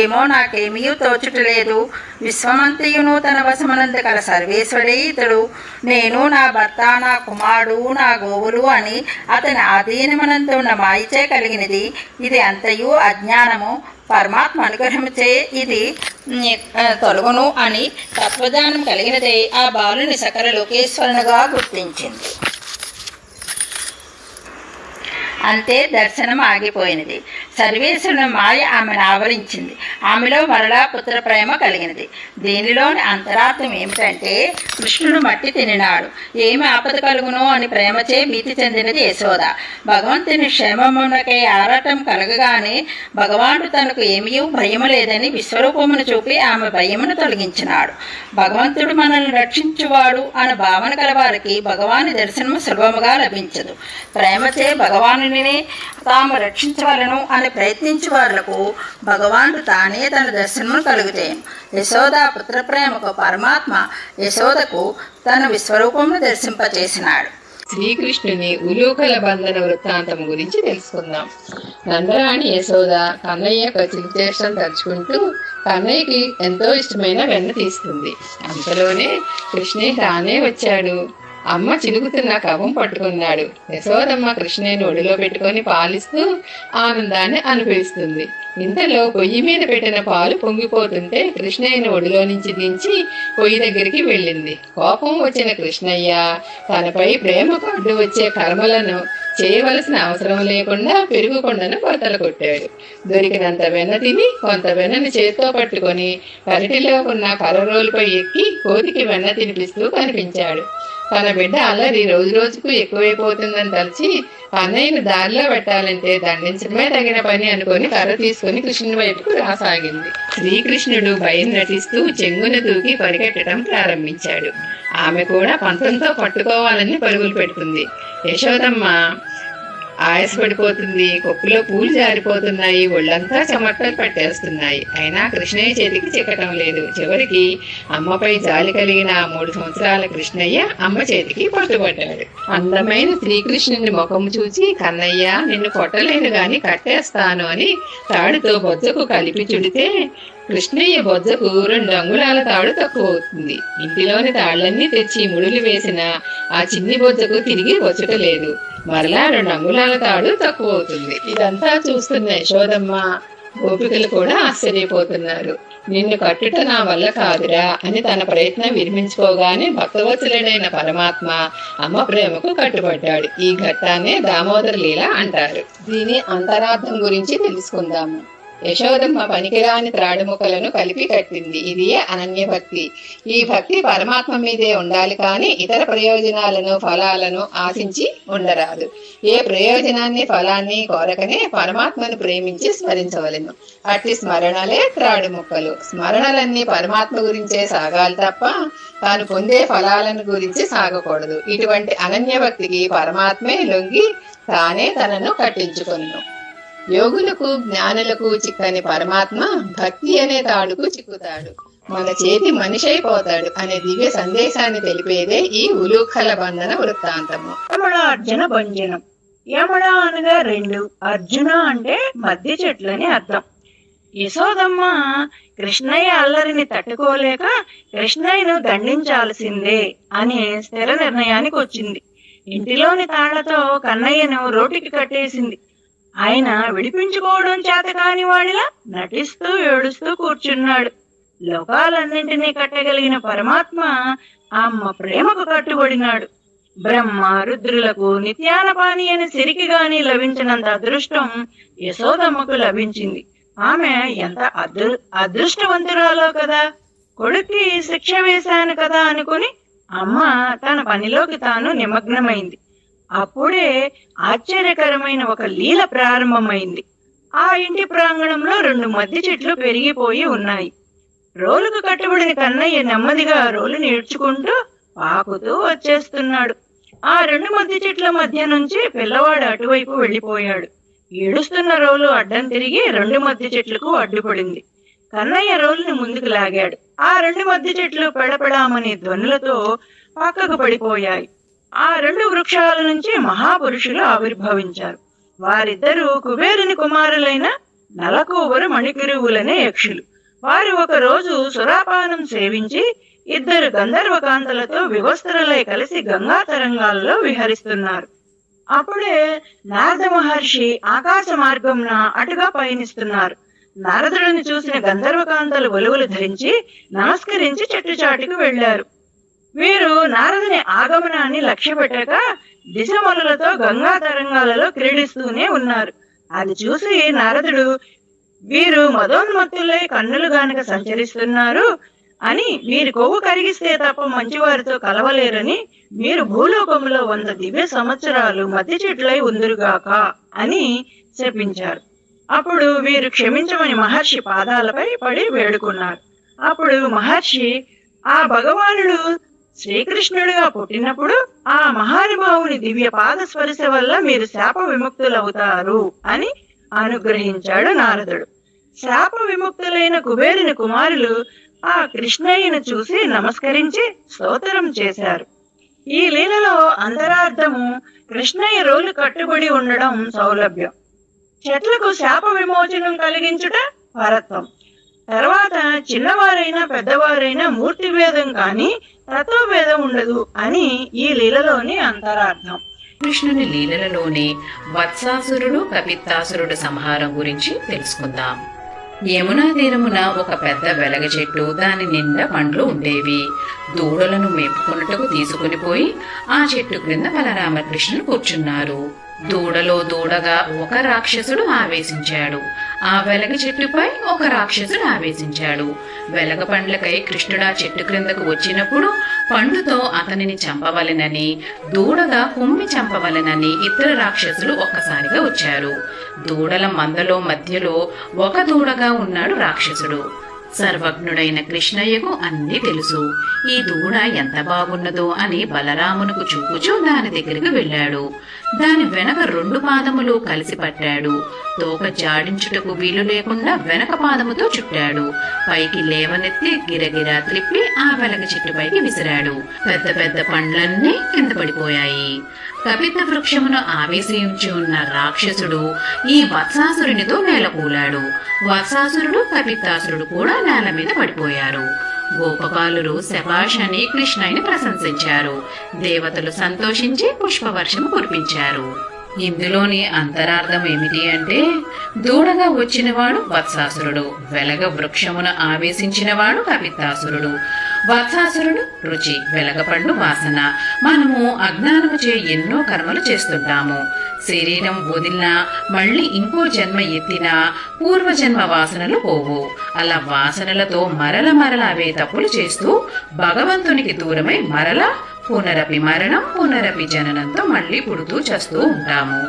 ఏమో నాకేమీ తోచుటలేదు. విశ్వమంతయును తన వశమనందు కల సర్వేశ్వరుడే ఇతడు. నేను, నా భర్త, నా కుమారుడు, నా గోవులు అని అతని ఆధీనమనందు ఉన్న మాయిచే కలిగినది. ఇది అంతయు అజ్ఞానము. పరమాత్మ అనుగ్రహముచే ఇది తొలగును అని తత్వజ్ఞానం కలిగినదే ఆ బాలుని సకల లోకేశ్వరునిగా గుర్తించింది. అంతే దర్శనం ఆగిపోయినది. సర్వేశ్వరుని మాయ ఆమెను ఆవరించింది. ఆమెలో మరలా పుత్ర ప్రేమ కలిగినది. దీనిలోని అంతరార్థం ఏమిటంటే, కృష్ణుడు మట్టి తినినాడు, ఏమి ఆపద కలుగునో అని ప్రేమచే భీతి చెందినది యశోద. భగవంతుని క్షేమమునకై ఆరాటం కలగగానే భగవానుడు తనకు ఏమీ భయము లేదని విశ్వరూపమును చూపి ఆమె భయమును తొలగించినాడు. భగవంతుడు మనల్ని రక్షించువాడు అన్న భావన కలవారికి భగవాని దర్శనము సులభముగా లభించదు. ప్రేమచే భగవాను తాము రక్షించవలను అని ప్రయత్నించే వాళ్లకు భగవానుడు తానే తన దర్శనమును కలుగుతాను. యశోద పుత్ర ప్రేమకు పరమాత్మ యశోదకు తన విశ్వరూపమును దర్శింపచేసినాడు. శ్రీకృష్ణుని ఉలూకల బంధన వృత్తాంతం గురించి తెలుసుకుందాం. నందరాణి యశోద కన్నయ్య చిలిచేష్టం తలుచుకుంటూ కన్నయ్యకి ఎంతో ఇష్టమైన వెన్న తీస్తుంది. అంతలోనే కృష్ణయ్య తానే వచ్చాడు. అమ్మ చిలుకుతున్న కవం పట్టుకున్నాడు. యశోదమ్మ కృష్ణయ్యను ఒడిలో పెట్టుకొని పాలిస్తూ ఆనందాన్ని అనుభవిస్తుంది. ఇంతలో పొయ్యి మీద పెట్టిన పాలు పొంగిపోతుంటే కృష్ణయ్యను ఒడిలో నుంచి దించి పొయ్యి దగ్గరికి వెళ్ళింది. కోపం వచ్చిన కృష్ణయ్య తనపై ప్రేమకు అడ్డు వచ్చే కర్మలను చేయవలసిన అవసరం లేకుండా పెరుగు కొండను కొరతలు కొట్టాడు. దొరికినంత వెన్న తిని కొంత వెన్నను చేత్తో పట్టుకొని పెరటిలో ఉన్న కర్రరోలుపై ఎక్కి కోతికి వెన్న తినిపిస్తూ కనిపించాడు. తన బిడ్డ అల్లరి రోజు రోజుకు ఎక్కువైపోతుందని తలచి అన్నయ్యను దారిలో పెట్టాలంటే దండించడమే తగిన పని అనుకొని కర్ర తీసుకుని కృష్ణుని వైపుకు రాసాగింది. శ్రీకృష్ణుడు భయం నటిస్తూ చెంగున దూకి పరిగెట్టడం ప్రారంభించాడు. ఆమె కూడా పంతంతో పట్టుకోవాలని పరుగులు పెడుతుంది. యశోదమ్మ ఆయాసపడిపోతుంది. కొప్పులో పూలు జారిపోతున్నాయి. ఒళ్ళంతా చెమటలు పట్టేస్తున్నాయి. అయినా కృష్ణయ్య చేతికి చిక్కటం లేదు. చివరికి అమ్మపై జాలి కలిగిన 3 సంవత్సరాల కృష్ణయ్య అమ్మ చేతికి పట్టుబడ్డాడు. అందమైన శ్రీకృష్ణుని ముఖము చూసి, కన్నయ్య నిన్ను కొట్టలేను గాని కట్టేస్తాను అని తాడుతో బొజ్జకు కలిపి చుడితే కృష్ణయ్య బొజ్జకు 2 అంగుళాల తాడు తక్కువ అవుతుంది. ఇంటిలోని తాళ్లన్నీ తెచ్చి ముడులు వేసిన ఆ చిన్ని బొజ్జకు తిరిగి వచ్చటలేదు. మరలా 2 అంగుళాల తాడు తక్కువ అవుతుంది. ఇదంతా చూస్తున్న యశోదమ్మ గోపికలు కూడా ఆశ్చర్యపోతున్నారు. నిన్ను కట్టుట నా వల్ల కాదురా అని తన ప్రయత్నం విరమించుకోగానే భక్తవత్సలుడైన పరమాత్మ అమ్మ ప్రేమకు కట్టుబడ్డాడు. ఈ ఘట్టాన్ని దామోదర లీల అంటారు. దీని అంతరార్థం గురించి తెలుసుకుందాము. యశోదమ్మ పనికిరాని త్రాడుముక్కలను కలిపి కట్టింది. ఇది అనన్య భక్తి. ఈ భక్తి పరమాత్మ మీదే ఉండాలి, కానీ ఇతర ప్రయోజనాలను ఫలాలను ఆశించి ఉండరాదు. ఏ ప్రయోజనాన్ని ఫలాన్ని కోరకనే పరమాత్మను ప్రేమించి స్మరించవలెను. అట్టి స్మరణలే త్రాడుముక్కలు. స్మరణలన్నీ పరమాత్మ గురించే సాగాలి తప్ప తాను పొందే ఫలాలను గురించి సాగకూడదు. ఇటువంటి అనన్య భక్తికి పరమాత్మే లొంగి తానే తనను కట్టించుకొను. యోగులకు జ్ఞానులకు చిక్కని పరమాత్మ భక్తి అనే తాడుకు చిక్కుతాడు, మన చేతి మనిషి అయిపోతాడు అనే దివ్య సందేశాన్ని తెలిపేదే ఈ ఉలూఖల బంధన వృత్తాంతము. యమళ అర్జున భంజనం. యమళ అనగా 2, అర్జున అంటే మధ్య చెట్లని అర్థం. యశోదమ్మ కృష్ణయ్య అల్లరిని తట్టుకోలేక కృష్ణయ్యను దండించాల్సిందే అనే స్థిర నిర్ణయానికి వచ్చింది. ఇంటిలోని తాళ్లతో కన్నయ్యను రోటికి కట్టేసింది. ఆయన విడిపించుకోవడం చేత కాని వాడిలా నటిస్తూ ఏడుస్తూ కూర్చున్నాడు. లోకాలన్నింటినీ కట్టగలిగిన పరమాత్మ అమ్మ ప్రేమకు కట్టుబడినాడు. బ్రహ్మ రుద్రులకు నిత్యానపాని అని సిరికి గాని లభించినంత అదృష్టం యశోదమ్మకు లభించింది. ఆమె ఎంత అదృష్టవంతురాలో కదా. కొడుక్కి శిక్ష వేశాను కదా అనుకుని అమ్మ తన పనిలోకి తాను నిమగ్నమైంది. అప్పుడే ఆశ్చర్యకరమైన ఒక లీల ప్రారంభమైంది. ఆ ఇంటి ప్రాంగణంలో 2 మద్ది చెట్లు పెరిగిపోయి ఉన్నాయి. రోలుకు కట్టుబడిన కన్నయ్య నెమ్మదిగా రోలుని ఈడ్చుకుంటూ పాకుతూ వచ్చేస్తున్నాడు. ఆ 2 మద్ది చెట్ల మధ్య నుంచి పిల్లవాడు అటువైపు వెళ్లిపోయాడు. ఏడుస్తున్న రోలు అడ్డం తిరిగి 2 మద్ది చెట్లకు అడ్డుపడింది. కన్నయ్య రోలుని ముందుకు లాగాడు. ఆ 2 మద్ది చెట్లు పెడపెడామనే ధ్వనులతో పక్కకు పడిపోయాయి. ఆ 2 వృక్షాల నుంచి మహాపురుషులు ఆవిర్భవించారు. వారిద్దరూ కుబేరుని కుమారులైన నలకోవరు మణికిరువులనే యక్షులు. వారు ఒక రోజు సురాపానం సేవించి 2 గంధర్వకాంతలతో వివస్త్రలై కలిసి గంగా తరంగాల్లో విహరిస్తున్నారు. అప్పుడే నారద మహర్షి ఆకాశ మార్గంన అటుగా పయనిస్తున్నారు. నారదుడిని చూసిన గంధర్వకాంతలు ఒలువలు ధరించి నమస్కరించి చెట్టు చాటుకు వెళ్లారు. వీరు నారదుని ఆగమనాన్ని లక్ష్య పెట్టక దిశమలులతో గంగా తరంగాలలో క్రీడిస్తూనే ఉన్నారు. అది చూసి నారదుడు, వీరు మదోన్మత్తులై కన్నులు గానక సంచరిస్తున్నారు అని, వీరి కొవ్వు కరిగిస్తే తప్ప మంచివారితో కలవలేరని, మీరు భూలోకంలో 100 దివ్య సంవత్సరాలు మధ్య చెట్లై ఉందురుగాక అని శపించారు. అప్పుడు వీరు క్షమించమని మహర్షి పాదాలపై పడి వేడుకున్నారు. అప్పుడు మహర్షి, ఆ భగవానుడు శ్రీకృష్ణుడిగా పుట్టినప్పుడు ఆ మహానుభావుని దివ్య పాద స్పర్శ వల్ల మీరు శాప విముక్తులవుతారు అని అనుగ్రహించాడు నారదుడు. శాప విముక్తులైన కుబేరుని కుమారులు ఆ కృష్ణయ్యను చూసి నమస్కరించి స్తోత్రం చేశారు. ఈ లీలలో అంతరార్థము కృష్ణయ్య రోలు కట్టుబడి ఉండడం సౌలభ్యం, చెట్లకు శాప విమోచనం కలిగించుట పరత్వం, తర్వాత చిన్నవారైనా పెద్దవారైనా మూర్తి భేదం కానీ తత్వభేదం ఉండదు అని ఈ లీలలోని అంతరార్థం. కృష్ణుని లీలలలోని వత్సాసురుడు కపిత్తాసురుడు సంహారం గురించి తెలుసుకుందాం. యమునా తీరమున ఒక పెద్ద వెలగ చెట్టు, దాని నిండా పండ్లు ఉండేవి. దూడలను మేపుకున్నట్టుకు తీసుకుని పోయి ఆ చెట్టు క్రింద బలరామకృష్ణులు కూర్చున్నారు. దూడలో దూడగా ఒక రాక్షసుడు ఆవేశించాడు. ఆ వెలగ చెట్టుపై ఒక రాక్షసుడు ఆవేశించాడు. వెలగ పండ్లకై కృష్ణుడా చెట్టు క్రిందకు వచ్చినప్పుడు పండుతో అతనిని చంపవలెనని, దూడగా కుమ్మి చంపవలెనని 2 రాక్షసులు ఒక్కసారిగా వచ్చారు. దూడల మందలో మధ్యలో ఒక దూడగా ఉన్నాడు రాక్షసుడు. సర్వజ్ఞుడైన కృష్ణయ్యకు అన్నీ తెలుసు. ఈ దూడ ఎంత బాగున్నదో అని బలరామునకు చూపుచూ దాని దగ్గరికి వెళ్ళాడు. దాని వెనక 2 పాదములు కలిసి పట్టాడు. తోక జాడించుటకు వీలు లేకుండా వెనక పాదముతో చుట్టాడు. పైకి లేవనెత్తి గిరగిరా త్రిప్పి ఆ వెలగ చెట్టుపైకి విసిరాడు. పెద్ద పెద్ద పండ్లన్నీ కింద పడిపోయాయి. కపిత వృక్షమును ఆవేశించి ఉన్న రాక్షసుడు ఈ వత్సాసురునితో నేలకూలాడు. వత్సాసురుడు కపిత్తాసురుడు కూడా నేల మీద పడిపోయారు. గోపబాలురు శభాష్ అని కృష్ణయ్యని ప్రశంసించారు. దేవతలు సంతోషించి పుష్పవర్షము కురిపించారు. ఇందులోని అంతరార్థం ఏమిటి అంటే, దూడగా వచ్చినవాడు వత్సాసురుడు, వెలగ వృక్షమును ఆవేశించినవాడు కపిత్తాసురుడు. వత్సాసురుడు రుచి, వెలగపండు వాసన. మనము అజ్ఞానము చే ఎన్నో కర్మలు చేస్తుంటాము. శరీరం వదిలినా మళ్ళీ ఇంకో జన్మ ఎత్తినా పూర్వజన్మ వాసనలు పోవు. అలా వాసనలతో మరల అవే తప్పులు చేస్తూ భగవంతునికి దూరమై మరలా పునరపి మరణం పునరపి జననంతో మళ్ళీ పుడుతూ చేస్తూ ఉంటాము.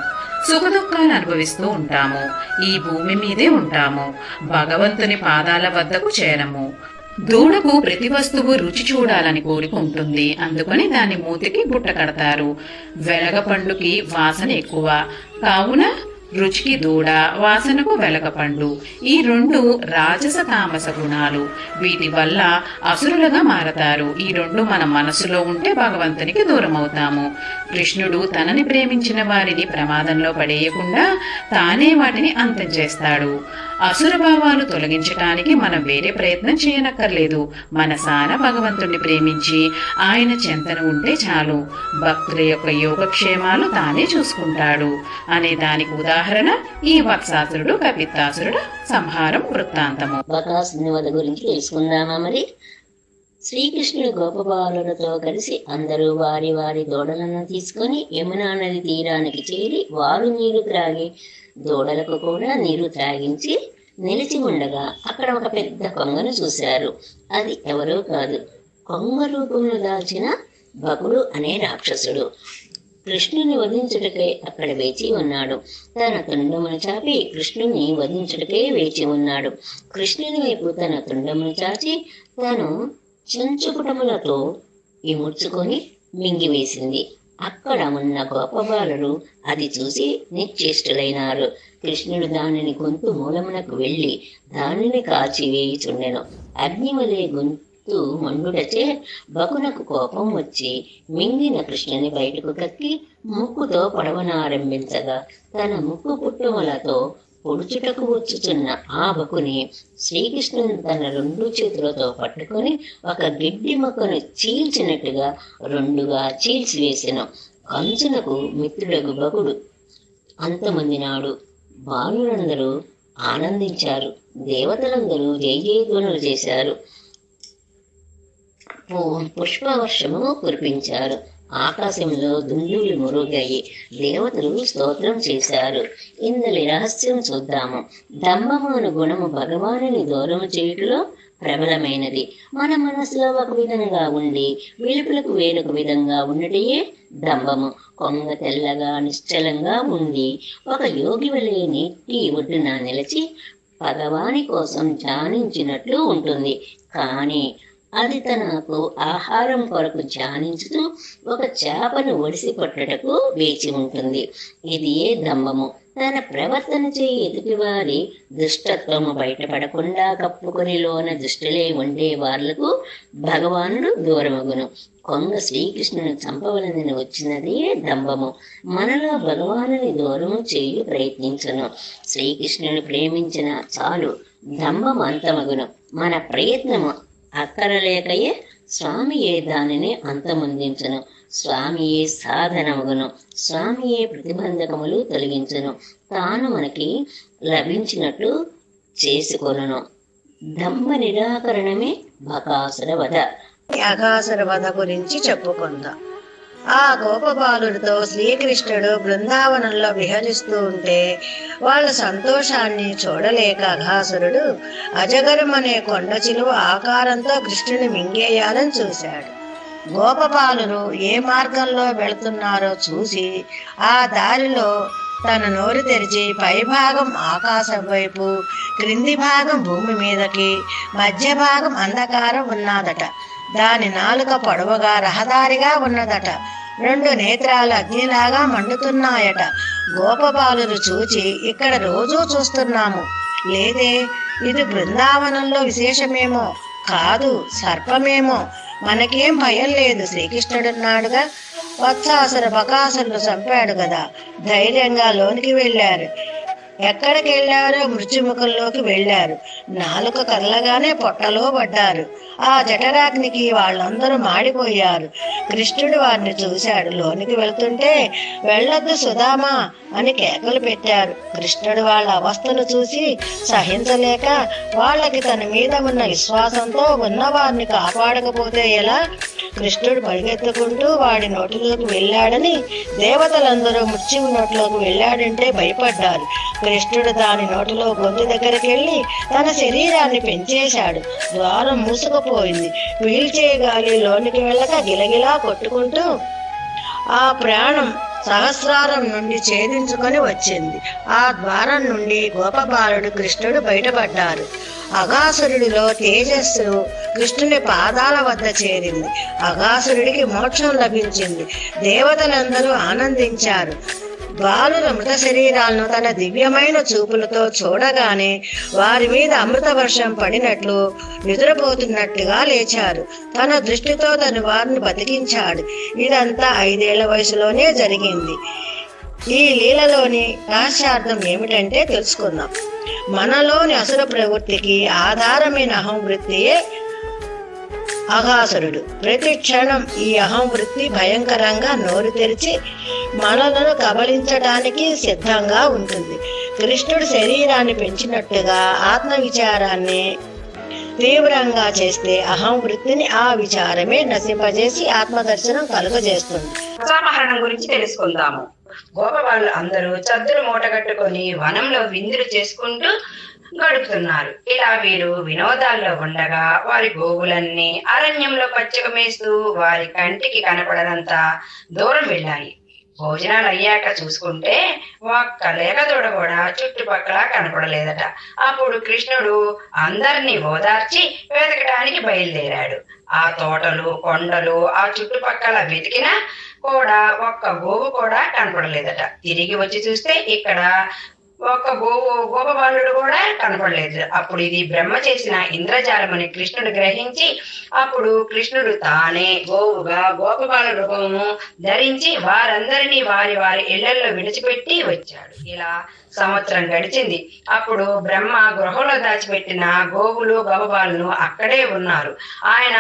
సుఖదుఖాలు అనుభవిస్తూ ఉంటాము. ఈ భూమి మీదే ఉంటాము. భగవంతుని పాదాల వద్దకు చేరము. దూడకు ప్రతి వస్తువు రుచి చూడాలని కోరుకుంటుంది. అందుకని దాని మూతికి బుట్ట కడతారు. వెలగ పండుకి వాసన ఎక్కువ కావున రుచికి దూడ, వాసనకు వెలగపండు. ఈ రెండు రాజస తామస గుణాలు. వీటి వల్ల అసురులుగా మారతారు. ఈ రెండు మన మనసులో ఉంటే భగవంతునికి దూరం అవుతాము. కృష్ణుడు తనని ప్రేమించిన వారిని ప్రమాదంలో పడేయకుండా తానే వాటిని అంతం చేస్తాడు. అసుర భావాలు తొలగించటానికి మనం వేరే ప్రయత్నం చేయనక్కర్లేదు. మనసారా భగవంతుణ్ణి ప్రేమించి ఆయన చెంతన ఉంటే చాలు. భక్తుల యొక్క యోగక్షేమాలు తానే చూసుకుంటాడు అనే దానికి ఉదాహరణ ఈ వత్సాసురుడు కపిత్తాసురుడు సంహారం వృత్తాంతము. బకాసుని వధ గురించి తెలుసుకుందామా మరి? శ్రీకృష్ణుడు గోపబాలులతో కలిసి అందరూ వారి వారి దూడలను తీసుకొని యమునా నది తీరానికి చేరి వారు నీరు త్రాగి దూడలకు కూడా నీరు త్రాగించి నిలిచి ఉండగా అక్కడ ఒక పెద్ద కొంగను చూశారు. అది ఎవరో కాదు, కొంగ రూపంలో దాల్చిన బకుడు అనే రాక్షసుడు. కృష్ణుని వధించుటకై అక్కడ వేచి ఉన్నాడు. తన తుండమును చాపి కృష్ణుని వధించుటకై వేచి ఉన్నాడు. కృష్ణుని వైపు తన తుండమును చాచి తను చెంచుకుటములతో ఇముడ్చుకొని మింగివేసింది. అక్కడ ఉన్న గోపబాలురు అది చూసి నిశ్చేష్టులైనారు. కృష్ణుడు దానిని గొంతు మూలమునకు వెళ్ళి దానిని కాచి వేయుచుండెను. అగ్నివలే గొంతు మండుటచే బకునకు కోపం వచ్చి మింగిన కృష్ణుని బయటకు కక్కి ముక్కుతో పొడవనారంభించగా తన ముక్కు పుట్టుమలతో పొడుచుటకు వచ్చుచున్న ఆ బకుని శ్రీకృష్ణుని తన రెండు చేతులతో పట్టుకొని ఒక గిడ్డి మొక్కను చీల్చినట్టుగా రెండుగా చీల్చివేసెను. కంసునకు మిత్రుడగు బకుడు అంతమందినాడు. బాలురందరూ ఆనందించారు. దేవతలందరూ జయ జయధ్వనులు చేశారు. పుష్పవర్షము కురిపించారు. ఆకాశంలో దుందులు మురుగాయి. దేవతలు స్తోత్రం చేశారు. ఇందులో రహస్యం చూద్దాము. దంభమాను గుణము భగవానుని దూరము చేయుటలో ప్రబలమైనది. మన మనసులో ఒక విధంగా ఉండి వెలుపులకు వేరొక విధంగా ఉండటయే దంభము. కొంగ తెల్లగా నిశ్చలంగా ఉండి ఒక యోగి వలె నీటి ఒడ్డున నిలిచి భగవాని కోసం ధ్యానించినట్లు ఉంటుంది. కానీ అది తనకు ఆహారం కొరకు ధ్యానించుతూ ఒక చేపను ఒడిసి కొట్టటకు వేచి ఉంటుంది. ఇది ఏ దంభము. తన ప్రవర్తన చేయి ఎదుటివారి దుష్టత్వము బయటపడకుండా కప్పుకొని లోన దుష్టులే ఉండే వాళ్లకు భగవానుడు దూరమగును. కొంగ శ్రీకృష్ణుని చంపవలనని వచ్చినదే దంభము. మనలో భగవానుని దూరము చేయు ప్రయత్నించును. శ్రీకృష్ణుని ప్రేమించిన చాలు దంభము అంతమగును. మన ప్రయత్నము అక్కరలేకయే స్వామియే దానిని అంతమొందించును. స్వామియే సాధనమగును. స్వామియే ప్రతిబంధకములు తొలగించును. తాను మనకి లభించినట్లు చేసుకొనును. దంభ నిరాకరణమే బకాసుర వధ. అఘాసుర వధ గురించి చెప్పుకుందాం. ఆ గోపబాలుడితో శ్రీకృష్ణుడు బృందావనంలో విహరిస్తూ ఉంటే వాళ్ళ సంతోషాన్ని చూడలేక అఘాసురుడు అజగరం అనే కొండ చిలువ ఆకారంతో కృష్ణుని మింగేయాలని చూశాడు. గోపబాలురు ఏ మార్గంలో వెళుతున్నారో చూసి ఆ దారిలో తన నోరు తెరిచి పైభాగం ఆకాశం వైపు, క్రింది భాగం భూమి మీదకి, మధ్య భాగం అంధకారం ఉన్నదట. దాని నాలుక పొడవుగా రహదారిగా ఉన్నదట. రెండు నేత్రాలు అగ్నిలాగా మండుతున్నాయట. గోపబాలురు చూచి, ఇక్కడ రోజూ చూస్తున్నాము, లేదే ఇది బృందావనంలో విశేషమేమో, కాదు సర్పమేమో, మనకేం భయం లేదు, శ్రీకృష్ణుడున్నాడుగా, వత్సాసుర బకాసురులు చంపాడు కదా, ధైర్యంగా లోనికి వెళ్ళారు. ఎక్కడికి వెళ్ళారో మృత్యుముఖంలోకి వెళ్ళారు. నాలుక కదలగానే పొట్టలో పడ్డారు. ఆ జఠరాగ్నికి వాళ్ళందరూ మాడిపోయారు. కృష్ణుడు వారిని చూశాడు. లోనికి వెళ్తుంటే వెళ్ళొద్దు సుధామా అని కేకలు పెట్టారు. కృష్ణుడు వాళ్ళ అవస్థను చూసి సహించలేక వాళ్ళకి తన మీద ఉన్న విశ్వాసంతో ఉన్నవారిని కాపాడకపోతే ఎలా, కృష్ణుడు పరిగెత్తుకుంటూ వాడి నోటిలోకి వెళ్ళాడని దేవతలందరూ మృత్యువు నోటిలోకి వెళ్ళాడంటే భయపడ్డారు. కృష్ణుడు దాని నోటిలో గొంతు దగ్గరికి వెళ్ళి తన శరీరాన్ని పెంచేశాడు. ద్వారం మూసుకుపోయింది. పీల్చే గాలి లోనికి వెళ్ళక గిలగిలా కొట్టుకుంటూ ఆ ప్రాణం సహస్రారం నుండి ఛేదించుకొని వచ్చింది. ఆ ద్వారం నుండి గోపబాలుడు కృష్ణుడు బయటపడ్డారు. అఘాసురుడిలో తేజస్సు కృష్ణుని పాదాల వద్ద చేరింది. అఘాసురుడికి మోక్షం లభించింది. దేవతలందరూ ఆనందించారు. బాలుర మృత శరీరాలను తన దివ్యమైన చూపులతో చూడగానే వారి మీద అమృత వర్షం పడినట్లు నిద్రపోతున్నట్టుగా లేచారు. తన దృష్టితో తను వారిని బతికించాడు. ఇదంతా 5 ఏళ్ల వయసులోనే జరిగింది. ఈ లీలలోని రహస్యార్థం ఏమిటంటే తెలుసుకుందాం. మనలోని అసుర ప్రవృత్తికి ఆధారమైన అహంవృత్తియే అఘాసురుడు. ప్రతి క్షణం ఈ అహంవృత్తి భయంకరంగా నోరు తెరిచి మనలను కబళించడానికి సిద్ధంగా ఉంటుంది. కృష్ణుడు శరీరాన్ని పెంచినట్టుగా ఆత్మవిచారాన్ని తీవ్రంగా చేస్తే అహంవృత్తిని ఆ విచారమే నశింపజేసి ఆత్మదర్శనం కలుగజేస్తుంది. ఉత్సాహరణం గురించి తెలుసుకుందాము. గోపవాళ్ళు అందరూ చద్దులు మూటగట్టుకొని వనంలో విందులు చేసుకుంటూ గడుపుతున్నారు. ఇలా వీరు వినోదాల్లో ఉండగా వారి గోవులన్నీ అరణ్యంలో పచ్చిక మేస్తూ వారి కంటికి కనపడనంత దూరం వెళ్ళాయి. భోజనాలు అయ్యాక చూసుకుంటే ఒక్క లేక దూడ కూడా చుట్టుపక్కల కనపడలేదట. అప్పుడు కృష్ణుడు అందరినీ ఓదార్చి వెతకడానికి బయలుదేరాడు. ఆ తోటలు, కొండలు, ఆ చుట్టుపక్కల వెతికినా కూడా ఒక్క గోవు కూడా కనపడలేదట. తిరిగి వచ్చి చూస్తే ఇక్కడ ఒక్క గోపబాలుడు కూడా కనపడలేదు. అప్పుడు ఇది బ్రహ్మ చేసిన ఇంద్రజాలమని కృష్ణుడు గ్రహించి అప్పుడు కృష్ణుడు తానే గోవుగా గోపబాల రూపము ధరించి వారందరినీ వారి వారి ఇళ్లలో విడిచిపెట్టి వచ్చాడు. ఇలా సంవత్సరం గడిచింది. అప్పుడు బ్రహ్మ గృహంలో దాచిపెట్టిన గోవులు గోపబాలను అక్కడే ఉన్నారు. ఆయన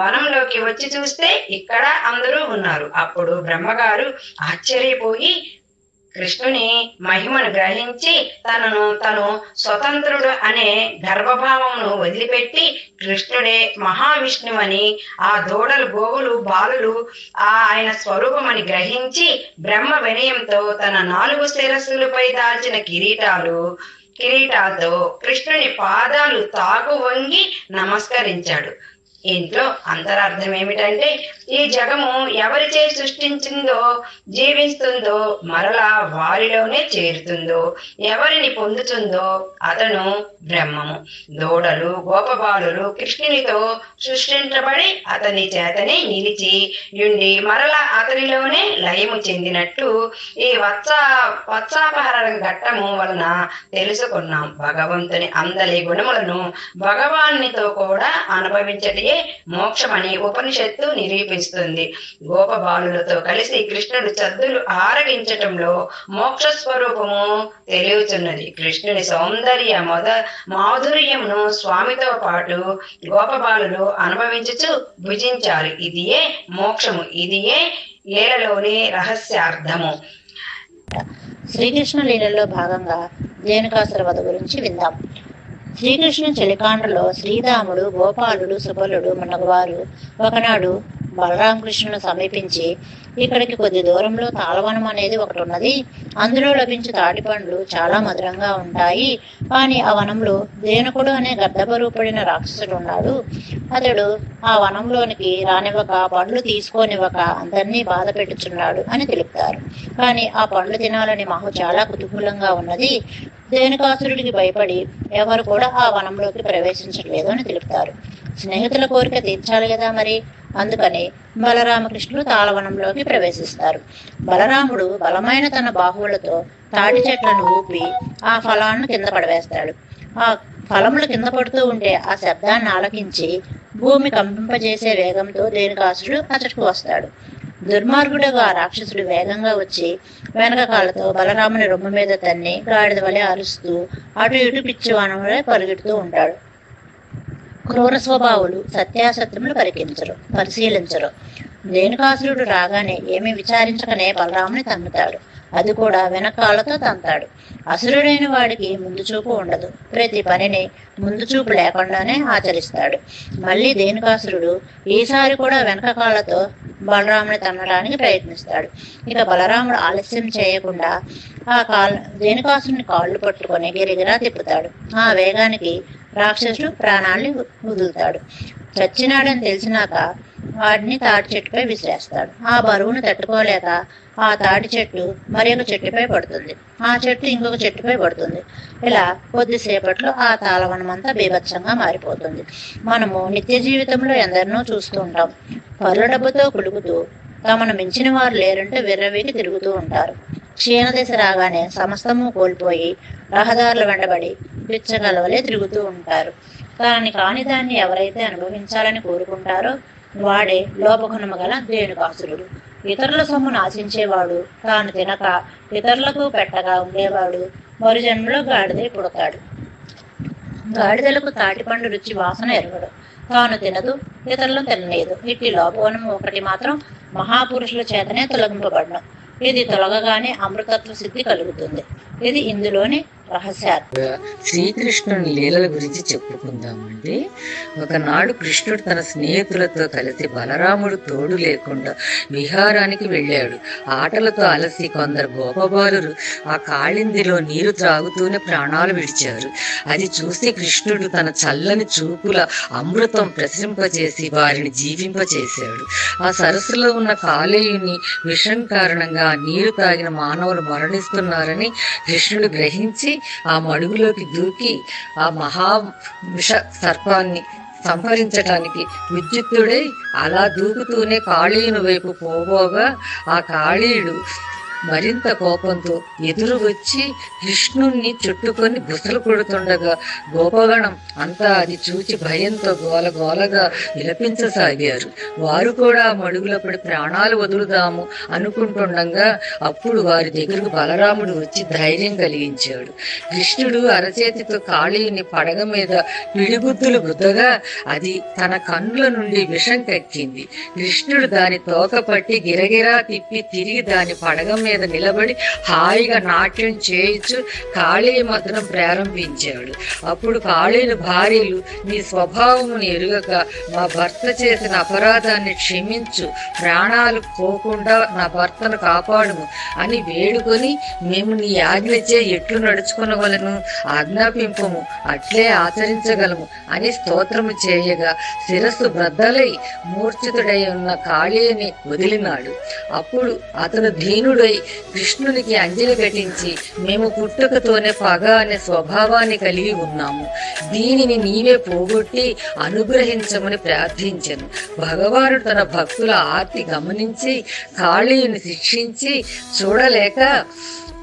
వనంలోకి వచ్చి చూస్తే ఇక్కడ అందరూ ఉన్నారు. అప్పుడు బ్రహ్మగారు ఆశ్చర్యపోయి కృష్ణుని మహిమను గ్రహించి తను స్వతంత్రుడు అనే గర్వభావమును వదిలిపెట్టి కృష్ణుడే మహావిష్ణువు అని, ఆ దూడలు గోవులు బాలులు ఆయన స్వరూపమని గ్రహించి బ్రహ్మ వినయంతో తన 4 శిరస్సులపై దాల్చిన కిరీటాలతో కృష్ణుని పాదాలు తాకు వంగి నమస్కరించాడు. ఇంట్లో అంతరార్థం ఏమిటంటే ఈ జగము ఎవరిచే సృష్టించిందో జీవిస్తుందో మరలా వారిలోనే చేరుతుందో ఎవరిని పొందుతుందో అతను బ్రహ్మము. దూడలు గోపబాలులు కృష్ణునితో సృష్టించబడి అతని చేతనే నిలిచి ఉండి మరలా అతనిలోనే లయము చెందినట్టు ఈ వత్సాపహరణ ఘట్టము వలన తెలుసుకున్నాం. భగవంతుని అందరి గుణములను భగవాన్నితో కూడా అనుభవించటే మోక్షమని ఉపనిషత్తు నిరూపిస్తుంది. గోపబాలులతో కలిసి కృష్ణుడు చద్దులు ఆరగించటంలో మోక్ష స్వరూపము తెలియచున్నది. కృష్ణుని సౌందర్య మాధుర్యమును స్వామితో పాటు గోపబాలులు అనుభవించుచు భుజించారు. ఇదియే మోక్షము. ఇదియే లీలలోని రహస్యార్థము. శ్రీకృష్ణ లీలలో భాగంగా రేణుకాసుర వధ గురించి విందాం. శ్రీకృష్ణ చలికాండలో శ్రీరాముడు, గోపాలుడు, సుబలుడు మనవారు ఒకనాడు బలరామకృష్ణును సమీపించి, ఇక్కడికి కొద్ది దూరంలో తాళవనం అనేది ఒకటి ఉన్నది. అందులో లభించే తాటి పండ్లు చాలా మధురంగా ఉంటాయి. కానీ ఆ వనంలో దేనకుడు అనే గర్ధపరూపడిన రాక్షసుడు ఉన్నాడు. అతడు ఆ వనంలోనికి రానివ్వక, పండ్లు తీసుకోనివ్వక అందరినీ బాధ పెట్టుచున్నాడు అని తెలుపుతారు. కానీ ఆ పండ్లు తినాలని మాకు చాలా కుతూహలంగా ఉన్నది. రేణుకాసురుడికి భయపడి ఎవరు కూడా ఆ వనంలోకి ప్రవేశించట్లేదు అని తెలుపుతారు. స్నేహితుల కోరిక తీర్చాలి కదా మరి. అందుకని బలరామకృష్ణుడు తాళవనంలోకి ప్రవేశిస్తారు. బలరాముడు బలమైన తన బాహువులతో తాటి చెట్లను ఊపి ఆ ఫలాలను కింద పడవేస్తాడు. ఆ ఫలములు కింద పడుతూ ఉంటే ఆ శబ్దాన్ని ఆలకించి భూమి కంపింపజేసే వేగంతో రేణుకాసురుడు అతడికి వస్తాడు. దుర్మార్గుడుగా రాక్షసుడు వేగంగా వచ్చి వెనక కాళ్ళతో బలరాముని రొమ్ము మీద తన్ని గాడిద వలె అరుస్తూ అటు ఇటు పిచ్చివానం వలె పరిగెడుతూ ఉంటాడు. క్రూర స్వభావులు సత్యాసత్యములు పరిశీలించరు. రేణుకాసురుడు రాగానే ఏమీ విచారించకనే బలరాముని తన్నుతాడు. అది కూడా వెనకాలతో తంతాడు. అసురుడైన వాడికి ముందు చూపు ఉండదు. ప్రతి పనిని ముందు చూపు లేకుండానే ఆచరిస్తాడు. మళ్ళీ రేణుకాసురుడు ఈసారి కూడా వెనక కాళ్ళతో బలరాముని తన్నడానికి ప్రయత్నిస్తాడు. ఇక బలరాముడు ఆలస్యం చేయకుండా రేణుకాసురుని కాళ్ళు పట్టుకొని గిరిగిరా తిప్పుతాడు. ఆ వేగానికి రాక్షసుడు ప్రాణాల్ని వదులుతాడు. చచ్చినాడని తెలిసినాక వాడిని తాటి చెట్టుపై విసిరేస్తాడు. ఆ బరువును తట్టుకోలేక ఆ తాటి చెట్టు మరి ఒక చెట్టుపై పడుతుంది. ఆ చెట్టు ఇంకొక చెట్టుపై పడుతుంది. ఇలా కొద్దిసేపట్లో ఆ తాళవనమంతా బీభత్సంగా మారిపోతుంది. మనము నిత్య జీవితంలో ఎందరినో చూస్తూ ఉంటాం. పరుల డబ్బుతో కులుకుతూ తమను మించిన వారు లేరంటే విర్రవీకి తిరుగుతూ ఉంటారు. క్షీణదశ రాగానే సమస్తము కోల్పోయి రహదారులు వెంటబడి పిచ్చగలవలే తిరుగుతూ ఉంటారు. తనని కాని దాన్ని ఎవరైతే అనుభవించాలని కోరుకుంటారో వాడే లోపగుణము గల రేణుకాసురుడు. ఇతరుల సొమ్మును ఆశించేవాడు, తాను తినక ఇతరులకు పెట్టగా ఉండేవాడు మరు జన్మలో గాడిదై పుడతాడు. గాడిదలకు తాటిపండు రుచి వాసన ఎరగడు. తాను తినదు, ఇతరులను తినలేదు. ఇట్టి లోపగుణము ఒకటి మాత్రం మహాపురుషుల చేతనే తొలగింపబడను. ఇది తొలగగానే అమృతత్వ సిద్ధి కలుగుతుంది. ఇది ఇందులోని రహస్యాలు. శ్రీకృష్ణుని లీలల గురించి చెప్పుకుందామండి. ఒకనాడు కృష్ణుడు తన స్నేహితులతో కలిసి బలరాముడు తోడు లేకుండా విహారానికి వెళ్ళాడు. ఆటలతో అలసి కొందరు గోపబాలురు ఆ కాళిందిలో నీరు త్రాగుతూనే ప్రాణాలు విడిచారు. అది చూసి కృష్ణుడు తన చల్లని చూపుల అమృతం ప్రసరింపచేసి వారిని జీవింపచేశాడు. ఆ సరస్సులో ఉన్న కాలేయుని విషం కారణంగా నీరు తాగిన మానవులు మరణిస్తున్నారని కృష్ణుడు గ్రహించి ఆ మడుగులోకి దూకి ఆ మహా విష సర్పాన్ని సంహరించటానికి విద్యుత్తుడై అలా దూకుతూనే కాళీయుని వైపు పోబోగా ఆ కాళీయుడు మరింత కోపంతో ఎదురు వచ్చి కృష్ణుణ్ణి చుట్టుకొని బుసలు కొడుతుండగా గోపగణం అంతా అది చూచి భయంతో గోలగోలగా విలపించసాగారు. వారు కూడా మడుగులో పడి ప్రాణాలు వదులుదాము అనుకుంటుండగా అప్పుడు వారి దగ్గరకు బలరాముడు వచ్చి ధైర్యం కలిగించాడు. కృష్ణుడు అరచేతితో కాళీయుని పడగ మీద పిడిగుద్దులు గుద్దగా అది తన కన్నుల నుండి విషం కక్కింది. కృష్ణుడు దాని తోక పట్టి గిరగిరా తిప్పి తిరిగి దాని పడగ మీద నిలబడి హాయిగా నాట్యం చేయించు కాళీ మధురం ప్రారంభించాడు. అప్పుడు కాళీని భార్యలు, నీ స్వభావమును ఎరుగక మా భర్త చేసిన అపరాధాన్ని క్షమించు, ప్రాణాలు పోకుండా నా భర్తను కాపాడుము అని వేడుకొని మేము నీ ఆజ్ఞచే ఎట్లు నడుచుకునవలను ఆజ్ఞాపింపము, అట్లే ఆచరించగలము అని స్తోత్రము చేయగా శిరస్సు బ్రద్దలై మూర్ఛితుడై ఉన్న కాళీని వదిలినాడు. అప్పుడు అతను దీనుడై కృష్ణునికి అంజలి ఘటించి మేము పుట్టుకతోనే పగ అనే స్వభావాన్ని కలిగి ఉన్నాము, దీనిని నీవే పోగొట్టి అనుగ్రహించమని ప్రార్థించెను. భగవానుడు తన భక్తుల ఆర్తి గమనించి కాళీయుని శిక్షించి చూడలేక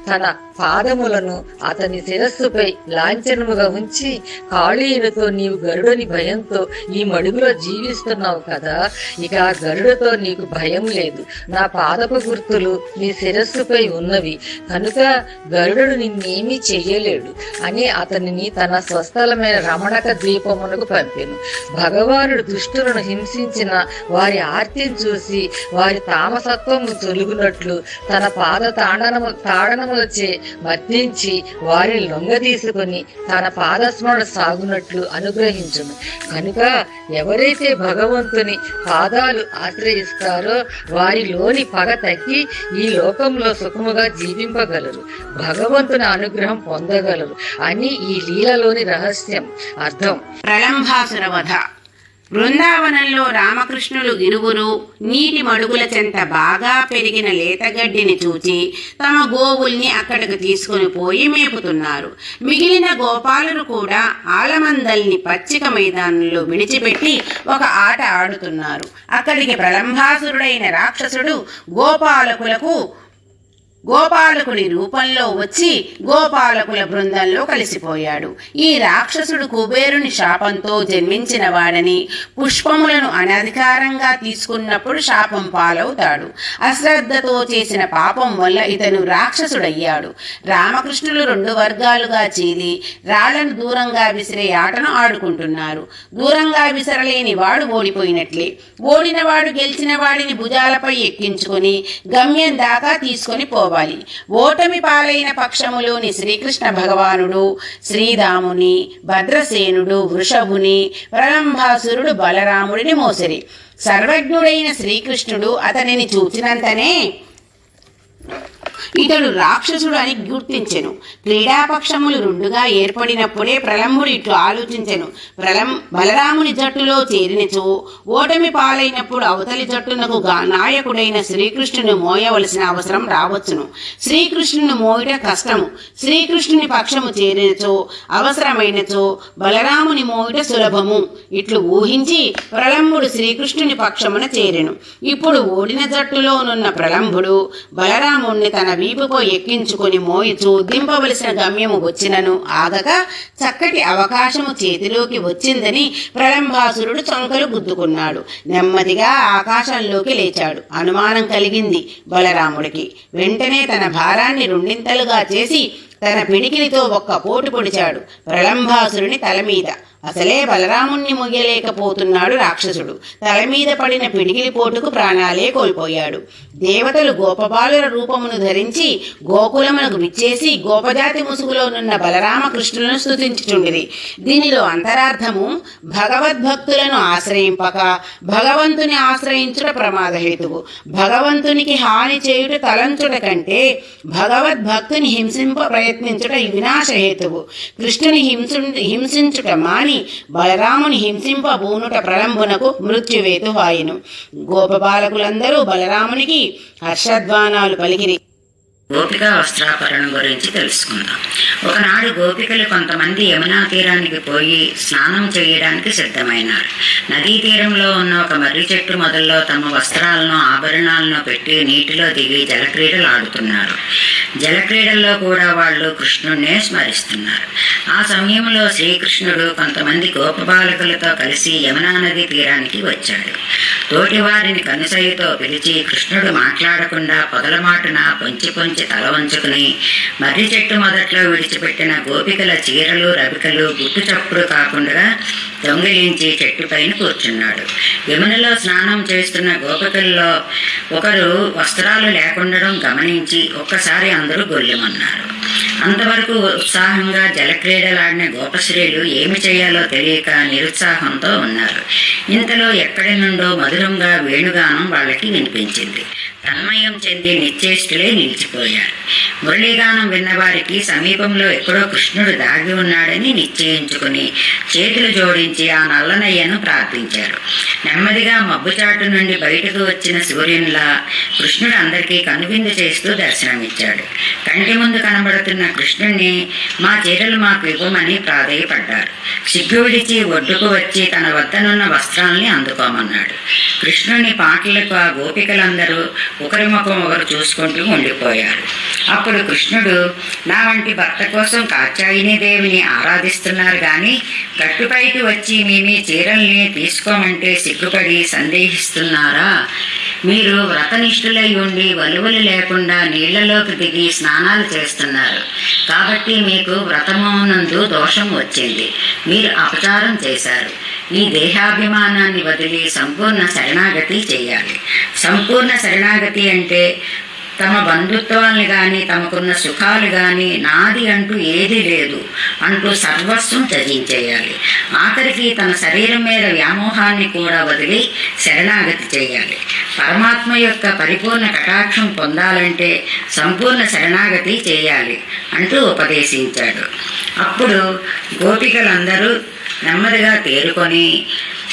తన పాదములను అతని శిరస్సుపై లాంఛనముగా ఉంచి కాళీయునితో నీవు గరుడని భయంతో ఈ మడుగులో జీవిస్తున్నావు కదా, ఇక ఆ గరుడతో నీకు భయం లేదు, నా పాదపు గుర్తులు నీ శిరస్సుపై ఉన్నవి కనుక గరుడు నిన్నేమీ చెయ్యలేడు అని అతనిని తన స్వస్థలమైన రమణక ద్వీపమునకు పంపెను. భగవానుడు దుష్టులను హింసించిన వారి ఆర్తిని చూసి వారి తామసత్వము తొలుగునట్లు తన పాద తాడనములచే మర్దించి వారిని లొంగ తీసుకుని తన పాదస్మరణ సాగునట్లు అనుగ్రహించును. కనుక ఎవరైతే భగవంతుని పాదాలు ఆశ్రయిస్తారో వారిలోని పగ తగ్గి ఈ లోకంలో సుఖముగా జీవింపగలరు, భగవంతుని అనుగ్రహం పొందగలరు అని ఈ లీలలోని రహస్యం అర్థం. ప్రలంభాసుర వధ. బృందావనంలో రామకృష్ణులు ఇరువురు నీటి మడుగుల చెంత బాగా పెరిగిన లేతగడ్డిని చూచి తమ గోవుల్ని అక్కడికి తీసుకుని పోయి మేపుతున్నారు. మిగిలిన గోపాలులు కూడా ఆలమందల్ని పచ్చిక మైదానంలో విడిచిపెట్టి ఒక ఆట ఆడుతున్నారు. అక్కడికి ప్రలంభాసురుడైన రాక్షసుడు గోపాలకులకు గోపాలకుడి రూపంలో వచ్చి గోపాలకుల బృందంలో కలిసిపోయాడు. ఈ రాక్షసుడు కుబేరుని శాపంతో జన్మించిన వాడని, పుష్పములను అనధికారంగా తీసుకున్నప్పుడు శాపం పాలవుతాడు. అశ్రద్ధతో చేసిన పాపం వల్ల ఇతను రాక్షసుడయ్యాడు. రామకృష్ణులు 2 వర్గాలుగా చీలి రాళ్లను దూరంగా విసిరే ఆటను ఆడుకుంటున్నారు. దూరంగా విసరలేని వాడు ఓడిపోయినట్లే. ఓడినవాడు గెలిచిన వాడిని భుజాలపై ఎక్కించుకొని గమ్యం దాకా తీసుకొని పోవాలి. ఓటమి పాలైన పక్షములోని శ్రీకృష్ణ భగవానుడు శ్రీరాముని, భద్రసేనుడు వృషభుని, ప్రలంభాసురుడు బలరాముడిని మోసిరి. సర్వజ్ఞుడైన శ్రీకృష్ణుడు అతనిని చూచినంతనే ఇతడు రాక్షసుడు అని గుర్తించెను. క్రీడాపక్షములు 2గా ఏర్పడినప్పుడే ప్రలంభుడు ఇట్లు ఆలోచించెను. బలరాముని జట్టులో చేరినచో ఓటమి పాలైనప్పుడు అవతలి జట్టునకు నాయకుడైన శ్రీకృష్ణుని మోయవలసిన అవసరం రావచ్చును. శ్రీకృష్ణుని మోయట కష్టము. శ్రీకృష్ణుని పక్షము చేరినచో, అవసరమైనచో బలరాముని మోయట సులభము. ఇట్లు ఊహించి ప్రలంభుడు శ్రీకృష్ణుని పక్షమున చేరెను. ఇప్పుడు ఓడిన జట్టులోనున్న ప్రలంభుడు బలరాముణ్ణి తన వీపుపై ఎక్కించుకొని మోయిచూ దింపవలసిన గమ్యము వచ్చినను ఆగక చక్కటి అవకాశము చేతిలోకి వచ్చిందని ప్రలంభాసురుడు చొంకలు గుద్దుకున్నాడు. నెమ్మదిగా ఆకాశంలోకి లేచాడు. అనుమానం కలిగింది బలరాముడికి. వెంటనే తన భారాన్ని 2 చేసి తన పిడికిలితో ఒక్క పోటు పొడిచాడు ప్రలంభాసురుని తల మీద. అసలే బలరాముణ్ణి మొయ్యలేకపోతున్నాడు రాక్షసుడు. తల మీద పడిన పిడికిలి పోటుకు ప్రాణాలే కోల్పోయాడు. దేవతలు గోపబాలుల రూపమును ధరించి గోకులమునకు విచ్చేసి గోపజాతి ముసుగులోనున్న బలరామకృష్ణులను స్తుతించుచుండిరి. దీనిలో అంతరార్థము, భగవద్భక్తులను ఆశ్రయింపక భగవంతుని ఆశ్రయించుట ప్రమాదహేతువు. భగవంతునికి హాని చేయుట తలంచుట కంటే భగవద్భక్తుని హింసింప ప్రయత్నించుట వినాశహేతువు. కృష్ణుని హింసించుట మాని బలరాముని హింసింపబూనుట ప్రలంబునకు మృత్యువేతువాయెను. గోపబాలకులందరూ బలరామునికి హర్షధ్వానాలు పలికిరి. గోపికా వస్త్రాపరణం గురించి తెలుసుకుందాం. ఒకనాడు గోపికలు కొంతమంది యమునా తీరానికి పోయి స్నానం చేయడానికి సిద్ధమైనారు. నదీ తీరంలో ఉన్న ఒక మర్రి చెట్టు మొదల్లో తమ వస్త్రాలను, ఆభరణాలను పెట్టి నీటిలో దిగి జలక్రీడలు ఆడుతున్నారు. జలక్రీడల్లో కూడా వాళ్ళు కృష్ణుడినే స్మరిస్తున్నారు. ఆ సమయంలో శ్రీకృష్ణుడు కొంతమంది గోపబాలకులతో కలిసి యమునా నది తీరానికి వచ్చాడు. తోటివారిని కనుసైతో పిలిచి కృష్ణుడు మాట్లాడకుండా పొదలమాటున పొంచి తల వంచుకుని మర్రి చెట్టు మొదట్లో విడిచిపెట్టిన గోపికల చీరలు, రవికలు గుట్టు చప్పుడు కాకుండా దొంగిలించి చెట్టు పైన కూర్చున్నాడు. యమునలో స్నానం చేస్తున్న గోపికల్లో ఒకరు వస్త్రాలు లేకుండడం గమనించి ఒక్కసారి అందరూ గొల్లెమన్నారు. అంతవరకు ఉత్సాహంగా జలక్రీడలాడిన గోపశ్రీలు ఏమి చేయాలో తెలియక నిరుత్సాహంతో ఉన్నారు. ఇంతలో ఎక్కడి నుండో మధురంగా వేణుగానం వాళ్ళకి వినిపించింది. తన్మయం చెంది నిశ్చేష్టులే నిలిచిపోయారు. మురళీగానం విన్నవారికి సమీపంలో ఎక్కడో కృష్ణుడు దాగి ఉన్నాడని నిశ్చయించుకుని చేతులు జోడించి ఆ నల్లనయ్యను ప్రార్థించారు. నెమ్మదిగా మబ్బుచాటు నుండి బయటకు వచ్చిన సూర్యునిలా కృష్ణుడు అందరికీ కనువిందు చేస్తూ దర్శనమిచ్చాడు. కంటి ముందు కనబడుతున్న కృష్ణుణ్ణి మా చీరలు మాకు ఇవ్వమని ప్రాధేయపడ్డారు. సిగ్గు విడిచి ఒడ్డుకు వచ్చి తన వద్దనున్న వస్త్రాల్ని అందుకోమన్నాడు. కృష్ణుని పాటలకు ఆ గోపికలందరూ ఒకరి ముఖం ఒకరు చూసుకుంటూ ఉండిపోయారు. అప్పుడు కృష్ణుడు, నా వంటి భర్త కోసం కాత్యాయని దేవిని ఆరాధిస్తున్నారు కానీ గట్టుపైకి వచ్చి మీ చీరల్ని తీసుకోమంటే సిగ్గుపడి సందేహిస్తున్నారా? మీరు వ్రతనిష్ఠులై ఉండి వలువలు లేకుండా నీళ్లలోకి దిగి స్నానాలు చేస్తున్నారు కాబట్టి మీకు వ్రతమునందు దోషం వచ్చింది. మీరు అపచారం చేశారు. ఈ దేహాభిమానాన్ని వదిలి సంపూర్ణ శరణాగతి చేయాలి. సంపూర్ణ శరణాగతి అంటే తమ బంధుత్వాల్ని కానీ తమకున్న సుఖాలు కానీ నాది అంటూ ఏదీ లేదు అంటూ సర్వస్వం త్యజించేయాలి. ఆఖరికి తన శరీరం మీద వ్యామోహాన్ని కూడా వదిలి శరణాగతి చేయాలి. పరమాత్మ యొక్క పరిపూర్ణ కటాక్షం పొందాలంటే సంపూర్ణ శరణాగతి చేయాలి అంటూ ఉపదేశించాడు. అప్పుడు గోపికలందరూ నెమ్మదిగా తేరుకొని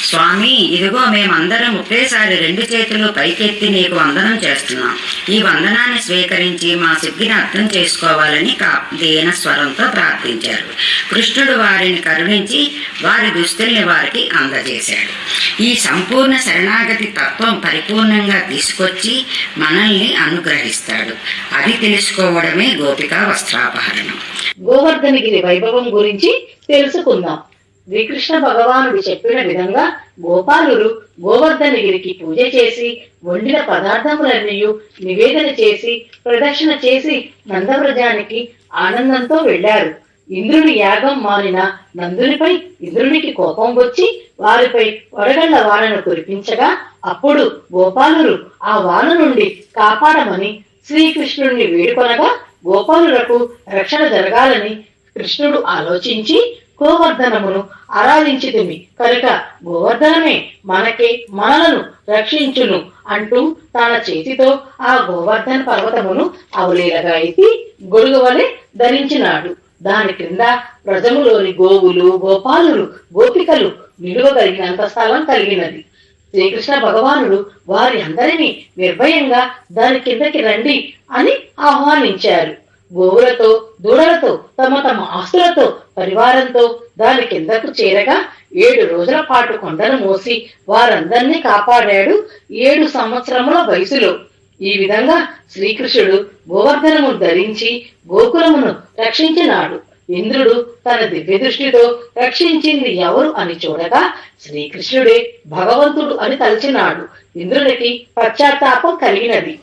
స్వామి, ఇదిగో మేమందరం ఒకేసారి 2 చేతులు పైకెత్తి నీకు వందనం చేస్తున్నాం. ఈ వందనాన్ని స్వీకరించి మా సిద్ధిని అర్థం చేసుకోవాలని దీన స్వరంతో ప్రార్థించారు. కృష్ణుడు వారిని కరుణించి వారి దుస్తుల్ని వారికి అందజేశాడు. ఈ సంపూర్ణ శరణాగతి తత్వం పరిపూర్ణంగా తీసుకొచ్చి మనల్ని అనుగ్రహిస్తాడు. అది తెలుసుకోవడమే గోపికా వస్త్రాపహరణం. గోవర్ధనగిరి వైభవం గురించి తెలుసుకుందాం. శ్రీకృష్ణ భగవానుడు చెప్పిన విధంగా గోపాలురు గోవర్ధనగిరికి పూజ చేసి వండిన పదార్థములన్నీ నివేదన చేసి ప్రదక్షిణ చేసి నందవ్రజానికి ఆనందంతో వెళ్లారు. ఇంద్రుని యాగం మానిన నందునిపై ఇంద్రునికి కోపం వచ్చి వారిపై వడగళ్ల వానను కురిపించగా అప్పుడు గోపాలురు ఆ వాన నుండి కాపాడమని శ్రీకృష్ణుడిని వేడుకొనగా గోపాలులకు రక్షణ జరగాలని కృష్ణుడు ఆలోచించి గోవర్ధనమును ఆరాధించితిమి కనుక గోవర్ధనమే మనలను రక్షించును అంటూ తన చేతితో ఆ గోవర్ధన పర్వతమును అవలీలగా ఎత్తి గొడుగు వలె ధరించినాడు. దాని క్రింద ప్రజములోని గోవులు, గోపాలులు, గోపికలు నిలువగలిగినంత స్థలం కలిగినది. శ్రీకృష్ణ భగవానుడు వారి అందరినీ నిర్భయంగా దాని కిందకి రండి అని ఆహ్వానించారు. గోవులతో, దూడలతో, తమ ఆస్తులతో, పరివారంతో దాని కిందకు చేరగా 7 రోజుల పాటు కొండను మోసి వారందరినీ కాపాడాడు 7 సంవత్సరముల వయసులో. ఈ విధంగా శ్రీకృష్ణుడు గోవర్ధనము ధరించి గోకులమును రక్షించినాడు. ఇంద్రుడు తన దివ్య దృష్టితో రక్షించింది ఎవరు అని చూడగా శ్రీకృష్ణుడే భగవంతుడు అని తలచినాడు. ఇంద్రుడికి పశ్చాత్తాపం కలిగినది.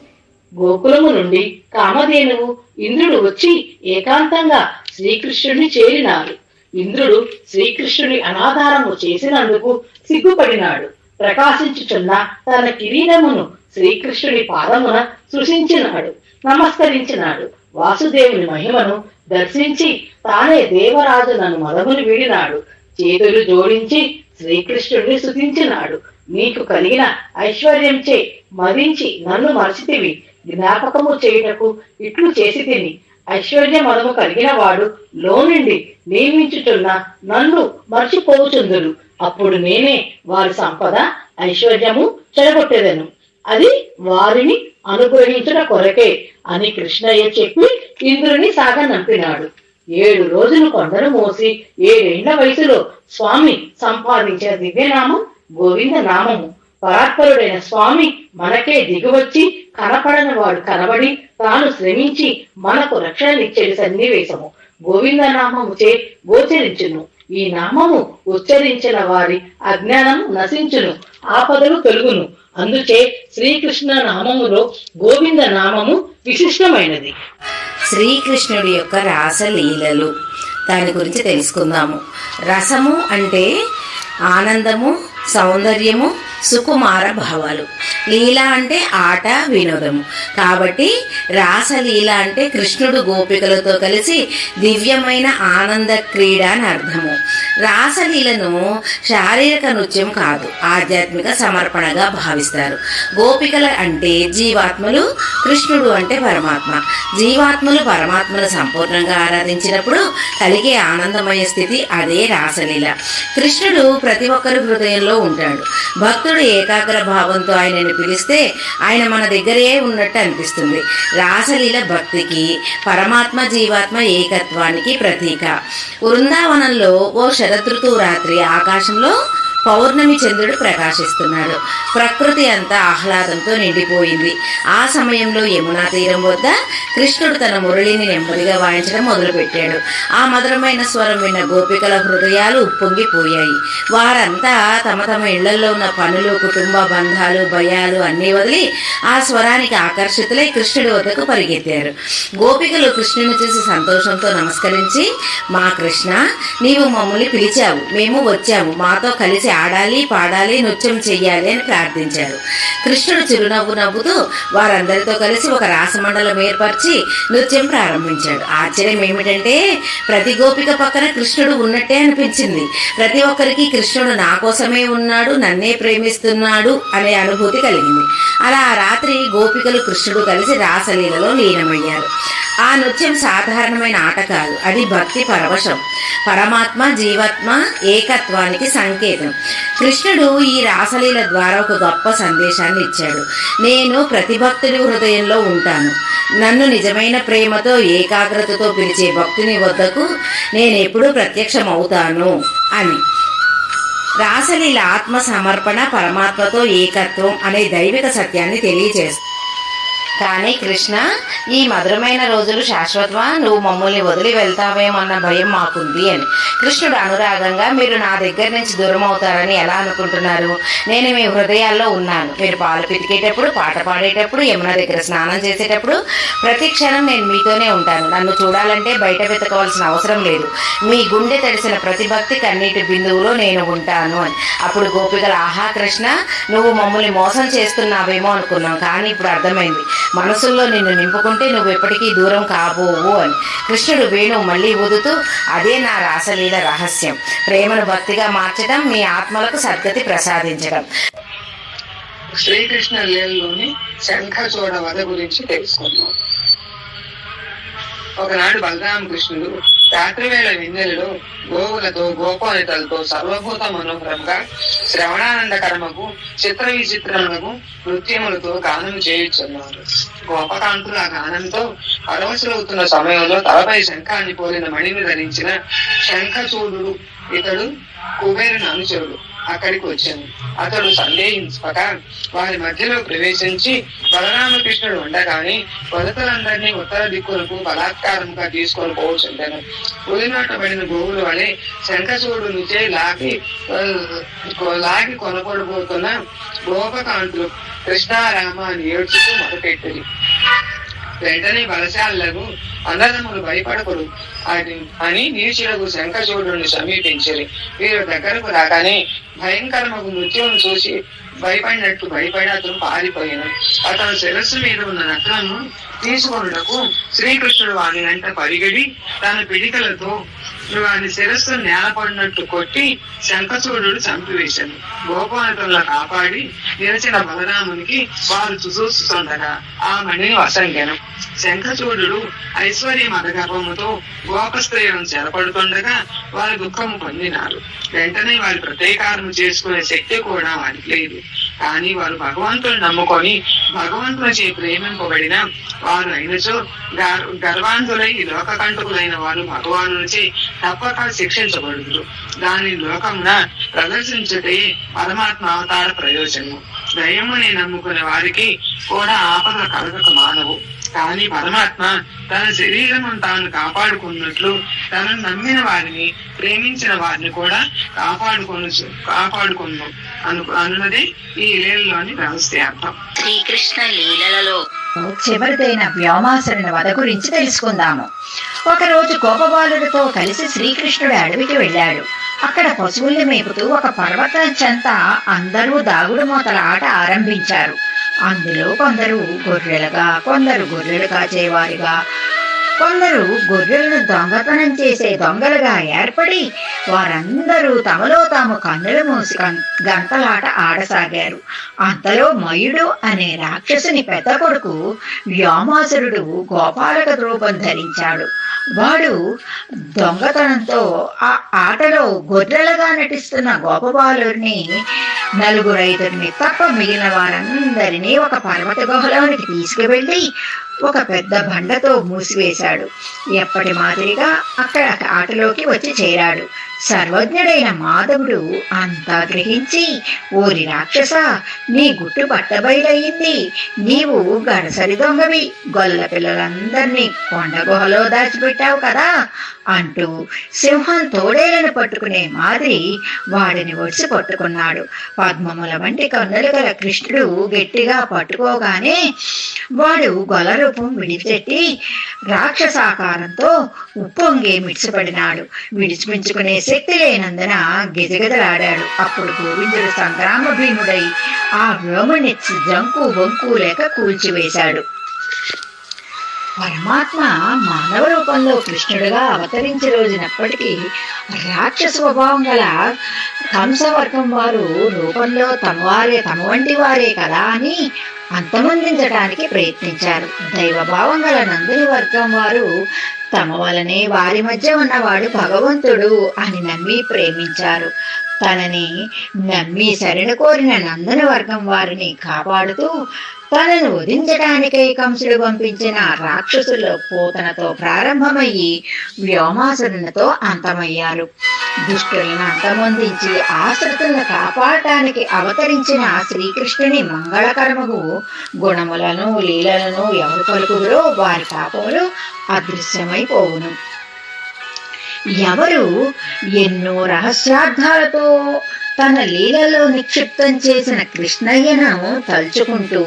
గోకులము నుండి కామధేనువు ఇంద్రుడు వచ్చి ఏకాంతంగా శ్రీకృష్ణుడిని చేరినారు. ఇంద్రుడు శ్రీకృష్ణుని అనాధారము చేసినందుకు సిగ్గుపడినాడు. ప్రకాశించుచున్న తన కిరీటమును శ్రీకృష్ణుని పాదమున సృష్టించినాడు, నమస్కరించినాడు. వాసుదేవుని మహిమను దర్శించి తానే దేవరాజునను మదమును వీడినాడు. చేతులు జోడించి శ్రీకృష్ణుడిని స్తుతించినాడు. నీకు కలిగిన ఐశ్వర్యంచే మదించి నన్ను మరచితివి, జ్ఞాపకము చేయుటకు ఇట్లు చేసి తిని. ఐశ్వర్య మదము కలిగిన వాడు లోనుండి నియమించుచున్న నన్ను మర్చిపోవుచుందురు. అప్పుడు నేనే వారి సంపద ఐశ్వర్యము చెడగొట్టేదను. అది వారిని అనుగ్రహించుట కొరకే అని కృష్ణయ్య చెప్పి ఇంద్రుని సాగనంపినాడు. 7 రోజులు కొండను మోసి 7 ఏళ్ల వయసులో స్వామి సంపాదించిన దివ్యనామం గోవింద నామము. పరాత్పరుడైన స్వామి మనకే దిగువచ్చి కనపడని వాడు కనబడి తాను శ్రమించి మనకు రక్షణనిచ్చేది సన్నివేశము గోవింద నామముచే గోచరించును. ఈ నామము ఉచ్చరించిన వారి అజ్ఞానము నశించును, ఆపదలు తొలుగును. అందుచే శ్రీకృష్ణ నామములో గోవింద నామము విశిష్టమైనది. శ్రీకృష్ణుడి యొక్క రాసలీలలు దాని గురించి తెలుసుకుందాము. రసము అంటే ఆనందము, సౌందర్యము, సుకుమార భావాలు. లీల అంటే ఆట, వినోదము. కాబట్టి రాసలీల అంటే కృష్ణుడు గోపికలతో కలిసి దివ్యమైన ఆనంద క్రీడ అని అర్థము. రాసలీలను శారీరక నృత్యం కాదు, ఆధ్యాత్మిక సమర్పణగా భావిస్తారు. గోపికల అంటే జీవాత్మలు, కృష్ణుడు అంటే పరమాత్మ. జీవాత్మలు పరమాత్మను సంపూర్ణంగా ఆరాధించినప్పుడు కలిగే ఆనందమయ స్థితి అదే రాసలీల. కృష్ణుడు ప్రతి ఒక్కరి హృదయంలో ఉంటాడు. భక్తుడు ఏకాగ్ర భావంతో ఆయనను పిలిస్తే ఆయన మన దగ్గరే ఉన్నట్టు అనిపిస్తుంది. రాసలీల భక్తికి, పరమాత్మ జీవాత్మ ఏకత్వానికి ప్రతీక. వృందావనంలో ఓ శరదృతువు రాత్రి ఆకాశంలో పౌర్ణమి చంద్రుడు ప్రకాశిస్తున్నాడు. ప్రకృతి అంతా ఆహ్లాదంతో నిండిపోయింది. ఆ సమయంలో యమునా తీరం వద్ద కృష్ణుడు తన మురళిని నెమ్మదిగా వాయించడం మొదలుపెట్టాడు. ఆ మధురమైన స్వరం విన్న గోపికల హృదయాలు ఉప్పొంగిపోయాయి. వారంతా తమ తమ ఇళ్లలో ఉన్న పనులు, కుటుంబ బంధాలు, భయాలు అన్నీ వదిలి ఆ స్వరానికి ఆకర్షితులై కృష్ణుడి వద్దకు పరిగెత్తారు. గోపికలు కృష్ణుని చూసి సంతోషంతో నమస్కరించి, మా కృష్ణ, నీవు మమ్మల్ని పిలిచావు, మేము వచ్చాము, మాతో కలిసి ఆడాలి, పాడాలి, నృత్యం చెయ్యాలి అని ప్రార్థించారు. కృష్ణుడు చిరునవ్వు నవ్వుతూ వారందరితో కలిసి ఒక రాసమండలం ఏర్పరిచి నృత్యం ప్రారంభించాడు. ఆశ్చర్యం ఏమిటంటే ప్రతి గోపిక పక్కన కృష్ణుడు ఉన్నట్టే అనిపించింది. ప్రతి ఒక్కరికి కృష్ణుడు నా కోసమే ఉన్నాడు, నన్నే ప్రేమిస్తున్నాడు అనే అనుభూతి కలిగింది. అలా ఆ రాత్రి గోపికలు కృష్ణుడు కలిసి రాసలీలలో లీనమయ్యారు. ఆ నృత్యం సాధారణమైన ఆట కాదు, అది భక్తి పరవశం, పరమాత్మ జీవాత్మ ఏకత్వానికి సంకేతం. కృష్ణుడు ఈ రాసలీల ద్వారా ఒక గొప్ప సందేశాన్ని ఇచ్చాడు. నేను ప్రతి భక్తుడి హృదయంలో ఉంటాను. నన్ను నిజమైన ప్రేమతో ఏకాగ్రతతో పిలిచే భక్తుని వద్దకు నేను ఎప్పుడూ ప్రత్యక్షమవుతాను అని. రాసలీల ఆత్మ సమర్పణ, పరమాత్మతో ఏకత్వం అనే దైవిక సత్యాన్ని తెలియజేస్తుంది. కానీ కృష్ణ, ఈ మధురమైన రోజులు శాశ్వతమా? నువ్వు మమ్మల్ని వదిలి వెళ్తావేమన్న భయం మాకుంది అని. కృష్ణుడు అనురాగంగా, మీరు నా దగ్గర నుంచి దూరం అవుతారని ఎలా అనుకుంటున్నారు? నేను మీ హృదయాల్లో ఉన్నాను. మీరు పాలు పితికేటప్పుడు, పాట పాడేటప్పుడు, యమున దగ్గర స్నానం చేసేటప్పుడు ప్రతి క్షణం నేను మీతోనే ఉంటాను. నన్ను చూడాలంటే బయట వెతకవలసిన అవసరం లేదు. మీ గుండె తడిసిన ప్రతి భక్తి కన్నీటి బిందువులో నేను ఉంటాను అని. అప్పుడు గోపికలు, ఆహా కృష్ణ, నువ్వు మమ్మల్ని మోసం చేస్తున్నావేమో అనుకున్నాం, కానీ ఇప్పుడు అర్థమైంది. మనసుల్లో నిన్ను నింపుకుంటే నువ్వు ఎప్పటికీ దూరం కాబోవు అని. కృష్ణుడు వేణువు మళ్ళీ ఊదుతూ, అదే నా రాసలీల రహస్యం, ప్రేమను భక్తిగా మార్చడం, మీ ఆత్మలకు సద్గతి ప్రసాదించడం. శ్రీకృష్ణ లీలలోని శంఖచూడ వధ గురించి తెలుసుకున్నాం. ఒకనాడు బలరామకృష్ణుడు రాత్రివేళ విందెలలో గోవులతో గోపాలితలతో సర్వభూత మనోహరంగా శ్రవణానందకర్మకు చిత్ర విచిత్రములకు నృత్యములతో గానం చేయుచున్నారు. గోపకాంతుల గానంతో పరవశులవుతున్న సమయంలో తలపై శంఖాన్ని పోలిన మణిని ధరించిన శంఖచూడు ఇతడు కుబేరుని అనుచరుడు అక్కడికి వచ్చాను. అతడు సందేహించక వారి మధ్యలో ప్రవేశించి బలరామకృష్ణుడు ఉండగానే కొలతలందరినీ ఉత్తర దిక్కులకు బలాత్కారంగా తీసుకొని పోవచ్చుంటాను. ఉలినాటబడిన గోవుల వలె శంఖచూడు నుంచే లాగి కొనపడిపోతున్న గోపకాంతులు కృష్ణారామ అని ఏడ్చుతూ మొదపెట్టింది. వెంటనే బలశాలకు అన్నదమ్ములు భయపడకూడదు అని నీచులకు శంఖచూడుని సమీపించారు. వీరు దగ్గరకు రాగానే భయంకరమగు నృత్యం చూసి భయపడి అతను పారిపోయాను. అతను శిరస్సు మీద ఉన్న నక్కలను తీసుకొనుటకు శ్రీకృష్ణుడు వాని వెంట పరిగెడి తన పిడికలతో వాని శిరస్సు నేలపడినట్టు కొట్టి శంఖచూడు చంపివేశాను. గోపాలకులను కాపాడి నిలిచిన బలరామునికి వారు చూస్తుండగా ఆ మణిని వసంగాను. శంఖచూడు ఐశ్వర్య మదగర్వముతో గోపస్త్రీలను చెరపడుతుండగా వారు దుఃఖము పొందినారు. వెంటనే వారి ప్రతీకారం చేసుకునే శక్తి కూడా వారికి లేదు. కానీ వారు భగవంతుని నమ్ముకొని భగవంతునిచే ప్రేమింపబడిన వారు అయినచో గర్వాంధులై లోకకంటకులైన వారు భగవానునిచే తప్పక శిక్షించబడుదురు. దాని లోకమున ప్రదర్శించుటే పరమాత్మ అవతార ప్రయోజనము. దయ్యముని నమ్ముకునే వారికి కూడా ఆపదలు కలగక మానవు. కానీ పరమాత్మ తన శరీరము తాను కాపాడుకున్నట్లు తనను నమ్మిన వారిని, ప్రేమించిన వారిని కూడా కాపాడుకున్నాం అన్నది ఈ లీలలోని రహస్యార్థం. శ్రీకృష్ణ లీలలలో చివరిదైన వ్యోమాసురుని వధ గురించి తెలుసుకుందాము. ఒకరోజు గోపబాలుడితో కలిసి శ్రీకృష్ణుడు అడవికి వెళ్ళాడు. అక్కడ పశువుల్ని మేపుతూ ఒక పర్వతం చెంత అందరూ దాగుడు మూతల ఆట ఆరంభించారు. అందులో కొందరు గొర్రెలుగా, కొందరు గొర్రెలు కాచేవారుగా, కొందరు గొర్రెలను దొంగతనం చేసే దొంగలుగా ఏర్పడి వారందరూ తమలో తాము కన్నులు మూసి గంటలాట ఆడసాగారు. అంతలో మయుడు అనే రాక్షసుని పెద్ద కొడుకు వ్యోమాసురుడు గోపాలక రూపం ధరించాడు. వాడు దొంగతనంతో ఆ ఆటలో గొర్రెలుగా నటిస్తున్న గోపబాలుడిని, 4-5 తప్ప మిగిలిన వారందరినీ ఒక పర్వత గుహలోనికి తీసుకువెళ్ళి ఒక పెద్ద బండతో మూసివేశాడు. ఎప్పటి మాదిరిగా అక్కడ ఆటలోకి వచ్చి చేరాడు. సర్వజ్ఞుడైన మాధవుడు అంతా గ్రహించి, ఓరి రాక్షస, నీ గుట్టు పట్టబయలయ్యింది. నీవు గడసరి దొంగవి, గొల్ల పిల్లలందరినీ కొండ గుహలో దాచిపెట్టావు కదా అంటూ సింహం తోడేలను పట్టుకునే మాదిరి వాడిని ఒడిసి పట్టుకున్నాడు. పద్మముల వంటి కన్నులు గల కృష్ణుడు గట్టిగా పట్టుకోగానే వాడు గొల్ల రూపం విడిచెట్టి రాక్షసాకారంతో ఉప్పొంగే మిడిసిపడినాడు. విడిచిపించుకునే శక్తి లేనందున గిజగిజలాడాడు. అప్పుడు గోవిందుడు సంగ్రామ భీముడై ఆ వ్యోముని జంకు బొంకు లేక కూల్చివేశాడు. పరమాత్మ మానవ రూపంలో కృష్ణుడుగా అవతరించే రోజునప్పటికీ రాక్షస స్వభావం గల కంసవర్గం వారు రూపంలో తమ వంటి వారే కదా అని అంతమొందించడానికి ప్రయత్నించారు. దైవభావం గల నందుని వర్గం వారు తమ వలనే వారి మధ్య ఉన్నవాడు భగవంతుడు అని నమ్మి ప్రేమించారు. తనని నమ్మి శరణు కోరిన నందన వర్గం వారిని కాపాడుతూ తనను వధించడానికై కంసుడు పంపించిన రాక్షసుల పూతనతో ప్రారంభమయ్యి వ్యోమాసురునితో అంతమయ్యారు. దుష్టులను అంతమొందించి ఆశ్రితులను కాపాడటానికి అవతరించిన శ్రీకృష్ణుని మంగళకరముగు గుణములను లీలలను ఎవరు పలుకుదురో వారి పాపములు అదృశ్యమైపోవును. ఎవరు ఎన్నో రహస్యార్థాలతో తన లీలలో నిక్షిప్తం చేసిన కృష్ణయ్యను తలుచుకుంటూ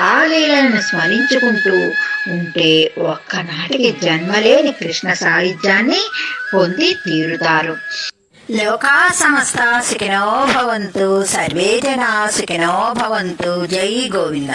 ఆ లీలను స్మరించుకుంటూ ఉంటే ఒక్కనాటికి జన్మలేని కృష్ణ సాహిత్యాన్ని పొంది తీరుతారు. లోకా సమస్త సుఖినో భవంతు, సర్వే జనా సుఖినో భవంతు. జై గోవింద.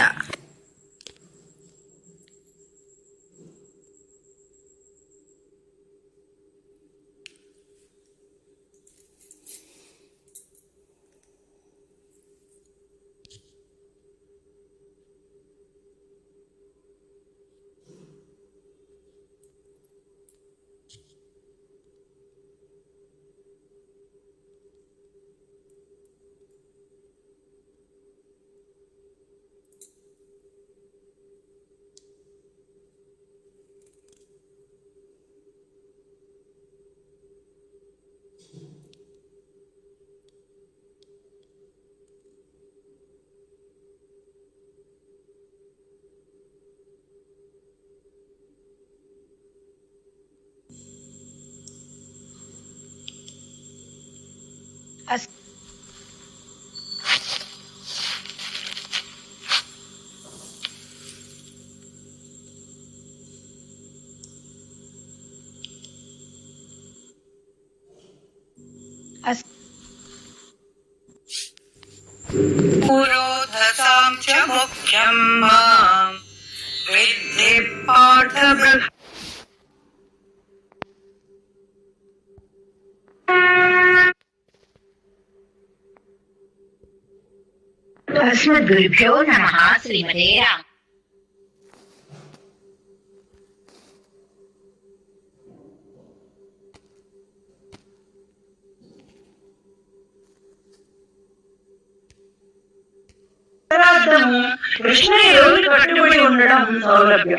पुरोधसां च मुख्यं मां विद्धि पार्थ अस्मद्गुरुभ्यो नमः. श्रीमते राम. ఉత్తరార్థము కృష్ణుని రోజులు కట్టుబడి ఉండడం సౌలభ్యం.